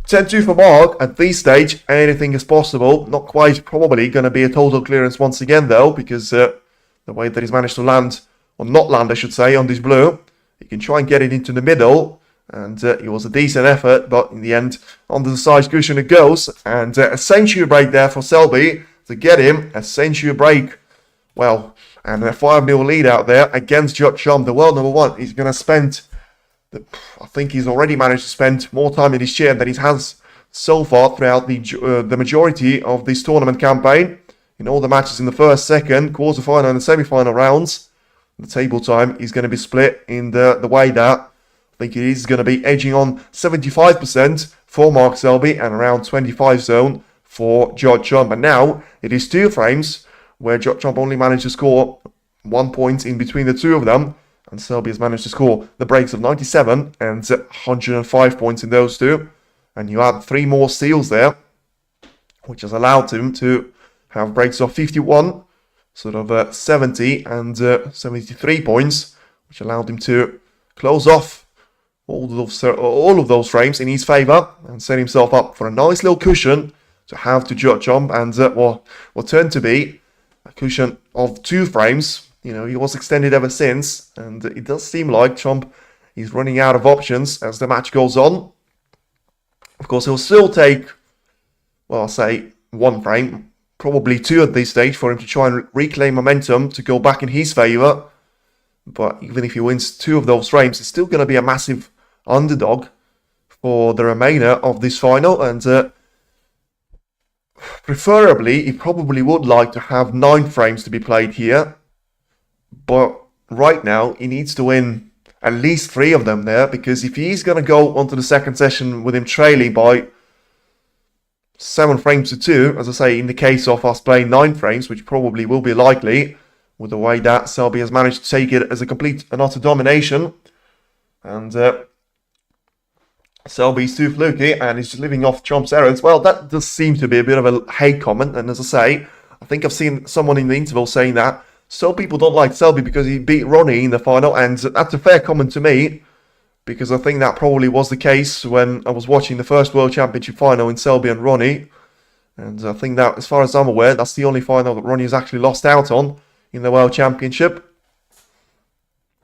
10-2 for Mark. At this stage, anything is possible. Not quite probably going to be a total clearance once again, though, because the way that he's managed to land, or not land, I should say, on this blue, he can try and get it into the middle. And it was a decent effort, but in the end, onto the side cushion it goes. And a century break there for Selby to get him a century break. Well, and a 5-0 lead out there against Judd Chomp, the world number 1. He's going to spend, I think he's already managed to spend more time in his chair than he has so far throughout the majority of this tournament campaign. In all the matches in the first, second, quarterfinal and the semi-final rounds, the table time is going to be split in the way that I think it is going to be edging on 75% for Mark Selby and around 25 zone for Judd Chomp. And now it is 2 frames where Judd Chomp only managed to score 1 point in between the two of them, and Selby has managed to score the breaks of 97 and 105 points in those two. And you add 3 more steals there, which has allowed him to have breaks of 51, sort of 70 and 73 points, which allowed him to close off all of those frames in his favour and set himself up for a nice little cushion to have to jump, and what turned to be a cushion of 2 frames. You know, he was extended ever since, and it does seem like Trump is running out of options as the match goes on. Of course, he'll still take, well, I'll say 1 frame, probably 2 at this stage, for him to try and reclaim momentum to go back in his favour. But even if he wins 2 of those frames, it's still going to be a massive underdog for the remainder of this final. And preferably, he probably would like to have 9 frames to be played here. But right now, he needs to win at least 3 of them there, because if he's going to go onto the second session with him trailing by 7 frames to 2, as I say, in the case of us playing 9 frames, which probably will be likely, with the way that Selby has managed to take it as a complete and utter domination. And Selby's too fluky and he's just living off Trump's errors. Well, that does seem to be a bit of a hate comment, and as I say, I think I've seen someone in the interval saying that some people don't like Selby because he beat Ronnie in the final, and that's a fair comment to me, because I think that probably was the case when I was watching the first World Championship final in Selby and Ronnie. And I think that, as far as I'm aware, that's the only final that Ronnie has actually lost out on in the World Championship.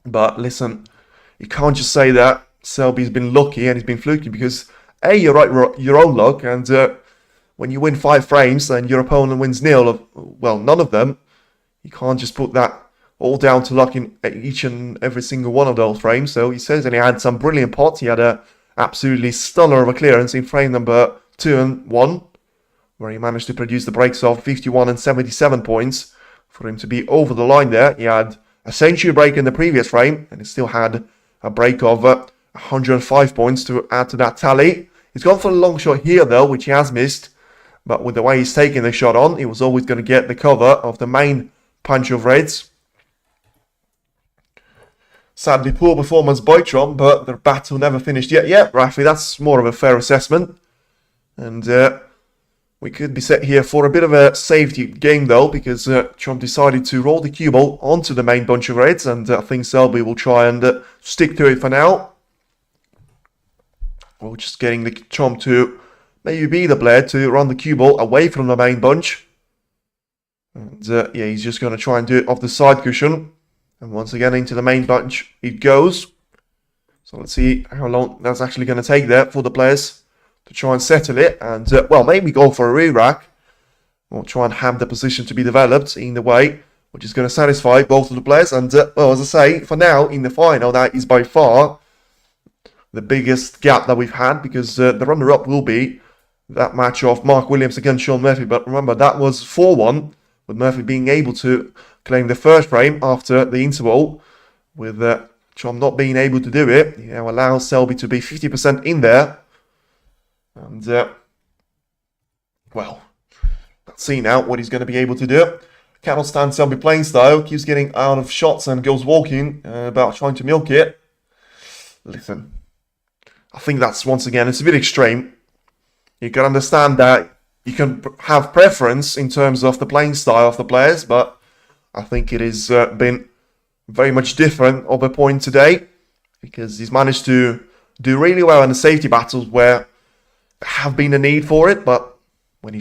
But listen, you can't just say that Selby's been lucky and he's been fluky, because A, you're right, your own luck, and when you win 5 frames and your opponent wins nil, well, none of them, you can't just put that all down to luck in each and every single one of those frames. So he says that he had some brilliant pots. He had a absolutely stunner of a clearance in frame number 2 and 1, where he managed to produce the breaks of 51 and 77 points for him to be over the line there. He had a century break in the previous frame, and he still had a break of 105 points to add to that tally. He's gone for a long shot here though, which he has missed, but with the way he's taking the shot on, he was always going to get the cover of the main punch of reds. Sadly, poor performance by Trump, but the battle never finished yet. Yeah, Rafi, that's more of a fair assessment. And we could be set here for a bit of a safety game though, because Trump decided to roll the cue ball onto the main bunch of reds, and I think Selby will try and stick to it for now. We're just getting the Trump to maybe be the player to run the cue ball away from the main bunch. And yeah, he's just going to try and do it off the side cushion. And once again, into the main bunch it goes. So let's see how long that's actually going to take there for the players to try and settle it. And, well, maybe go for a re-rack, or try and have the position to be developed in the way which is going to satisfy both of the players. And, well, as I say, for now, in the final, that is by far the biggest gap that we've had, because the runner-up will be that match of Mark Williams against Sean Murphy. But remember, that was 4-1, with Murphy being able to claim the first frame after the interval, with Trump not being able to do it. He now allows Selby to be 50% in there. And, well, let's see now what he's going to be able to do. Cannot stand Selby playing style. Keeps getting out of shots and goes walking about trying to milk it. Listen, I think that's, once again, it's a bit extreme. You can understand that you can have preference in terms of the playing style of the players, but I think it has been very much different of a point today, because he's managed to do really well in the safety battles where there have been a need for it. But when he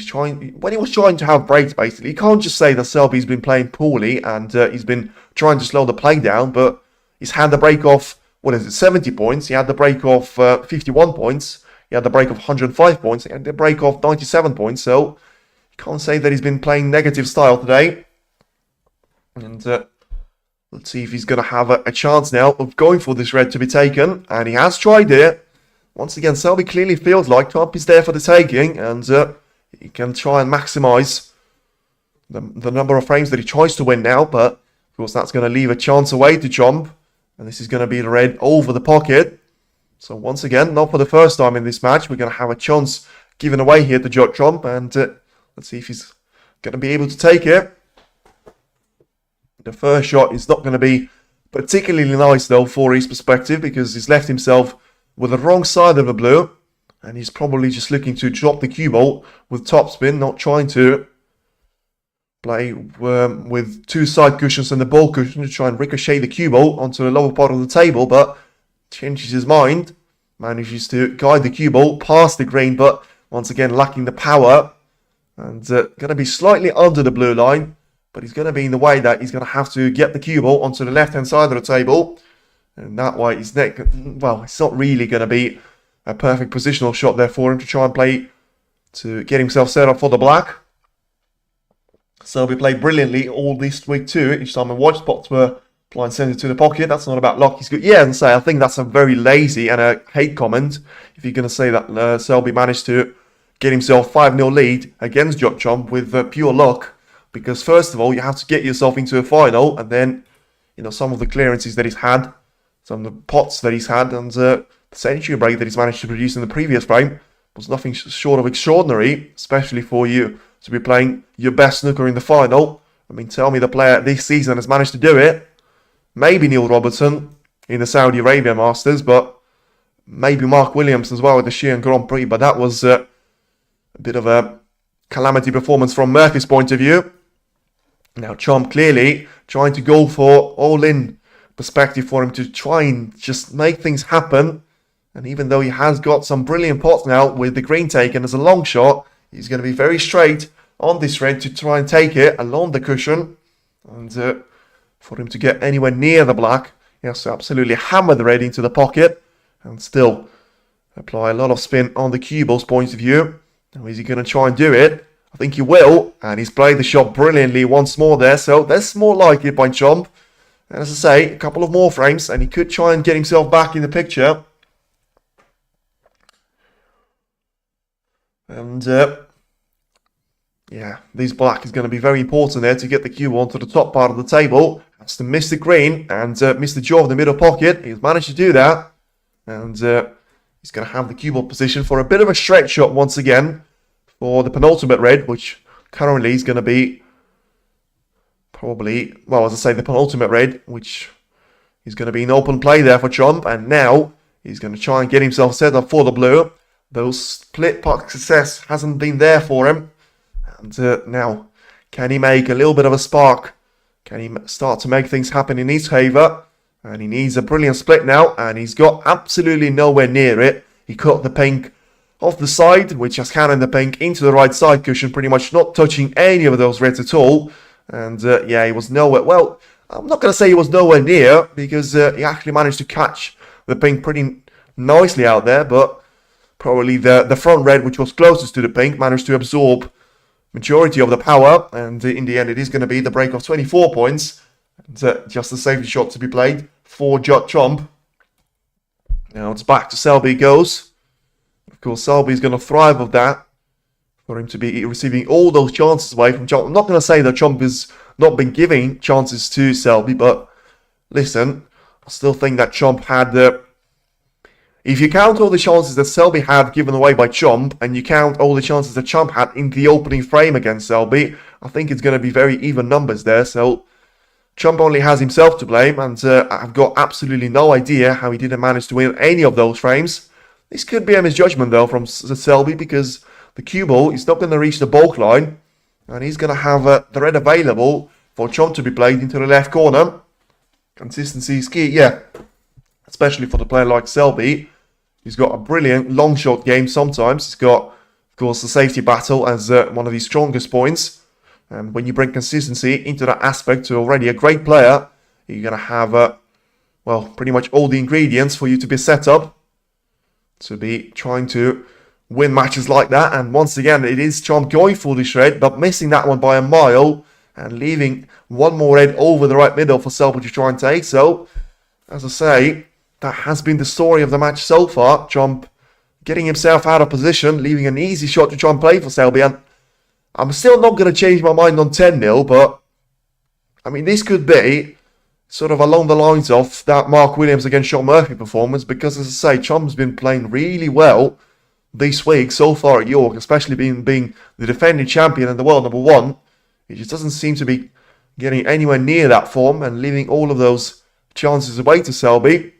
was trying to have breaks, basically, you can't just say that Selby's been playing poorly and he's been trying to slow the play down, but he's had the break of, 70 points, he had the break of 51 points, he had the break of 105 points, he had the break of 97 points, so you can't say that he's been playing negative style today. And let's see if he's going to have a chance now of going for this red to be taken, and he has tried it. Once again, Selby clearly feels like Trump is there for the taking, and he can try and maximise the number of frames that he tries to win now, but of course that's going to leave a chance away to Trump, and this is going to be the red over the pocket. So once again, not for the first time in this match, we're going to have a chance given away here to Judd Trump, and let's see if he's going to be able to take it. The first shot is not going to be particularly nice though for his perspective, because he's left himself with the wrong side of the blue, and he's probably just looking to drop the cue ball with topspin, not trying to play with 2 side cushions and the ball cushion to try and ricochet the cue ball onto the lower part of the table, but changes his mind, manages to guide the cue ball past the green, but once again lacking the power, and going to be slightly under the blue line, but he's going to be in the way that he's going to have to get the cue ball onto the left-hand side of the table, and that way his neck, well, it's not really going to be a perfect positional shot there for him to try and play to get himself set up for the black. Selby played brilliantly all this week too. Each time a white spots were blind centre to the pocket. That's not about luck. He's good. Yeah, and say I think that's a very lazy and a hate comment if you're going to say that Selby managed to get himself 5-0 lead against Judd with pure luck. Because first of all, you have to get yourself into a final, and then some of the clearances that he's had, some of the pots that he's had, and the century break that he's managed to produce in the previous frame was nothing short of extraordinary, especially for you to be playing your best snooker in the final. I mean, tell me the player this season has managed to do it. Maybe Neil Robertson in the Saudi Arabia Masters, but maybe Mark Williams as well at the Sheehan Grand Prix. But that was a bit of a calamity performance from Murphy's point of view. Now, Chomp clearly trying to go for all-in perspective for him to try and just make things happen. And even though he has got some brilliant pots now with the green taken as a long shot, he's going to be very straight on this red to try and take it along the cushion. And for him to get anywhere near the black, he has to absolutely hammer the red into the pocket and still apply a lot of spin on the cue ball's point of view. Now, is he going to try and do it? I think he will, and he's played the shot brilliantly once more there, so that's more like it by Chomp. And as I say, a couple of more frames, and he could try and get himself back in the picture. And, yeah, this black is going to be very important there to get the cue onto the top part of the table. Has to miss the green and miss the jaw of the middle pocket. He's managed to do that. And he's going to have the cue ball position for a bit of a stretch shot once again for the penultimate red, which currently is going to be probably, well, as I say, the penultimate red, which is going to be an open play there for Chomp. And now he's going to try and get himself set up for the blue. Those split puck success hasn't been there for him. And now, can he make a little bit of a spark? Can he start to make things happen in his favour? And he needs a brilliant split now, and he's got absolutely nowhere near it. He cut the pink off the side, which has cannoned the pink into the right side cushion, pretty much not touching any of those reds at all. And yeah, he was nowhere, well, I'm not going to say he was nowhere near, because he actually managed to catch the pink pretty nicely out there, but probably the front red, which was closest to the pink, managed to absorb majority of the power, and in the end it is going to be the break of 24 points, and just a safety shot to be played for Judd Chomp. Now it's back to Selby goes. Of course, Selby is going to thrive of that, for him to be receiving all those chances away from Chomp. I'm not going to say that Chomp has not been giving chances to Selby, but listen, I still think that Chomp had if you count all the chances that Selby had given away by Chomp, and you count all the chances that Chomp had in the opening frame against Selby, I think it's going to be very even numbers there. So Chomp only has himself to blame, and I've got absolutely no idea how he didn't manage to win any of those frames. This could be a misjudgment though from Selby, because the cue ball is not going to reach the bulk line, and he's going to have the red available for Chomp to be played into the left corner. Consistency is key, yeah, especially for the player like Selby. He's got a brilliant long shot game sometimes. He's got, of course, the safety battle as one of his strongest points. And when you bring consistency into that aspect to already a great player, you're going to have, well, pretty much all the ingredients for you to be set up to be trying to win matches like that. And once again, it is Chomp going for this red, but missing that one by a mile and leaving one more red over the right middle for Selby to try and take. So, as I say, that has been the story of the match so far. Chomp getting himself out of position, leaving an easy shot to try and play for Selby. And I'm still not going to change my mind on 10-0, but I mean, this could be sort of along the lines of that Mark Williams against Sean Murphy performance, because as I say, Chomp's been playing really well this week so far at York, especially being the defending champion and the world number one. He just doesn't seem to be getting anywhere near that form and leaving all of those chances away to Selby.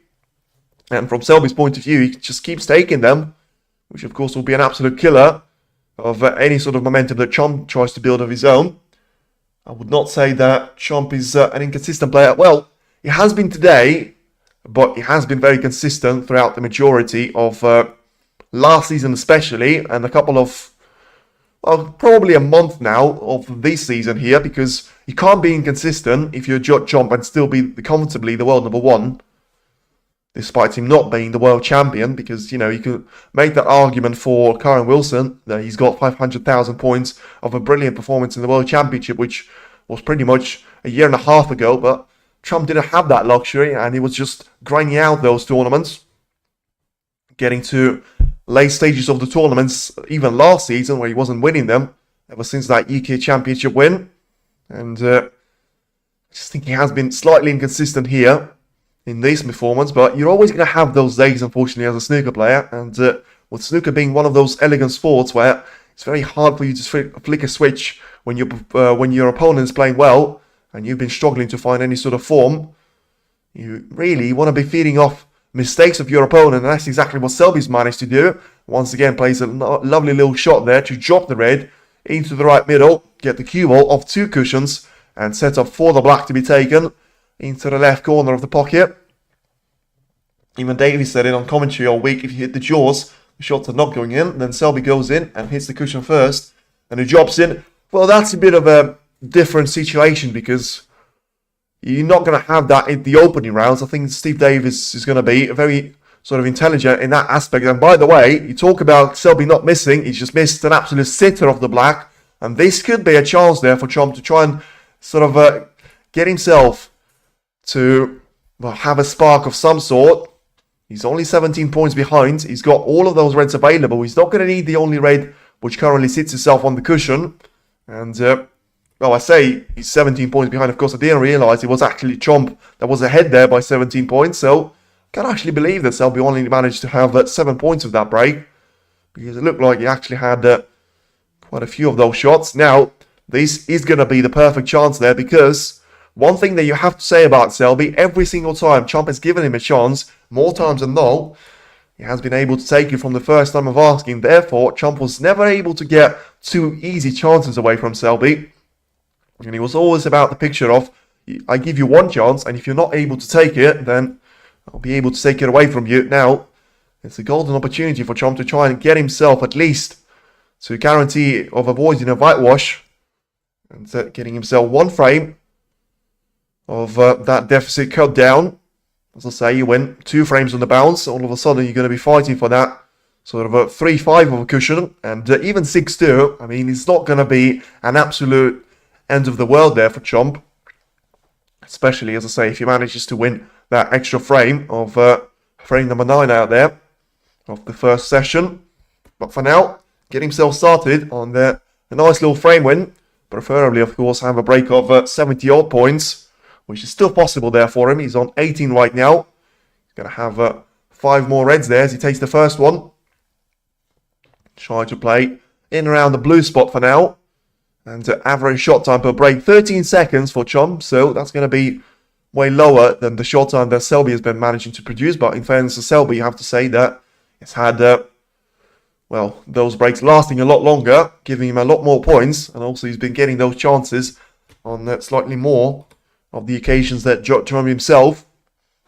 And from Selby's point of view, he just keeps taking them, which of course will be an absolute killer of any sort of momentum that Chomp tries to build of his own. I would not say that Chomp is an inconsistent player. Well, he has been today, but he has been very consistent throughout the majority of last season especially, and a couple of, well, probably a month now of this season here, because you can't be inconsistent if you're Judd Chomp and still be comfortably the world number one, despite him not being the world champion, because, you know, you could make that argument for Karen Wilson, that he's got 500,000 points of a brilliant performance in the World Championship, which was pretty much a year and a half ago, but Trump didn't have that luxury, and he was just grinding out those tournaments, getting to late stages of the tournaments, even last season, where he wasn't winning them, ever since that UK Championship win, and I just think he has been slightly inconsistent here in this performance, but you're always going to have those days, unfortunately, as a snooker player, and with snooker being one of those elegant sports where it's very hard for you to flick a switch when your opponent's playing well, and you've been struggling to find any sort of form. You really want to be feeding off mistakes of your opponent, and that's exactly what Selby's managed to do. Once again, plays a lovely little shot there to drop the red into the right middle, get the cue ball off 2 cushions, and set up for the black to be taken into the left corner of the pocket. Even Davies said it on commentary all week, if you hit the jaws, the shots are not going in. Then Selby goes in and hits the cushion first, and he drops in. Well, that's a bit of a different situation, because you're not going to have that in the opening rounds. I think Steve Davis is going to be very sort of intelligent in that aspect. And by the way, you talk about Selby not missing. He's just missed an absolute sitter of the black. And this could be a chance there for Chomp to try and sort of get himself to have a spark of some sort. He's only 17 points behind. He's got all of those reds available. He's not going to need the only red which currently sits itself on the cushion. And, well, I say he's 17 points behind. Of course, I didn't realise it was actually Chomp that was ahead there by 17 points. So, I can't actually believe that Selby only managed to have 7 points of that break, because it looked like he actually had quite a few of those shots. Now, this is going to be the perfect chance there, because one thing that you have to say about Selby, every single time Chomp has given him a chance, more times than not, he has been able to take it from the first time of asking. Therefore, Chomp was never able to get 2 easy chances away from Selby. And he was always about the picture of, I give you 1 chance, and if you're not able to take it, then I'll be able to take it away from you. Now, it's a golden opportunity for Chomp to try and get himself at least to a guarantee of avoiding a whitewash, and getting himself 1 frame of that deficit cut down. As I say, you win 2 frames on the bounce. All of a sudden, you're going to be fighting for that sort of a 3-5 of a cushion, and even 6-2. I mean, it's not going to be an absolute end of the world there for Chomp, especially, as I say, if he manages to win that extra frame of frame number 9 out there of the first session. But for now, get himself started on a nice little frame win. Preferably, of course, have a break of 70 odd points, which is still possible there for him. He's on 18 right now. He's going to have 5 more reds there as he takes the first one. Try to play in around the blue spot for now. And average shot time per break, 13 seconds for Chomp. So that's going to be way lower than the shot time that Selby has been managing to produce. But in fairness to Selby, you have to say that it's had, well, those breaks lasting a lot longer, giving him a lot more points. And also he's been getting those chances on slightly more of the occasions that Judd himself,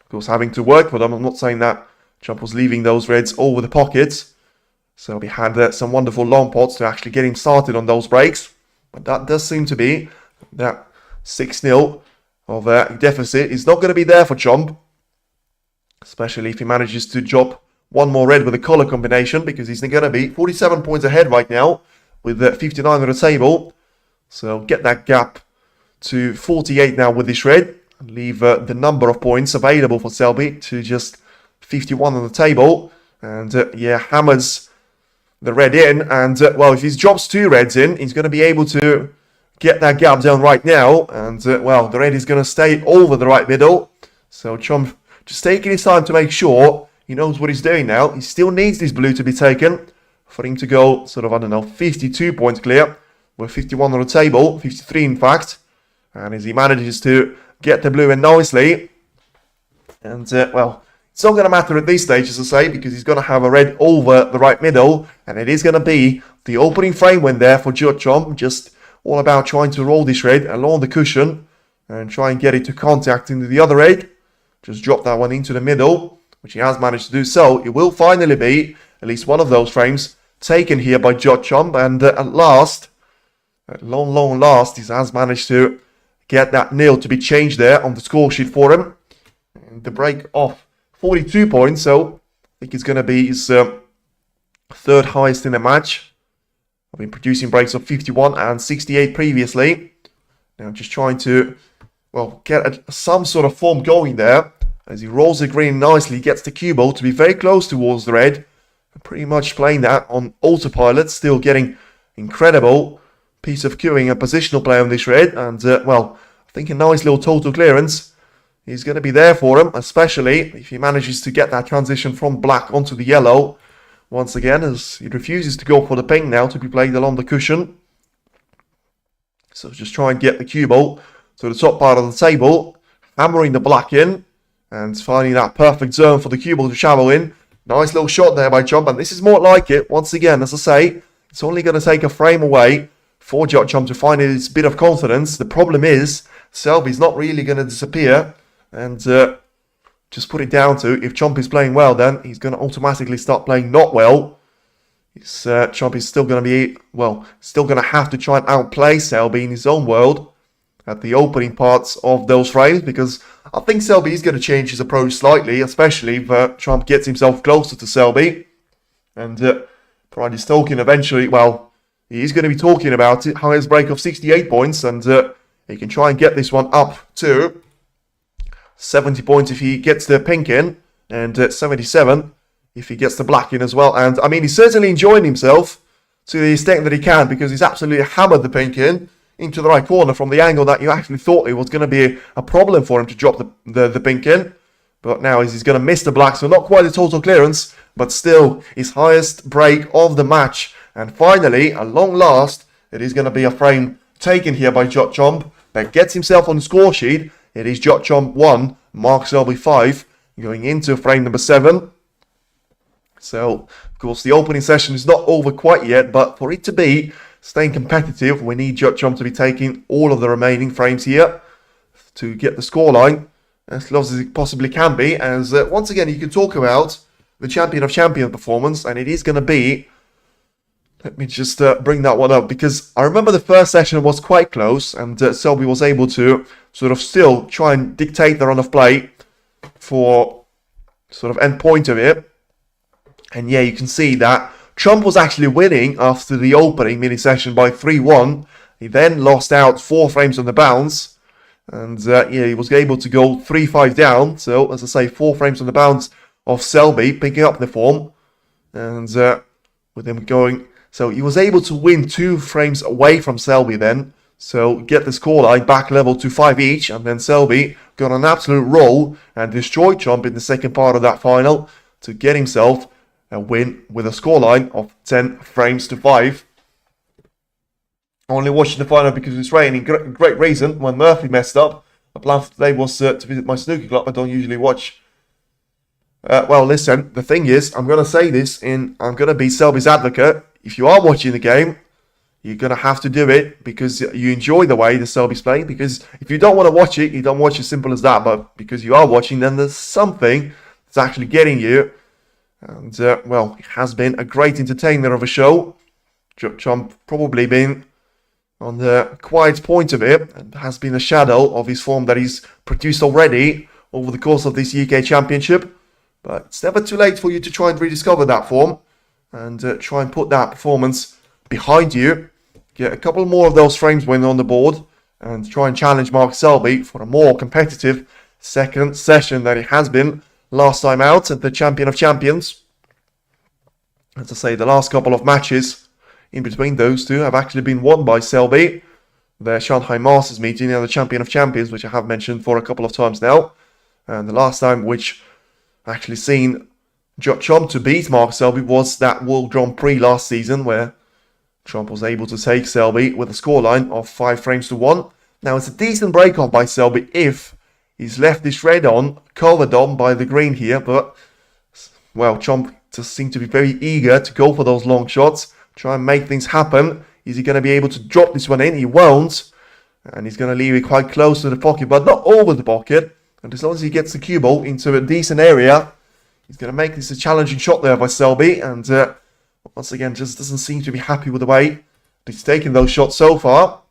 of course, having to work for them. I'm not saying that Chomp was leaving those reds over the pockets. So we had some wonderful long pots to actually get him started on those breaks. But that does seem to be that 6-0 of deficit is not going to be there for Chomp, especially if he manages to drop 1 more red with a color combination, because he's going to be 47 points ahead right now with 59 on the table. So get that gap to 48 now with this red, and leave the number of points available for Selby to just 51 on the table. And yeah, hammers the red in, and well, if he drops 2 reds in, he's going to be able to get that gap down right now, and well, the red is going to stay over the right middle. So Chomp just taking his time to make sure he knows what he's doing now. He still needs this blue to be taken for him to go sort of, I don't know, 52 points clear, with 51 on the table, 53 in fact. And as he manages to get the blue in nicely, and well, it's not going to matter at this stage, as I say, because he's going to have a red over the right middle, and it is going to be the opening frame win there for Judd Chomp, just all about trying to roll this red along the cushion and try and get it to contact into the other red. Just drop that one into the middle, which he has managed to do so. It will finally be at least one of those frames taken here by Judd, and at last, at long last, he has managed to get that nil to be changed there on the score sheet for him. And the break of 42 points, so I think it's going to be his third highest in the match. I've been producing breaks of 51 and 68 previously. Now just trying to, well, get some sort of form going there. As he rolls the green nicely, gets the cue ball to be very close towards the red. Pretty much playing that on autopilot, still getting incredible piece of queuing and positional play on this red. And, well, I think a nice little total clearance is going to be there for him, especially if he manages to get that transition from black onto the yellow. Once again, as he refuses to go for the pink now to be played along the cushion. So just try and get the cue ball to the top part of the table, hammering the black in, and finding that perfect zone for the cue ball to travel in. Nice little shot there by Judd, and this is more like it. Once again, as I say, it's only going to take a frame away for Judd to find his bit of confidence. The problem is, Selby's not really going to disappear, and just put it down to, if Chomp is playing well, then he's going to automatically start playing not well. Chomp is still going to be, well, still going to have to try and outplay Selby in his own world at the opening parts of those frames, because I think Selby is going to change his approach slightly, especially if Chomp gets himself closer to Selby. And Pride is talking eventually, well, he is going to be talking about it, highest break of 68 points, and he can try and get this one up to 70 points if he gets the pink in, and 77 if he gets the black in as well. And I mean, he's certainly enjoying himself to the extent that he can, because he's absolutely hammered the pink in into the right corner from the angle that you actually thought it was going to be a problem for him to drop the pink in. But now he's going to miss the black, so not quite a total clearance, but still his highest break of the match. And finally, at long last, it is going to be a frame taken here by Judd that gets himself on the score sheet. It is Judd 1, Mark Selby 5, going into frame number 7. So, of course, the opening session is not over quite yet, but for it to be staying competitive, we need Judd to be taking all of the remaining frames here to get the scoreline as close as it possibly can be. As once again, you can talk about the Champion of Champions performance, and it is going to be, let me just bring that one up, because I remember the first session was quite close, and Selby was able to sort of still try and dictate the run of play for sort of end point of it. And yeah, you can see that Trump was actually winning after the opening mini session by 3-1. He then lost out 4 frames on the bounce. And yeah, he was able to go 3-5 down. So, as I say, 4 frames on the bounce of Selby, picking up the form. And with him going... So, he was able to win 2 frames away from Selby then. So, get the scoreline back level to 5 each. And then Selby got an absolute roll and destroyed Trump in the second part of that final to get himself a win with a scoreline of 10 frames to 5. Only watching the final because it's raining. Great reason. When Murphy messed up, my plan for today was to visit my snooker club. I don't usually watch. Well, listen, the thing is, I'm going to say this, I'm going to be Selby's advocate. If you are watching the game, you're going to have to do it because you enjoy the way the Selby's playing. Because if you don't want to watch it, you don't watch it, simple as that. But because you are watching, then there's something that's actually getting you. And, well, it has been a great entertainer of a show. Trump probably been on the quiet point of it and has been a shadow of his form that he's produced already over the course of this UK Championship. But it's never too late for you to try and rediscover that form and try and put that performance behind you. Get a couple more of those frames when on the board and try and challenge Mark Selby for a more competitive second session than it has been last time out at the Champion of Champions. As I say, the last couple of matches in between those two have actually been won by Selby. The Shanghai Masters meeting and the Champion of Champions, which I have mentioned for a couple of times now. And the last time which actually seen Judd to beat Mark Selby was that World Grand Prix last season, where Trump was able to take Selby with a scoreline of 5 frames to 1. Now, it's a decent break-off by Selby if he's left this red on, covered on by the green here, but, well, Chomp just seemed to be very eager to go for those long shots, try and make things happen. Is he going to be able to drop this one in? He won't. And he's going to leave it quite close to the pocket, but not over the pocket. And as long as he gets the cue ball into a decent area, he's going to make this a challenging shot there by Selby. And once again, just doesn't seem to be happy with the way he's taken those shots so far.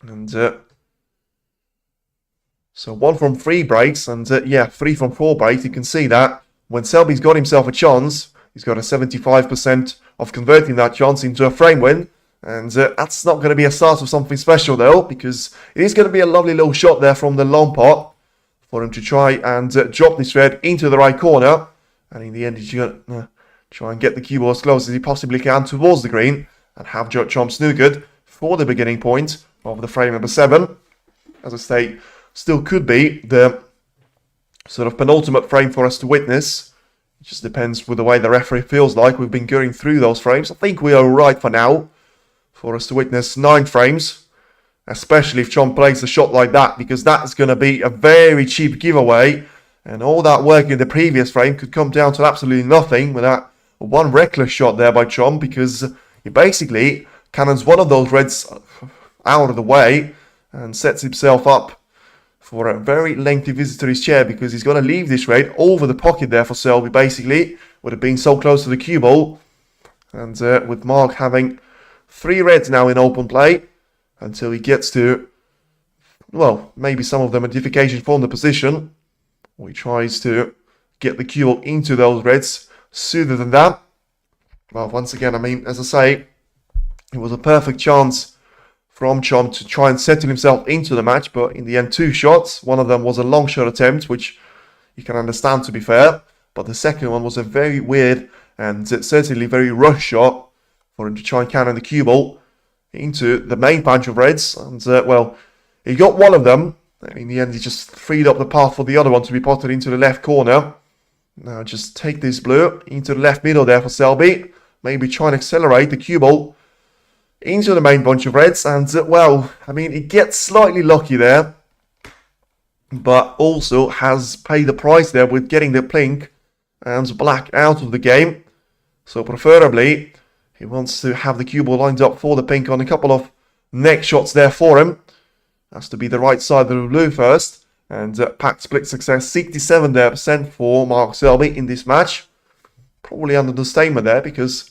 And so 1 from 3 breaks, and 3 from 4 breaks. You can see that when Selby's got himself a chance, he's got a 75% of converting that chance into a frame win. And that's not going to be a start of something special though, because it is going to be a lovely little shot there from the long pot for him to try and drop this red into the right corner. And in the end, he's going to try and get the cue ball as close as he possibly can towards the green and have Judd snookered for the beginning point of the frame number 7. As I say, still could be the sort of penultimate frame for us to witness. It just depends with the way the referee feels like. We've been going through those frames. I think we are right for now for us to witness 9 frames, especially if Chom plays a shot like that, because that's going to be a very cheap giveaway, and all that work in the previous frame could come down to absolutely nothing with that one reckless shot there by Chom, because he basically cannons one of those reds out of the way and sets himself up for a very lengthy visit to his chair, because he's going to leave this red over the pocket there for Selby, basically, with it being so close to the cue ball. And with Mark having 3 reds now in open play until he gets to, well, maybe some of the modification from the position, or he tries to get the cue ball into those reds sooner than that. Well, once again, I mean, as I say, it was a perfect chance from Chom to try and settle himself into the match, but in the end, 2 shots. One of them was a long shot attempt, which you can understand, to be fair, but the second one was a very weird and certainly very rushed shot for him to try and cannon the cue ball into the main bunch of reds. And well, he got one of them, and in the end he just freed up the path for the other one to be potted into the left corner. Now just take this blue into the left middle there for Selby, maybe try and accelerate the cue ball into the main bunch of reds. And well, I mean, it gets slightly lucky there, but also has paid the price there with getting the pink and black out of the game. So preferably he wants to have the cue ball lined up for the pink on a couple of next shots there for him. Has to be the right side of the blue first. And packed split success, 67% for Mark Selby in this match. Probably under the statement there, because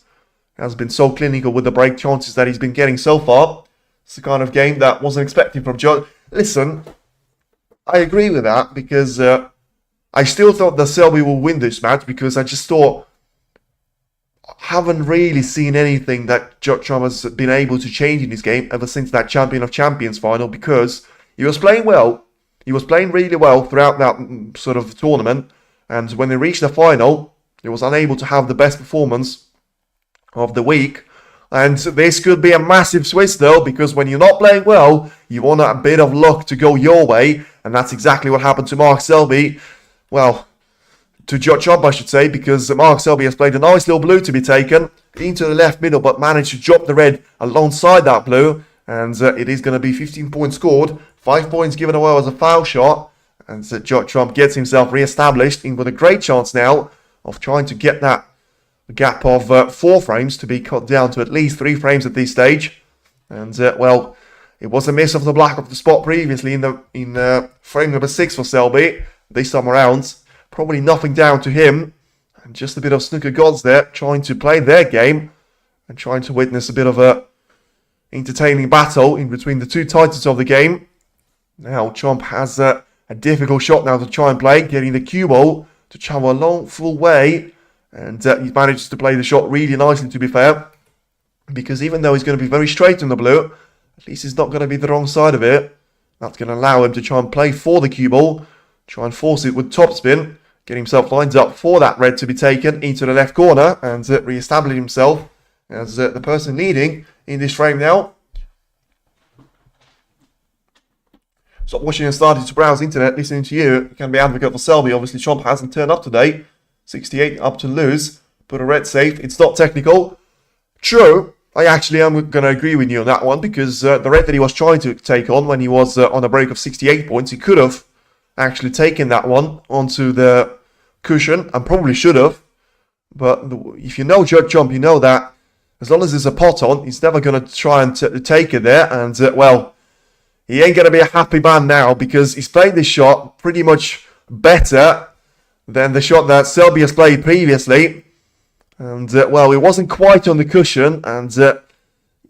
he has been so clinical with the break chances that he's been getting so far. It's the kind of game that wasn't expected from Judd. Listen, I agree with that, because I still thought that Selby will win this match, because I just thought, haven't really seen anything that Judd has been able to change in his game ever since that Champion of Champions final, because he was playing well. He was playing really well throughout that sort of tournament, and when they reached the final, he was unable to have the best performance of the week. And this could be a massive switch though, because when you're not playing well, you want a bit of luck to go your way, and that's exactly what happened to Mark Selby. Well, to Judd, I should say, because Mark Selby has played a nice little blue to be taken into the left middle, but managed to drop the red alongside that blue. And it is going to be 15 points scored, 5 points given away as a foul shot. And Judd gets himself re-established in with a great chance now of trying to get that gap of 4 frames to be cut down to at least 3 frames at this stage. And well, it was a miss of the black of the spot previously in frame number 6 for Selby. This time around, probably nothing down to him, and just a bit of snooker gods there trying to play their game and trying to witness a bit of a entertaining battle in between the 2 titans of the game. Now Chomp has a difficult shot now to try and play, getting the cue ball to travel a long full way, and he manages to play the shot really nicely, to be fair, because even though he's going to be very straight on the blue, at least he's not going to be the wrong side of it. That's going to allow him to try and play for the cue ball, try and force it with topspin, get himself lined up for that red to be taken into the left corner, and re-establish himself as the person leading in this frame now. Stop watching and starting to browse internet, listening to you. You can be advocate for Selby. Obviously, Chomp hasn't turned up today. 68 up to lose. Put a red safe. It's not technical. True. I actually am going to agree with you on that one, because the red that he was trying to take on when he was on a break of 68 points, he could have actually taken that one onto the cushion, and probably should have. But if you know Judd Chomp, you know that as long as there's a pot on, he's never going to try and take it there. And, well, he ain't going to be a happy man now because he's played this shot pretty much better than the shot that Selby has played previously. And, well, it wasn't quite on the cushion. And,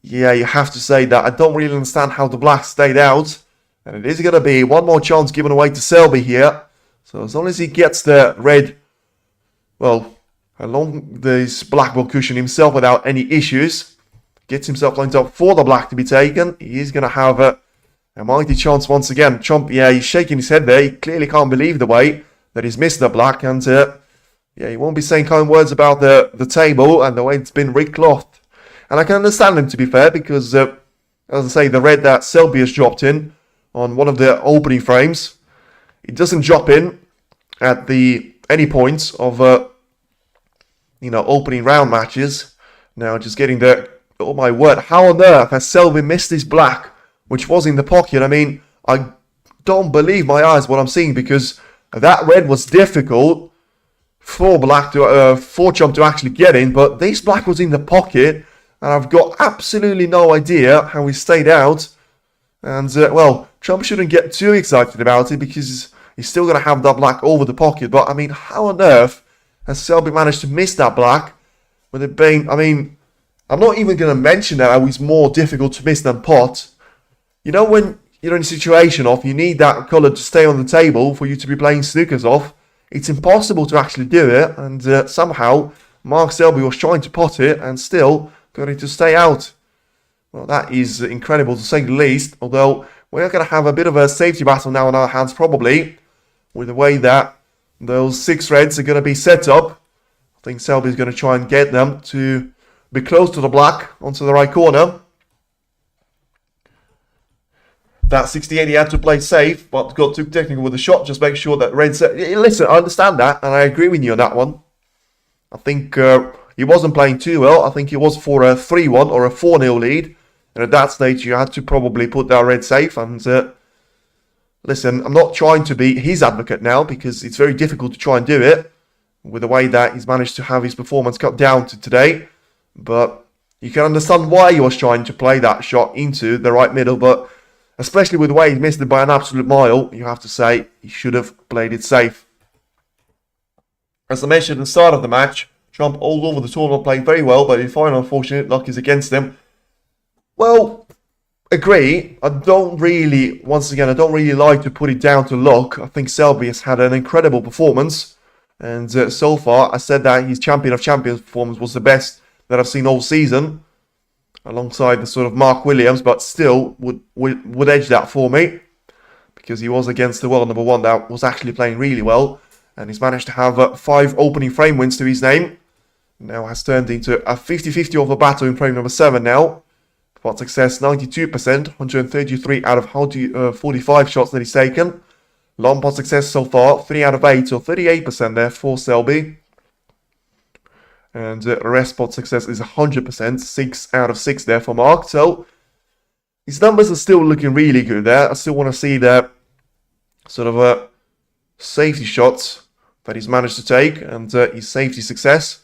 yeah, you have to say that I don't really understand how the black stayed out. And it is going to be one more chance given away to Selby here. So as long as he gets the red, well, along this blackboard cushion himself without any issues, gets himself lined up for the black to be taken, he is going to have a mighty chance once again. Trump, yeah, he's shaking his head there. He clearly can't believe the way that he's missed the black. And, yeah, he won't be saying kind words about the table and the way it's been reclothed. And I can understand him, to be fair, because, as I say, the red that Selby has dropped in on one of the opening frames, it doesn't drop in at any point of, opening round matches. Now, just getting the, oh my word, how on earth has Selby missed this black, which was in the pocket? I mean, I don't believe my eyes what I'm seeing, because that red was difficult for black to, for Trump to actually get in, but this black was in the pocket, and I've got absolutely no idea how he stayed out. And, well, Trump shouldn't get too excited about it because he's still going to have that black over the pocket. But, I mean, how on earth has Selby managed to miss that black with it being, I mean, I'm not even going to mention that how he's more difficult to miss than pot. You know, when you're in a situation of you need that colour to stay on the table for you to be playing snookers off, it's impossible to actually do it. And somehow, Mark Selby was trying to pot it and still got it to stay out. Well, that is incredible to say the least, although we're going to have a bit of a safety battle now on our hands probably, with the way that those 6 reds are going to be set up. I think Selby's going to try and get them to be close to the black, onto the right corner. That 68 he had to play safe, but got too technical with the shot, just make sure that reds... Listen, I understand that, and I agree with you on that one. I think he wasn't playing too well. I think he was for a 3-1 or a 4-0 lead. And at that stage, you had to probably put that red safe. And listen, I'm not trying to be his advocate now because it's very difficult to try and do it with the way that he's managed to have his performance cut down to today. But you can understand why he was trying to play that shot into the right middle. But especially with the way he missed it by an absolute mile, you have to say he should have played it safe. As I mentioned at the start of the match, Trump all over the tournament playing very well, but in final, unfortunate luck is against him. Well, agree. I don't really like to put it down to luck. I think Selby has had an incredible performance. And so far, I said that his Champion of Champions performance was the best that I've seen all season. Alongside the sort of Mark Williams, but still would edge that for me. Because he was against the world number 1 that was actually playing really well. And he's managed to have 5 opening frame wins to his name. Now has turned into a 50-50 over battle in frame number 7 now. Pot success 92%, 133 out of 45 shots that he's taken. Long pot success so far, 3 out of 8, so 38% there for Selby. And rest pot success is 100%, 6 out of 6 there for Mark. So his numbers are still looking really good there. I still want to see the sort of safety shots that he's managed to take and his safety success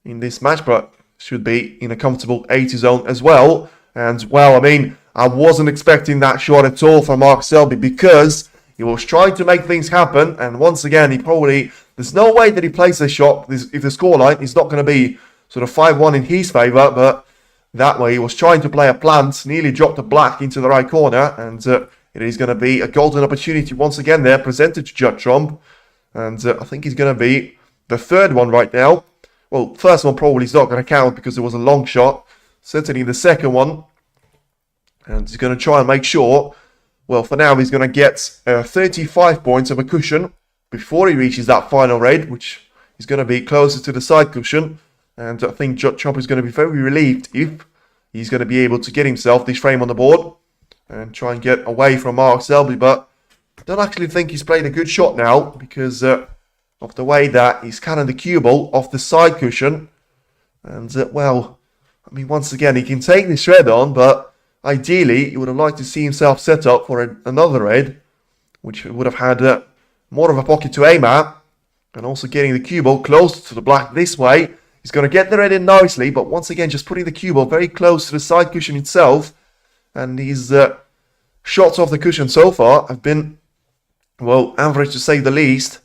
in this match, but should be in a comfortable 80 zone as well. And, well, I mean, I wasn't expecting that shot at all from Mark Selby because he was trying to make things happen. And once again, there's no way that he plays this shot if the scoreline is not going to be sort of 5-1 in his favour. But that way, he was trying to play a plant, nearly dropped a black into the right corner. And it is going to be a golden opportunity once again there, presented to Judd Trump. And I think he's going to be the 3rd one right now. Well, first one probably is not going to count because it was a long shot. Certainly the 2nd one. And he's going to try and make sure, well, for now, he's going to get 35 points of a cushion before he reaches that final red, which is going to be closer to the side cushion. And I think Judd Trump is going to be very relieved if he's going to be able to get himself this frame on the board and try and get away from Mark Selby. But I don't actually think he's played a good shot now because of the way that he's cannon the cue ball off the side cushion. And, well, I mean, once again, he can take this red on, but ideally, he would have liked to see himself set up for another red, which would have had more of a pocket to aim at, and also getting the cue ball closer to the black this way. He's going to get the red in nicely, but once again, just putting the cue ball very close to the side cushion itself. And his shots off the cushion so far have been, well, average to say the least.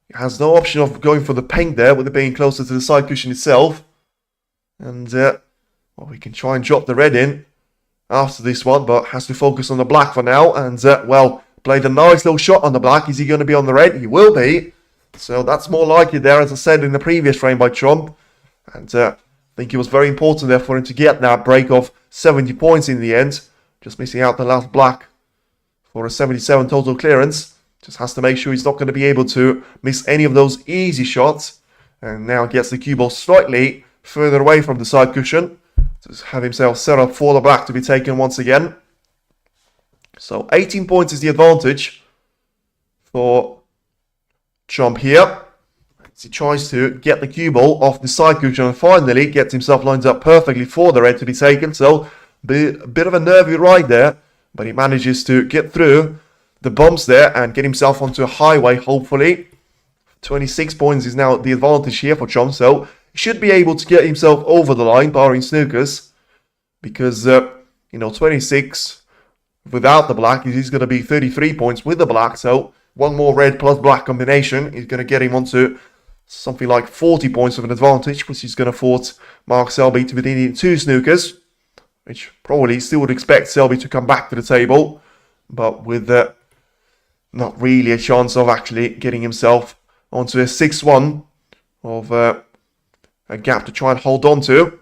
He has no option of going for the paint there, with it being closer to the side cushion itself. And, well, we can try and drop the red in after this one, but has to focus on the black for now. And, well, played a nice little shot on the black. Is he going to be on the red? He will be. So that's more likely there, as I said in the previous frame by Trump. And I think it was very important there for him to get that break of 70 points in the end. Just missing out the last black for a 77 total clearance. Just has to make sure he's not going to be able to miss any of those easy shots. And now gets the cue ball slightly further away from the side cushion. To have himself set up for the black to be taken once again. So 18 points is the advantage for Trump here. He tries to get the cue ball off the side cushion and finally gets himself lined up perfectly for the red to be taken. So a bit of a nervy ride there, but he manages to get through the bumps there and get himself onto a highway, hopefully. 26 points is now the advantage here for Trump, so he should be able to get himself over the line, barring snookers, because, 26 without the black, he's going to be 33 points with the black, so one more red plus black combination is going to get him onto something like 40 points of an advantage, which is going to force Mark Selby to be needing 2 snookers, which probably still would expect Selby to come back to the table, but with not really a chance of actually getting himself onto a 6-1 of a gap to try and hold on to.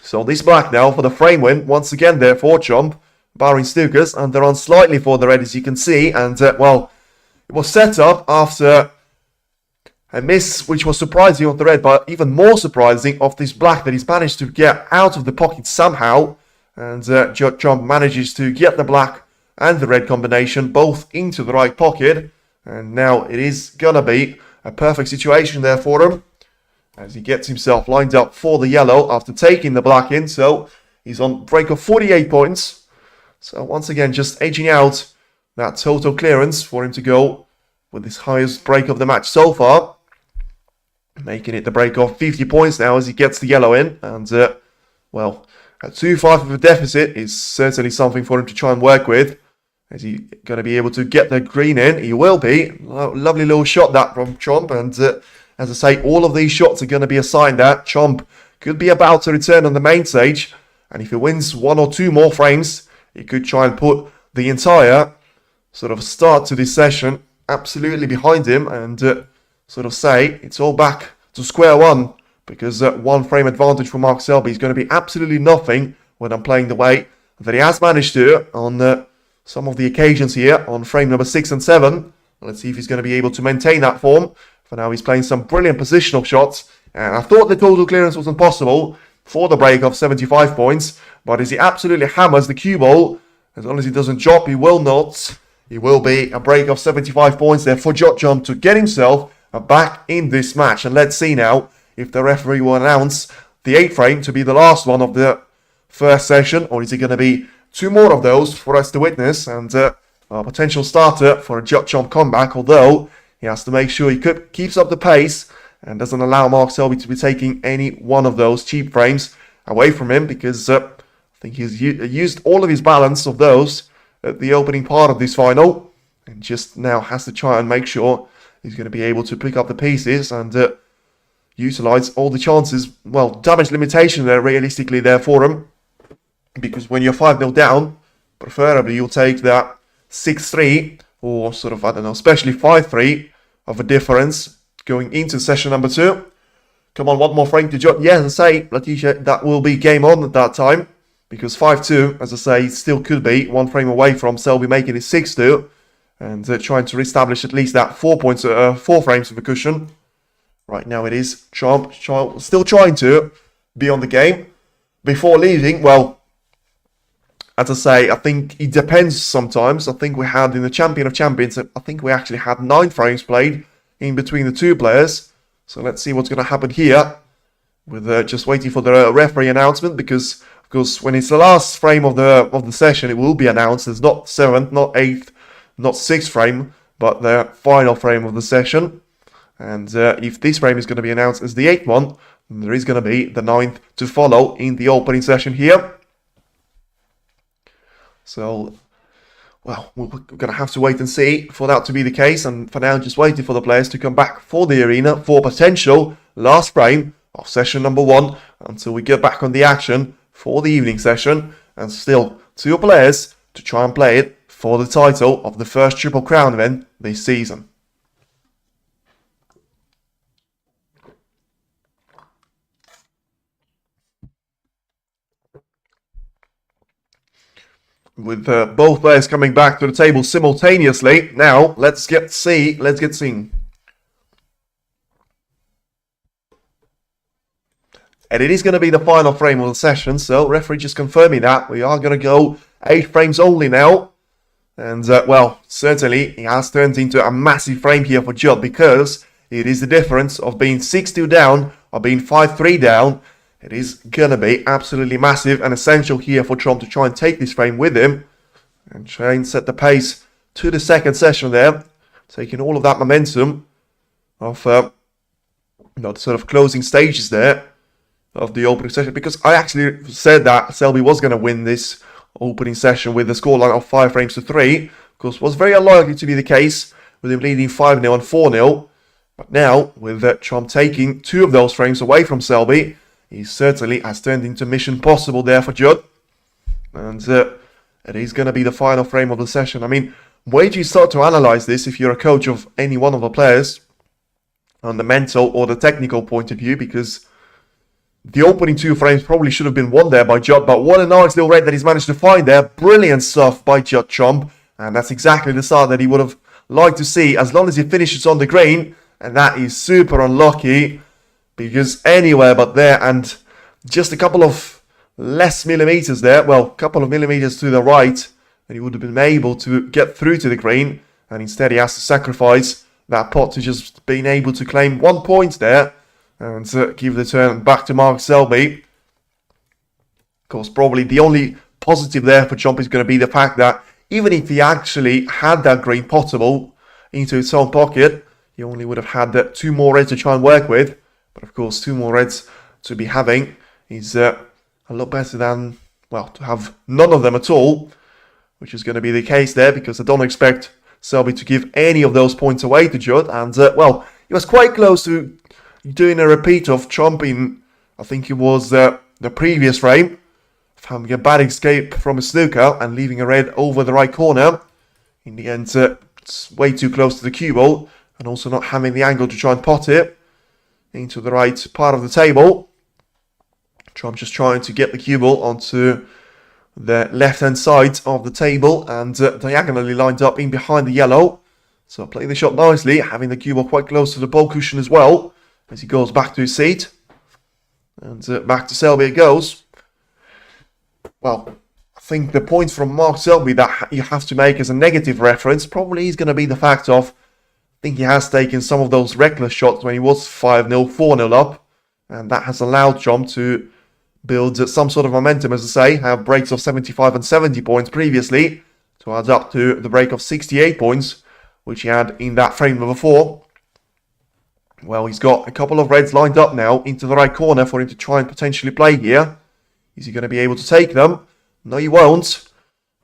So this black now for the frame win, once again there for Trump, barring snookers, and they're on slightly for the red as you can see, and well, it was set up after a miss, which was surprising of the red, but even more surprising of this black that he's managed to get out of the pocket somehow. And Judd Trump manages to get the black and the red combination both into the right pocket. And now it is going to be a perfect situation there for him, as he gets himself lined up for the yellow after taking the black in. So he's on break of 48 points. So once again, just edging out that total clearance for him to go with his highest break of the match so far. Making it the break of 50 points now as he gets the yellow in. And, well, a 2-5 of a deficit is certainly something for him to try and work with. Is he going to be able to get the green in? He will be. Lovely little shot that from Chomp. And, as I say, all of these shots are going to be a sign that Chomp could be about to return on the main stage. And if he wins 1 or 2 more frames, he could try and put the entire sort of start to this session absolutely behind him. And, sort of say it's all back to square one, because 1 frame advantage for Mark Selby is going to be absolutely nothing when I'm playing the way that he has managed to on some of the occasions here on frame number 6 and 7. Let's see if he's going to be able to maintain that form. For now, he's playing some brilliant positional shots, and I thought the total clearance was impossible for the break of 75 points, but as he absolutely hammers the cue ball, as long as he doesn't drop, he will not. He will be a break of 75 points there for Judd Trump to get himself back in this match. And let's see now if the referee will announce the 8th frame to be the last one of the first session, or is it going to be 2 more of those for us to witness, and a potential starter for a Judd Trump comeback, although he has to make sure he keeps up the pace and doesn't allow Mark Selby to be taking any one of those cheap frames away from him, because I think he's used all of his balance of those at the opening part of this final, and just now has to try and make sure he's going to be able to pick up the pieces and utilize all the chances. Well, damage limitation there realistically there for him, because when you're 5-0 down, preferably you'll take that 6-3 or sort of, I don't know, especially 5-3 of a difference going into session number 2. Come on, 1 more frame to Judd. Yeah, as I say, Letitia, that will be game on at that time, because 5-2, as I say, still could be 1 frame away from Selby making it 6-2. And trying to reestablish at least that 4 frames of a cushion. Right now it is Trump still trying to be on the game. Before leaving, well, as I say, I think it depends sometimes. I think we had in the Champion of Champions, I think we actually had 9 frames played in between the 2 players. So let's see what's going to happen here. With just waiting for the referee announcement, because of course when it's the last frame of the session, it will be announced. It's not 7th, not 8th, not 6th frame, but the final frame of the session. And if this frame is going to be announced as the 8th one, then there is going to be the 9th to follow in the opening session here. So, well, we're going to have to wait and see for that to be the case. And for now, just waiting for the players to come back for the arena for potential last frame of session number 1 until we get back on the action for the evening session. And still 2 players to try and play it for the title of the first Triple Crown event this season. With both players coming back to the table simultaneously. Now, let's get seeing. And it is going to be the final frame of the session, so referee just confirming that. We are going to go 8 frames only now. And, well, certainly it has turned into a massive frame here for Judd, because it is the difference of being 6-2 down or being 5-3 down. It is going to be absolutely massive and essential here for Trump to try and take this frame with him and try and set the pace to the second session there, taking all of that momentum of the sort of closing stages there of the opening session, because I actually said that Selby was going to win this opening session with the scoreline of 5 frames to 3. Of course, was very unlikely to be the case with him leading 5-0 and 4-0. But now, with Trump taking 2 of those frames away from Selby, he certainly has turned into mission possible there for Judd. And it is going to be the final frame of the session. I mean, where do you start to analyze this if you're a coach of any one of the players on the mental or the technical point of view? Because the opening 2 frames probably should have been won there by Judd. But what a nice little red that he's managed to find there. Brilliant stuff by Judd Trump. And that's exactly the start that he would have liked to see, as long as he finishes on the green. And that is super unlucky, because anywhere but there, and just a couple of less millimeters there, well, a couple of millimeters to the right, and he would have been able to get through to the green. And instead he has to sacrifice that pot to just being able to claim 1 point there and give the turn back to Mark Selby. Of course, probably the only positive there for Trump is going to be the fact that even if he actually had that green potable into his own pocket, he only would have had 2 more reds to try and work with. But of course, 2 more reds to be having is a lot better than, well, to have none of them at all, which is going to be the case there, because I don't expect Selby to give any of those points away to Judd. And, well, he was quite close to doing a repeat of Trump in, I think it was the previous frame, of having a bad escape from a snooker and leaving a red over the right corner. In the end, it's way too close to the cue ball, and also not having the angle to try and pot it into the right part of the table. Trump just trying to get the cue ball onto the left-hand side of the table and diagonally lined up in behind the yellow. So playing the shot nicely, having the cue ball quite close to the ball cushion as well as he goes back to his seat. And back to Selby it goes. Well, I think the points from Mark Selby that you have to make as a negative reference probably is going to be the fact of, I think he has taken some of those reckless shots when he was 5-0, 4-0 up, and that has allowed Trump to build some sort of momentum, as I say, have breaks of 75 and 70 points previously, to add up to the break of 68 points, which he had in that frame before. Well, he's got a couple of reds lined up now into the right corner for him to try and potentially play here. Is he going to be able to take them? No, he won't.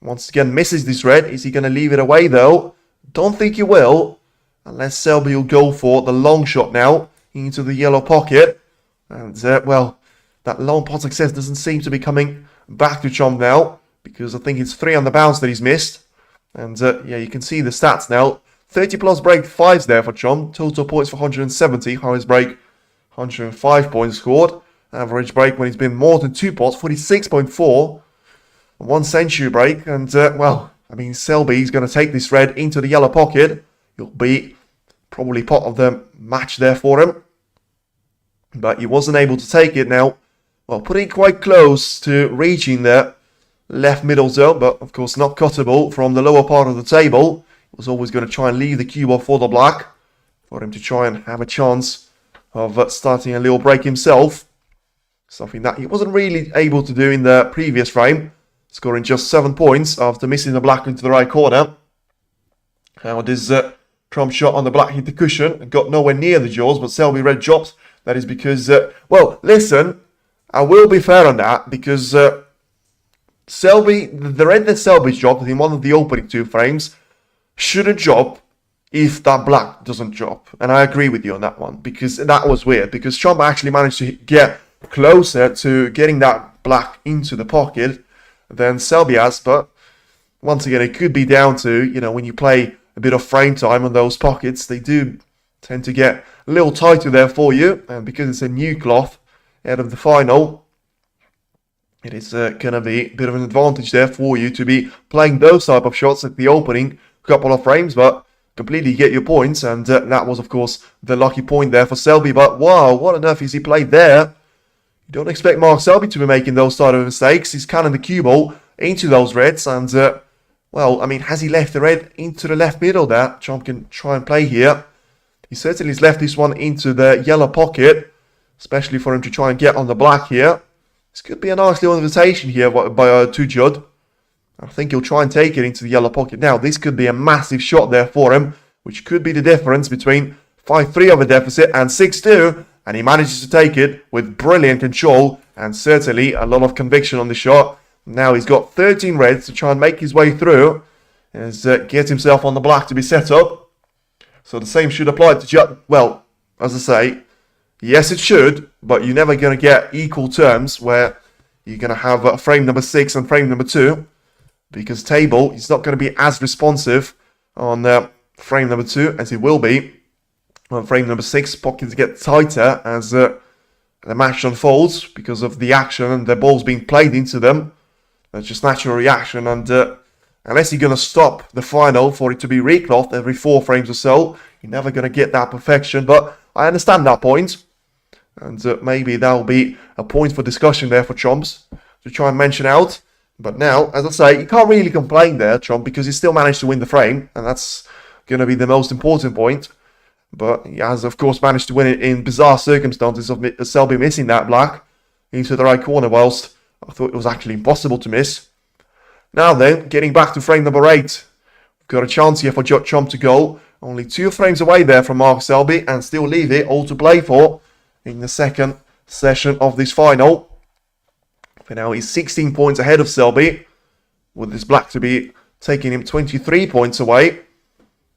Once again, misses this red. Is he going to leave it away, though? Don't think he will. Unless Selby will go for the long shot now into the yellow pocket. And, well, that long pot success doesn't seem to be coming back to Trump now, because I think it's 3 on the bounce that he's missed. And, yeah, you can see the stats now. 30 plus break 5s there for Trump. Total points for 170. Highest break, 105 points scored. Average break when he's been more than 2 pots, 46.4. 1 century break. And, well, I mean, Selby's going to take this red into the yellow pocket. It'll be probably pot of the match there for him. But he wasn't able to take it now. Well, putting quite close to reaching the left middle zone, but of course not cuttable from the lower part of the table. He was always going to try and leave the cue ball for the black, for him to try and have a chance of starting a little break himself. Something that he wasn't really able to do in the previous frame, scoring just 7 points after missing the black into the right corner. How does Trump shot on the black hit the cushion and got nowhere near the jaws, but Selby red dropped. That is because, well, listen, I will be fair on that, because Selby, the red that Selby's dropped in one of the opening 2 frames shouldn't drop if that black doesn't drop. And I agree with you on that one, because that was weird, because Trump actually managed to get closer to getting that black into the pocket than Selby has, but once again, it could be down to, you know, when you play a bit of frame time on those pockets, they do tend to get a little tighter there for you, and because it's a new cloth out of the final, it is going to be a bit of an advantage there for you to be playing those type of shots at the opening couple of frames, but completely get your points, and that was, of course, the lucky point there for Selby. But wow, what on earth is he played there? You don't expect Mark Selby to be making those sort of mistakes. He's cannon the cue ball into those reds, and well, I mean, has he left the red into the left middle there? Trump can try and play here. He certainly has left this one into the yellow pocket, especially for him to try and get on the black here. This could be a nice little invitation here to Judd. I think he'll try and take it into the yellow pocket. Now, this could be a massive shot there for him, which could be the difference between 5-3 of a deficit and 6-2. And he manages to take it with brilliant control and certainly a lot of conviction on the shot. Now he's got 13 reds to try and make his way through as get himself on the black to be set up. So the same should apply to Judd. Well, as I say, yes, it should, but you're never going to get equal terms where you're going to have frame number 6 and frame number 2. Because table is not going to be as responsive on frame number 2 as it will be on frame number 6. Pockets get tighter as the match unfolds because of the action and the balls being played into them. That's just natural reaction, and unless you're going to stop the final for it to be reclothed every 4 frames or so, you're never going to get that perfection. But I understand that point, and maybe that'll be a point for discussion there for Trumps to try and mention out. But now, as I say, you can't really complain there, Trump, because he still managed to win the frame, and that's going to be the most important point. But he has, of course, managed to win it in bizarre circumstances of Selby missing that black into the right corner, whilst I thought it was actually impossible to miss. Now then, getting back to frame number 8. We've got a chance here for Judd Trump to go. Only 2 frames away there from Mark Selby, and still leave it all to play for in the second session of this final. For now, he's 16 points ahead of Selby, with this black to be taking him 23 points away.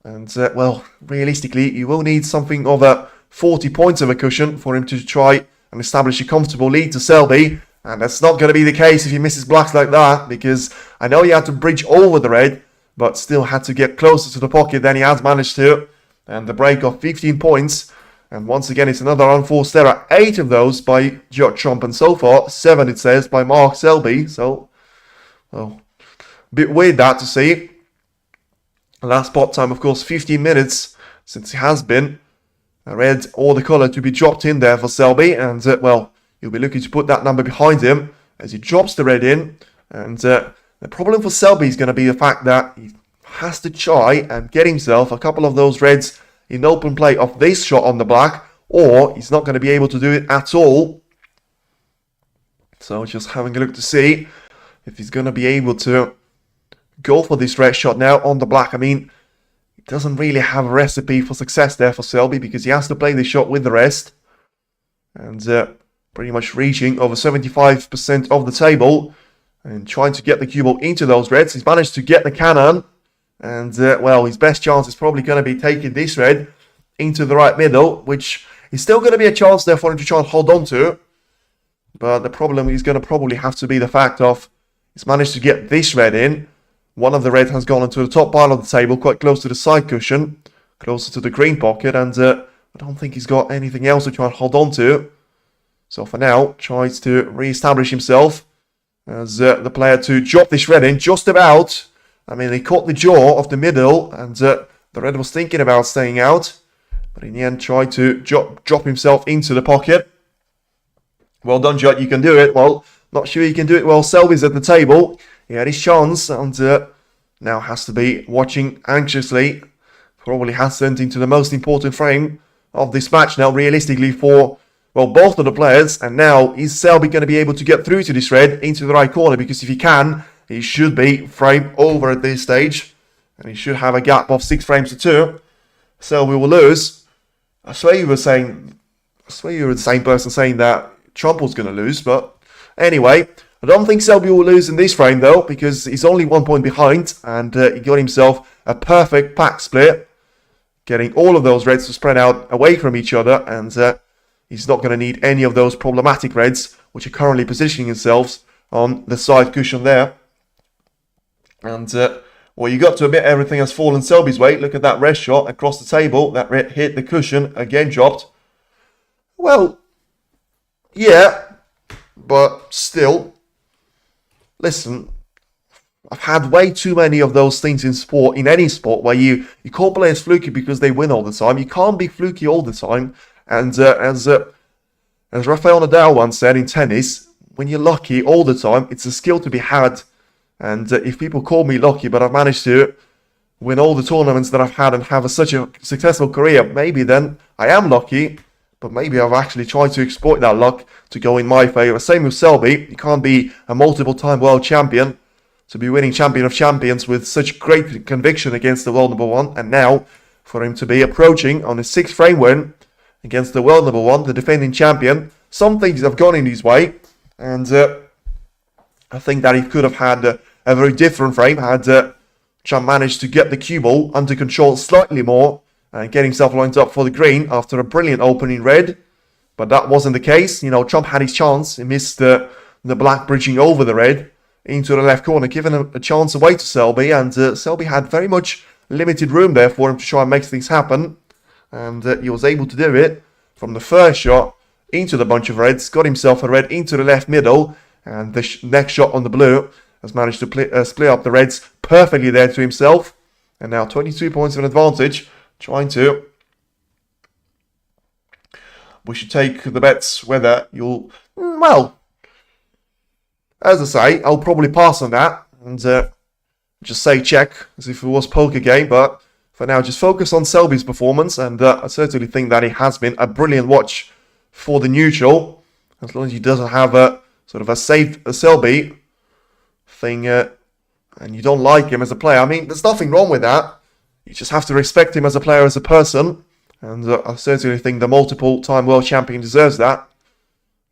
And, well, realistically, you will need something of a 40 points of a cushion for him to try and establish a comfortable lead to Selby. And that's not going to be the case if he misses blacks like that, because I know he had to bridge over the red, but still had to get closer to the pocket than he has managed to. And the break of 15 points. And once again, it's another unforced error. 8 of those by Judd Trump, and so far 7, it says, by Mark Selby. So, well, a bit weird that to see. Last pot time, of course, 15 minutes since it has been a red or the colour to be dropped in there for Selby. And, well, he'll be looking to put that number behind him as he drops the red in. And the problem for Selby is going to be the fact that he has to try and get himself a couple of those reds in open play of this shot on the black, or he's not going to be able to do it at all. So just having a look to see if he's going to be able to go for this red shot now on the black. I mean, he doesn't really have a recipe for success there for Selby, because he has to play this shot with the rest. And pretty much reaching over 75% of the table and trying to get the cue ball into those reds. He's managed to get the cannon. And, well, his best chance is probably going to be taking this red into the right middle, which is still going to be a chance there for him to try and hold on to. But the problem is going to probably have to be the fact of he's managed to get this red in. One of the red has gone into the top pile of the table, quite close to the side cushion, closer to the green pocket, and I don't think he's got anything else to try and hold on to. So for now, tries to re-establish himself as the player to drop this red in just about. I mean, he caught the jaw of the middle, and the red was thinking about staying out, but in the end tried to drop himself into the pocket. Well done, Judd, you can do it. Well, not sure you can do it while Selby's at the table. He had his chance, and now has to be watching anxiously. Probably has sent into the most important frame of this match now, realistically, for, well, both of the players. And now, is Selby going to be able to get through to this red into the right corner? Because if he can, he should be frame over at this stage, and he should have a gap of 6 frames to 2. Selby will lose. I swear you were the same person saying that Trump was going to lose, but anyway, I don't think Selby will lose in this frame though, because he's only 1 point behind, and he got himself a perfect pack split, getting all of those reds to spread out away from each other, and he's not going to need any of those problematic reds, which are currently positioning themselves on the side cushion there. And, well, you got to admit everything has fallen Selby's way. Look at that red shot across the table. That red hit the cushion, again dropped. Well, yeah, but still, listen, I've had way too many of those things in any sport, where you call players fluky because they win all the time. You can't be fluky all the time. And as Rafael Nadal once said in tennis, when you're lucky all the time, it's a skill to be had. And if people call me lucky, but I've managed to win all the tournaments that I've had and have such a successful career, maybe then I am lucky, but maybe I've actually tried to exploit that luck to go in my favour. Same with Selby. You can't be a multiple-time world champion to be winning Champion of Champions with such great conviction against the world number one, and now for him to be approaching on his 6th frame win against the world number one, the defending champion. Some things have gone in his way, and I think that he could have had a very different frame had Trump managed to get the cue ball under control slightly more and get himself lined up for the green after a brilliant opening red. But that wasn't the case. You know, Trump had his chance. He missed the black bridging over the red into the left corner, giving a chance away to Selby. And Selby had very much limited room there for him to try and make things happen. And he was able to do it from the first shot into the bunch of reds, got himself a red into the left middle. And the next shot on the blue has managed to split up the reds perfectly there to himself. And now 22 points of an advantage, trying to... We should take the bets whether you'll... Well, as I say, I'll probably pass on that and just say check as if it was poker game. But for now, just focus on Selby's performance. And I certainly think that it has been a brilliant watch for the neutral. As long as he doesn't have a sort of a Selby thing, and you don't like him as a player. I mean, there's nothing wrong with that. You just have to respect him as a player, as a person. And I certainly think the multiple-time world champion deserves that.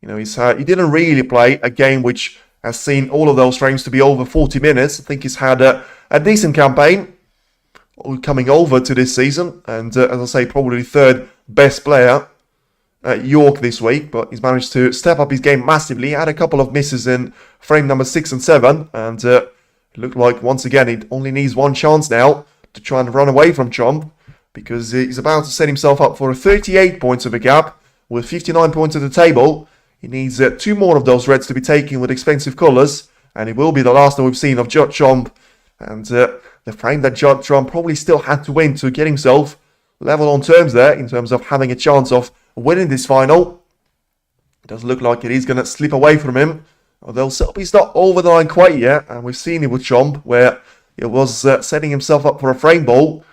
You know, he didn't really play a game which has seen all of those frames to be over 40 minutes. I think he's had a decent campaign coming over to this season. And as I say, probably third best player at York this week, but he's managed to step up his game massively. He had a couple of misses in frame number 6 and 7, and it looked like once again he only needs one chance now to try and run away from Trump, because he's about to set himself up for a 38 points of a gap with 59 points at the table. He needs 2 more of those reds to be taken with expensive colours, and it will be the last that we've seen of Judd Trump. And the frame that Judd Trump probably still had to win to get himself level on terms there in terms of having a chance of winning this final. It doesn't look like it is going to slip away from him, although Selby's not over the line quite yet, and we've seen it with Trump where he was setting himself up for a frame ball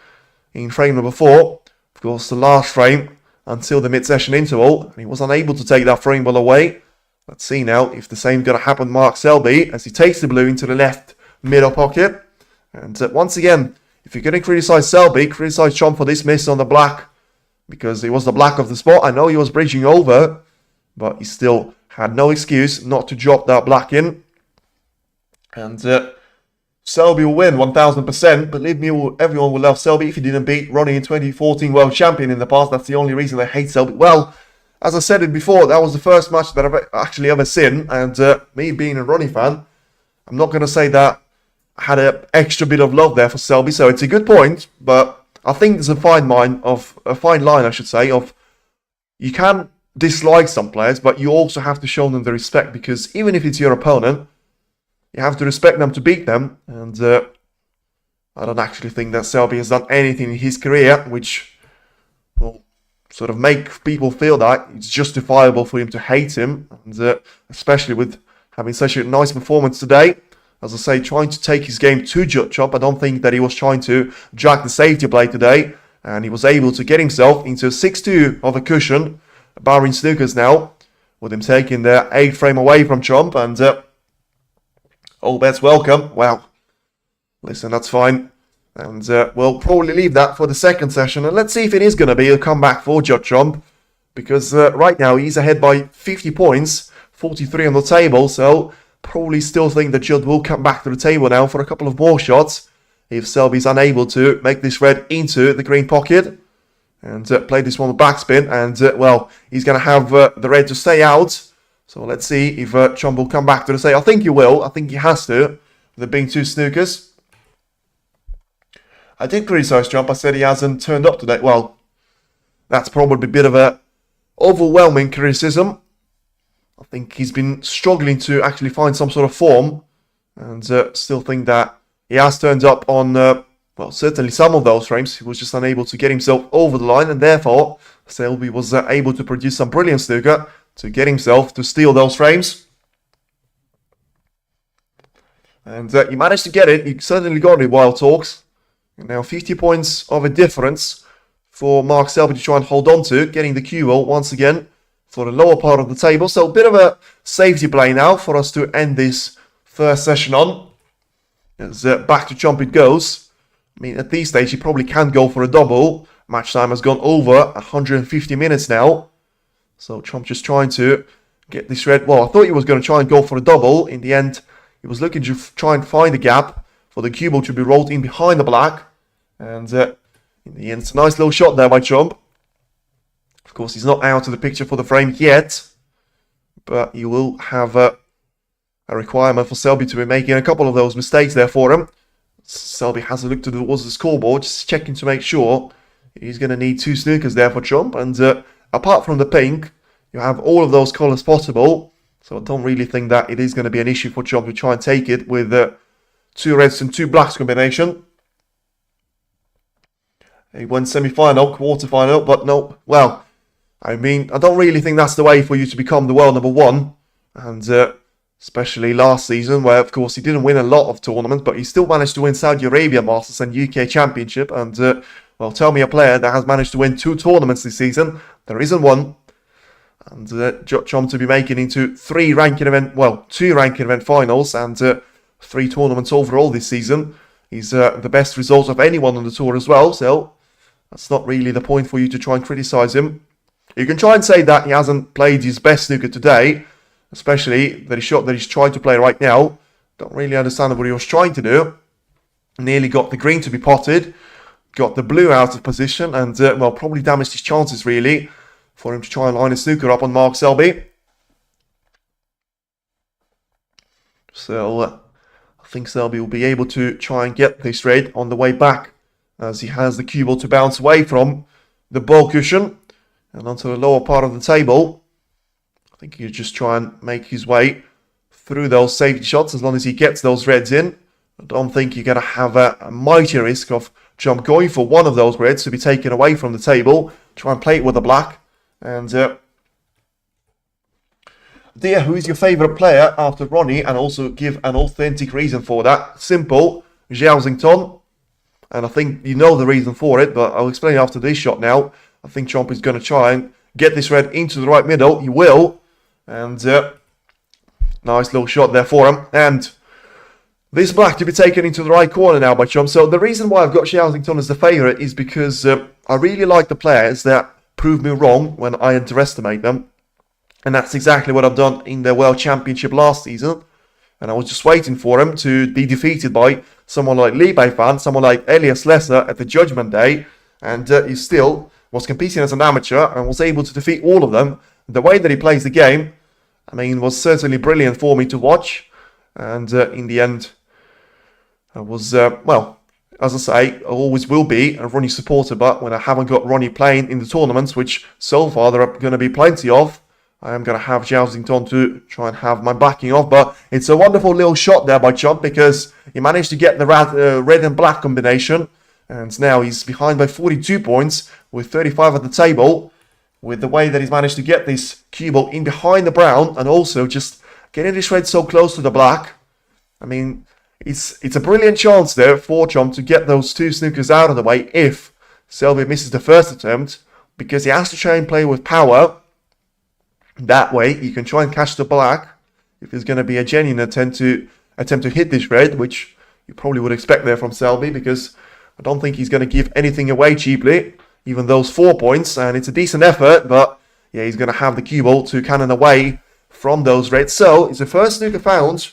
in frame number 4, of course the last frame until the mid-session interval, and he was unable to take that frame ball away. Let's see now if the same is going to happen to Mark Selby as he takes the blue into the left middle pocket. And once again, if you're going to criticise Selby, criticise Trump for this miss on the black, because it was the black of the spot. I know he was bridging over, but he still had no excuse not to drop that black in. And Selby will win 1000%. Believe me, everyone will love Selby. If he didn't beat Ronnie in 2014 world champion in the past, that's the only reason I hate Selby. Well, as I said it before, that was the first match that I've actually ever seen. And me being a Ronnie fan, I'm not going to say that I had an extra bit of love there for Selby. So it's a good point, but I think there's a fine line, of you can dislike some players, but you also have to show them the respect, because even if it's your opponent, you have to respect them to beat them. And I don't actually think that Selby has done anything in his career which will sort of make people feel that it's justifiable for him to hate him, and especially with having such a nice performance today. As I say, trying to take his game to Judd Trump. I don't think that he was trying to drag the safety play today. And he was able to get himself into a 6-2 of a cushion, barring Snookers now, with him taking the 8th frame away from Trump. And all bets welcome. Well, listen, that's fine. And we'll probably leave that for the second session. And let's see if it is going to be a comeback for Judd. Because right now he's ahead by 50 points, 43 on the table. So probably still think that Judd will come back to the table now for a couple of more shots. If Selby's unable to make this red into the green pocket. And play this one with backspin. And well, he's going to have the red to stay out. So let's see if Chump will come back to the table. I think he will. I think he has to. There being two snookers. I did criticise Trump. I said he hasn't turned up today. Well, that's probably a bit of a overwhelming criticism. I think he's been struggling to actually find some sort of form. And still think that he has turned up on, well, certainly some of those frames. He was just unable to get himself over the line. And therefore, Selby was able to produce some brilliant snooker to get himself to steal those frames. And he managed to get it. He certainly got it while talks. Now 50 points of a difference for Mark Selby to try and hold on to, getting the cue ball once again for the lower part of the table. So a bit of a safety play now for us to end this first session on. As back to Chump it goes. I mean, at this stage, he probably can't go for a double. Match time has gone over 150 minutes now. So Chump just trying to get this red. Well, I thought he was going to try and go for a double. In the end, he was looking to try and find a gap for the cue ball to be rolled in behind the black. And in the end, it's a nice little shot there by Chump. Of course, he's not out of the picture for the frame yet. But he will have a requirement for Selby to be making a couple of those mistakes there for him. Selby has a look towards the scoreboard, just checking to make sure he's going to need two snookers there for Chump. And apart from the pink, you have all of those colours possible. So I don't really think that it is going to be an issue for Chump to try and take it with two reds and two blacks combination. He won semi-final, quarter-final, but no. Well, I mean, I don't really think that's the way for you to become the world number one. And especially last season, where, of course, he didn't win a lot of tournaments, but he still managed to win Saudi Arabia Masters and UK Championship. And, well, tell me a player that has managed to win two tournaments this season. There isn't one. And Chump to be making into two ranking event finals and 3 tournaments overall this season. He's the best result of anyone on the tour as well, so that's not really the point for you to try and criticise him. You can try and say that he hasn't played his best snooker today, especially that shot that he's trying to play right now. Don't really understand what he was trying to do. Nearly got the green to be potted, got the blue out of position, and well, probably damaged his chances really for him to try and line a snooker up on Mark Selby. So I think Selby will be able to try and get this red on the way back, as he has the cue ball to bounce away from the ball cushion and onto the lower part of the table. I think he'll just try and make his way through those safety shots as long as he gets those reds in. I don't think you're going to have a mighty risk of Jump going for one of those reds to be taken away from the table. Try and play it with the black. And dear, who is your favourite player after Ronnie? And also give an authentic reason for that. Simple, Xiaozington. And I think you know the reason for it, but I'll explain after this shot now. I think Chomp is going to try and get this red into the right middle. He will. And nice little shot there for him. And this black to be taken into the right corner now by Chomp. So the reason why I've got Xiaozington as the favourite is because I really like the players that prove me wrong when I underestimate them. And that's exactly what I've done in the World Championship last season. And I was just waiting for him to be defeated by someone like Li Beifan, someone like Elias Lesser at the Judgment Day. And he still was competing as an amateur and was able to defeat all of them. The way that he plays the game, I mean, was certainly brilliant for me to watch. And in the end, I was, well, as I say, I always will be a Ronnie supporter. But when I haven't got Ronnie playing in the tournaments, which so far there are going to be plenty of, I am going to have Xiaozington to try and have my backing off. But it's a wonderful little shot there by Chump because he managed to get the red and black combination. And now he's behind by 42 points with 35 at the table. With the way that he's managed to get this cue ball in behind the brown and also just getting this red so close to the black. I mean, it's a brilliant chance there for Chump to get those two snookers out of the way if Selby misses the first attempt. Because he has to try and play with power. That way, you can try and catch the black if there's going to be a genuine attempt to hit this red, which you probably would expect there from Selby, because I don't think he's going to give anything away cheaply, even those 4 points, and it's a decent effort, but yeah, he's going to have the cue ball to cannon away from those reds. So it's the first snooker found.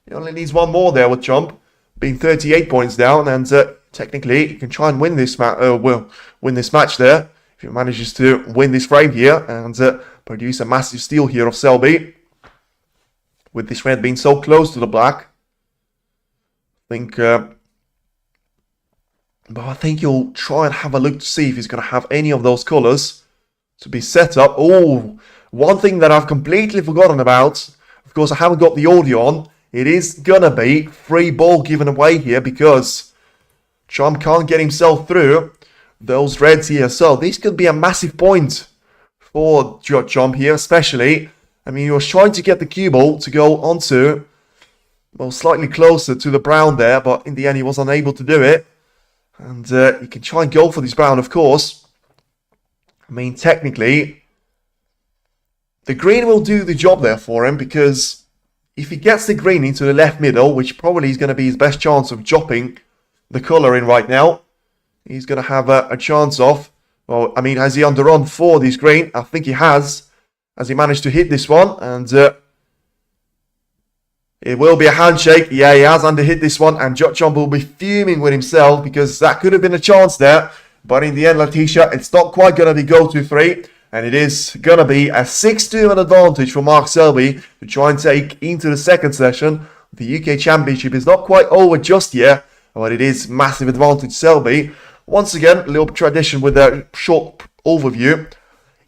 He only needs one more there with Chomp, being 38 points down, and technically he can try and win this match there if he manages to win this frame here and produce a massive steal here of Selby. With this red being so close to the black, but I think you'll try and have a look to see if he's going to have any of those colours to be set up. Oh, one thing that I've completely forgotten about, of course I haven't got the audio on, it is going to be free ball given away here because Chomp can't get himself through those reds here. So this could be a massive point for Chomp here, especially. I mean, he was trying to get the cue ball to go onto, well, slightly closer to the brown there, but in the end he was unable to do it. And he can try and go for this brown, of course. I mean, technically, the green will do the job there for him, because if he gets the green into the left middle, which probably is going to be his best chance of dropping the colour in right now, he's going to have a chance of, well, I mean, has he underrun for this green? I think he has he managed to hit this one, and it will be a handshake. Yeah, he has underhit this one, and Judd will be fuming with himself because that could have been a chance there. But in the end, Letitia, it's not quite going to be go-to 3, and it is going to be a 6-2 advantage for Mark Selby to try and take into the second session. The UK Championship is not quite over just yet, but it is massive advantage Selby. Once again, a little tradition with a short overview.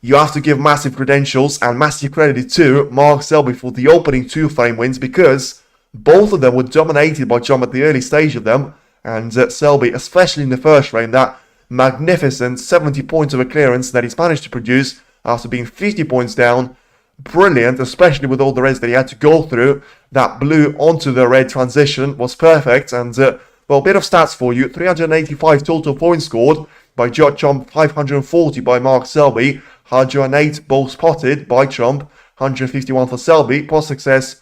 You have to give massive credentials and massive credit to Mark Selby for the opening 2 frame wins, because both of them were dominated by John at the early stage of them, and Selby, especially in the first frame, that magnificent 70 points of a clearance that he's managed to produce after being 50 points down. Brilliant, especially with all the reds that he had to go through. That blue onto the red transition was perfect, and well, a bit of stats for you. 385 total points scored by Judd Chomp, 540 by Mark Selby, 108 balls potted by Chomp, 151 for Selby. Pot success,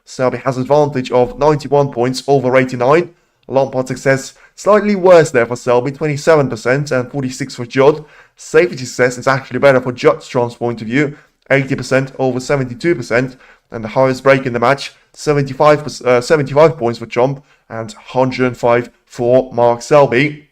Selby has advantage of 91 points over 89. Long pot success, slightly worse there for Selby, 27% and 46 for Judd. Safety success is actually better for Judd Chomp's point of view, 80% over 72%. And the highest break in the match, 75 points for Chomp and 105 for Mark Selby.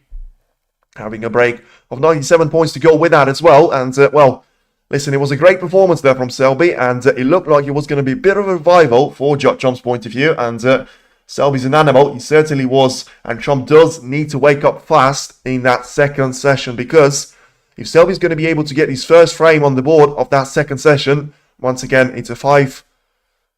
Having a break of 97 points to go with that as well. And, well, listen, it was a great performance there from Selby, and it looked like it was going to be a bit of a revival for Judd Chomp's point of view. And Selby's an animal, he certainly was. And Chomp does need to wake up fast in that second session, because if Selby's going to be able to get his first frame on the board of that second session, once again, it's a 5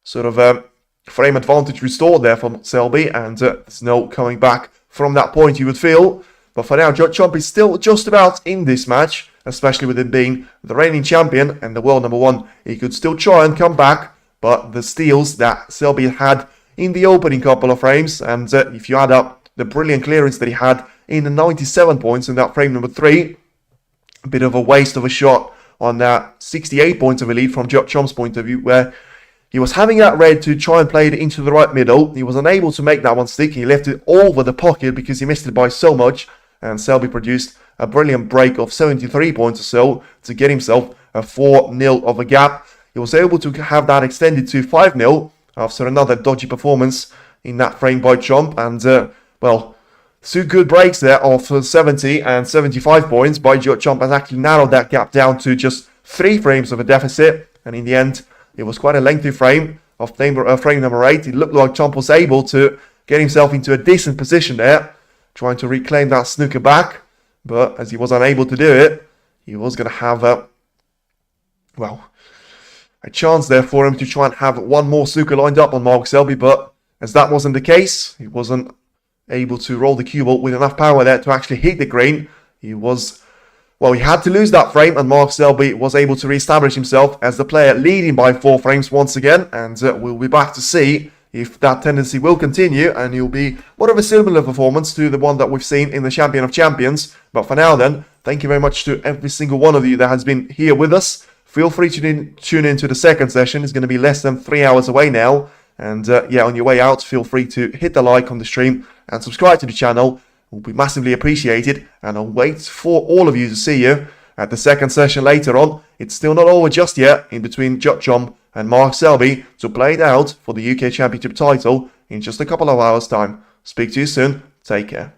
sort of frame advantage restored there from Selby, and there's no coming back from that point, you would feel. But for now, Judd Chomp is still just about in this match, especially with him being the reigning champion and the world #1. He could still try and come back, but the steals that Selby had in the opening couple of frames, and if you add up the brilliant clearance that he had in the 97 points in that frame number 3, a bit of a waste of a shot on that 68 points of a lead from Judd Chomp's point of view, where he was having that red to try and play it into the right middle. He was unable to make that one stick. He left it over the pocket because he missed it by so much. And Selby produced a brilliant break of 73 points or so to get himself a 4-0 of a gap. He was able to have that extended to 5-0 after another dodgy performance in that frame by Chomp. And, well, 2 good breaks there of 70 and 75 points by Judd Chomp has actually narrowed that gap down to just 3 frames of a deficit. And in the end, it was quite a lengthy frame of frame number 8. It looked like Chomp was able to get himself into a decent position there, trying to reclaim that snooker back. But as he was unable to do it, he was going to have a chance there for him to try and have one more snooker lined up on Mark Selby. But as that wasn't the case, he wasn't able to roll the cue ball with enough power there to actually hit the green. He had to lose that frame, and Mark Selby was able to re-establish himself as the player leading by 4 frames once again. And we'll be back to see if that tendency will continue, and it'll be more of a similar performance to the one that we've seen in the Champion of Champions. But for now then, thank you very much to every single one of you that has been here with us. Feel free to tune into the second session. It's going to be less than 3 hours away now. And on your way out, feel free to hit the like on the stream and subscribe to the channel. will be massively appreciated, and I'll wait for all of you to see you at the second session later on. It's still not over just yet in between Judd and Mark Selby to play it out for the UK Championship title in just a couple of hours' time. Speak to you soon. Take care.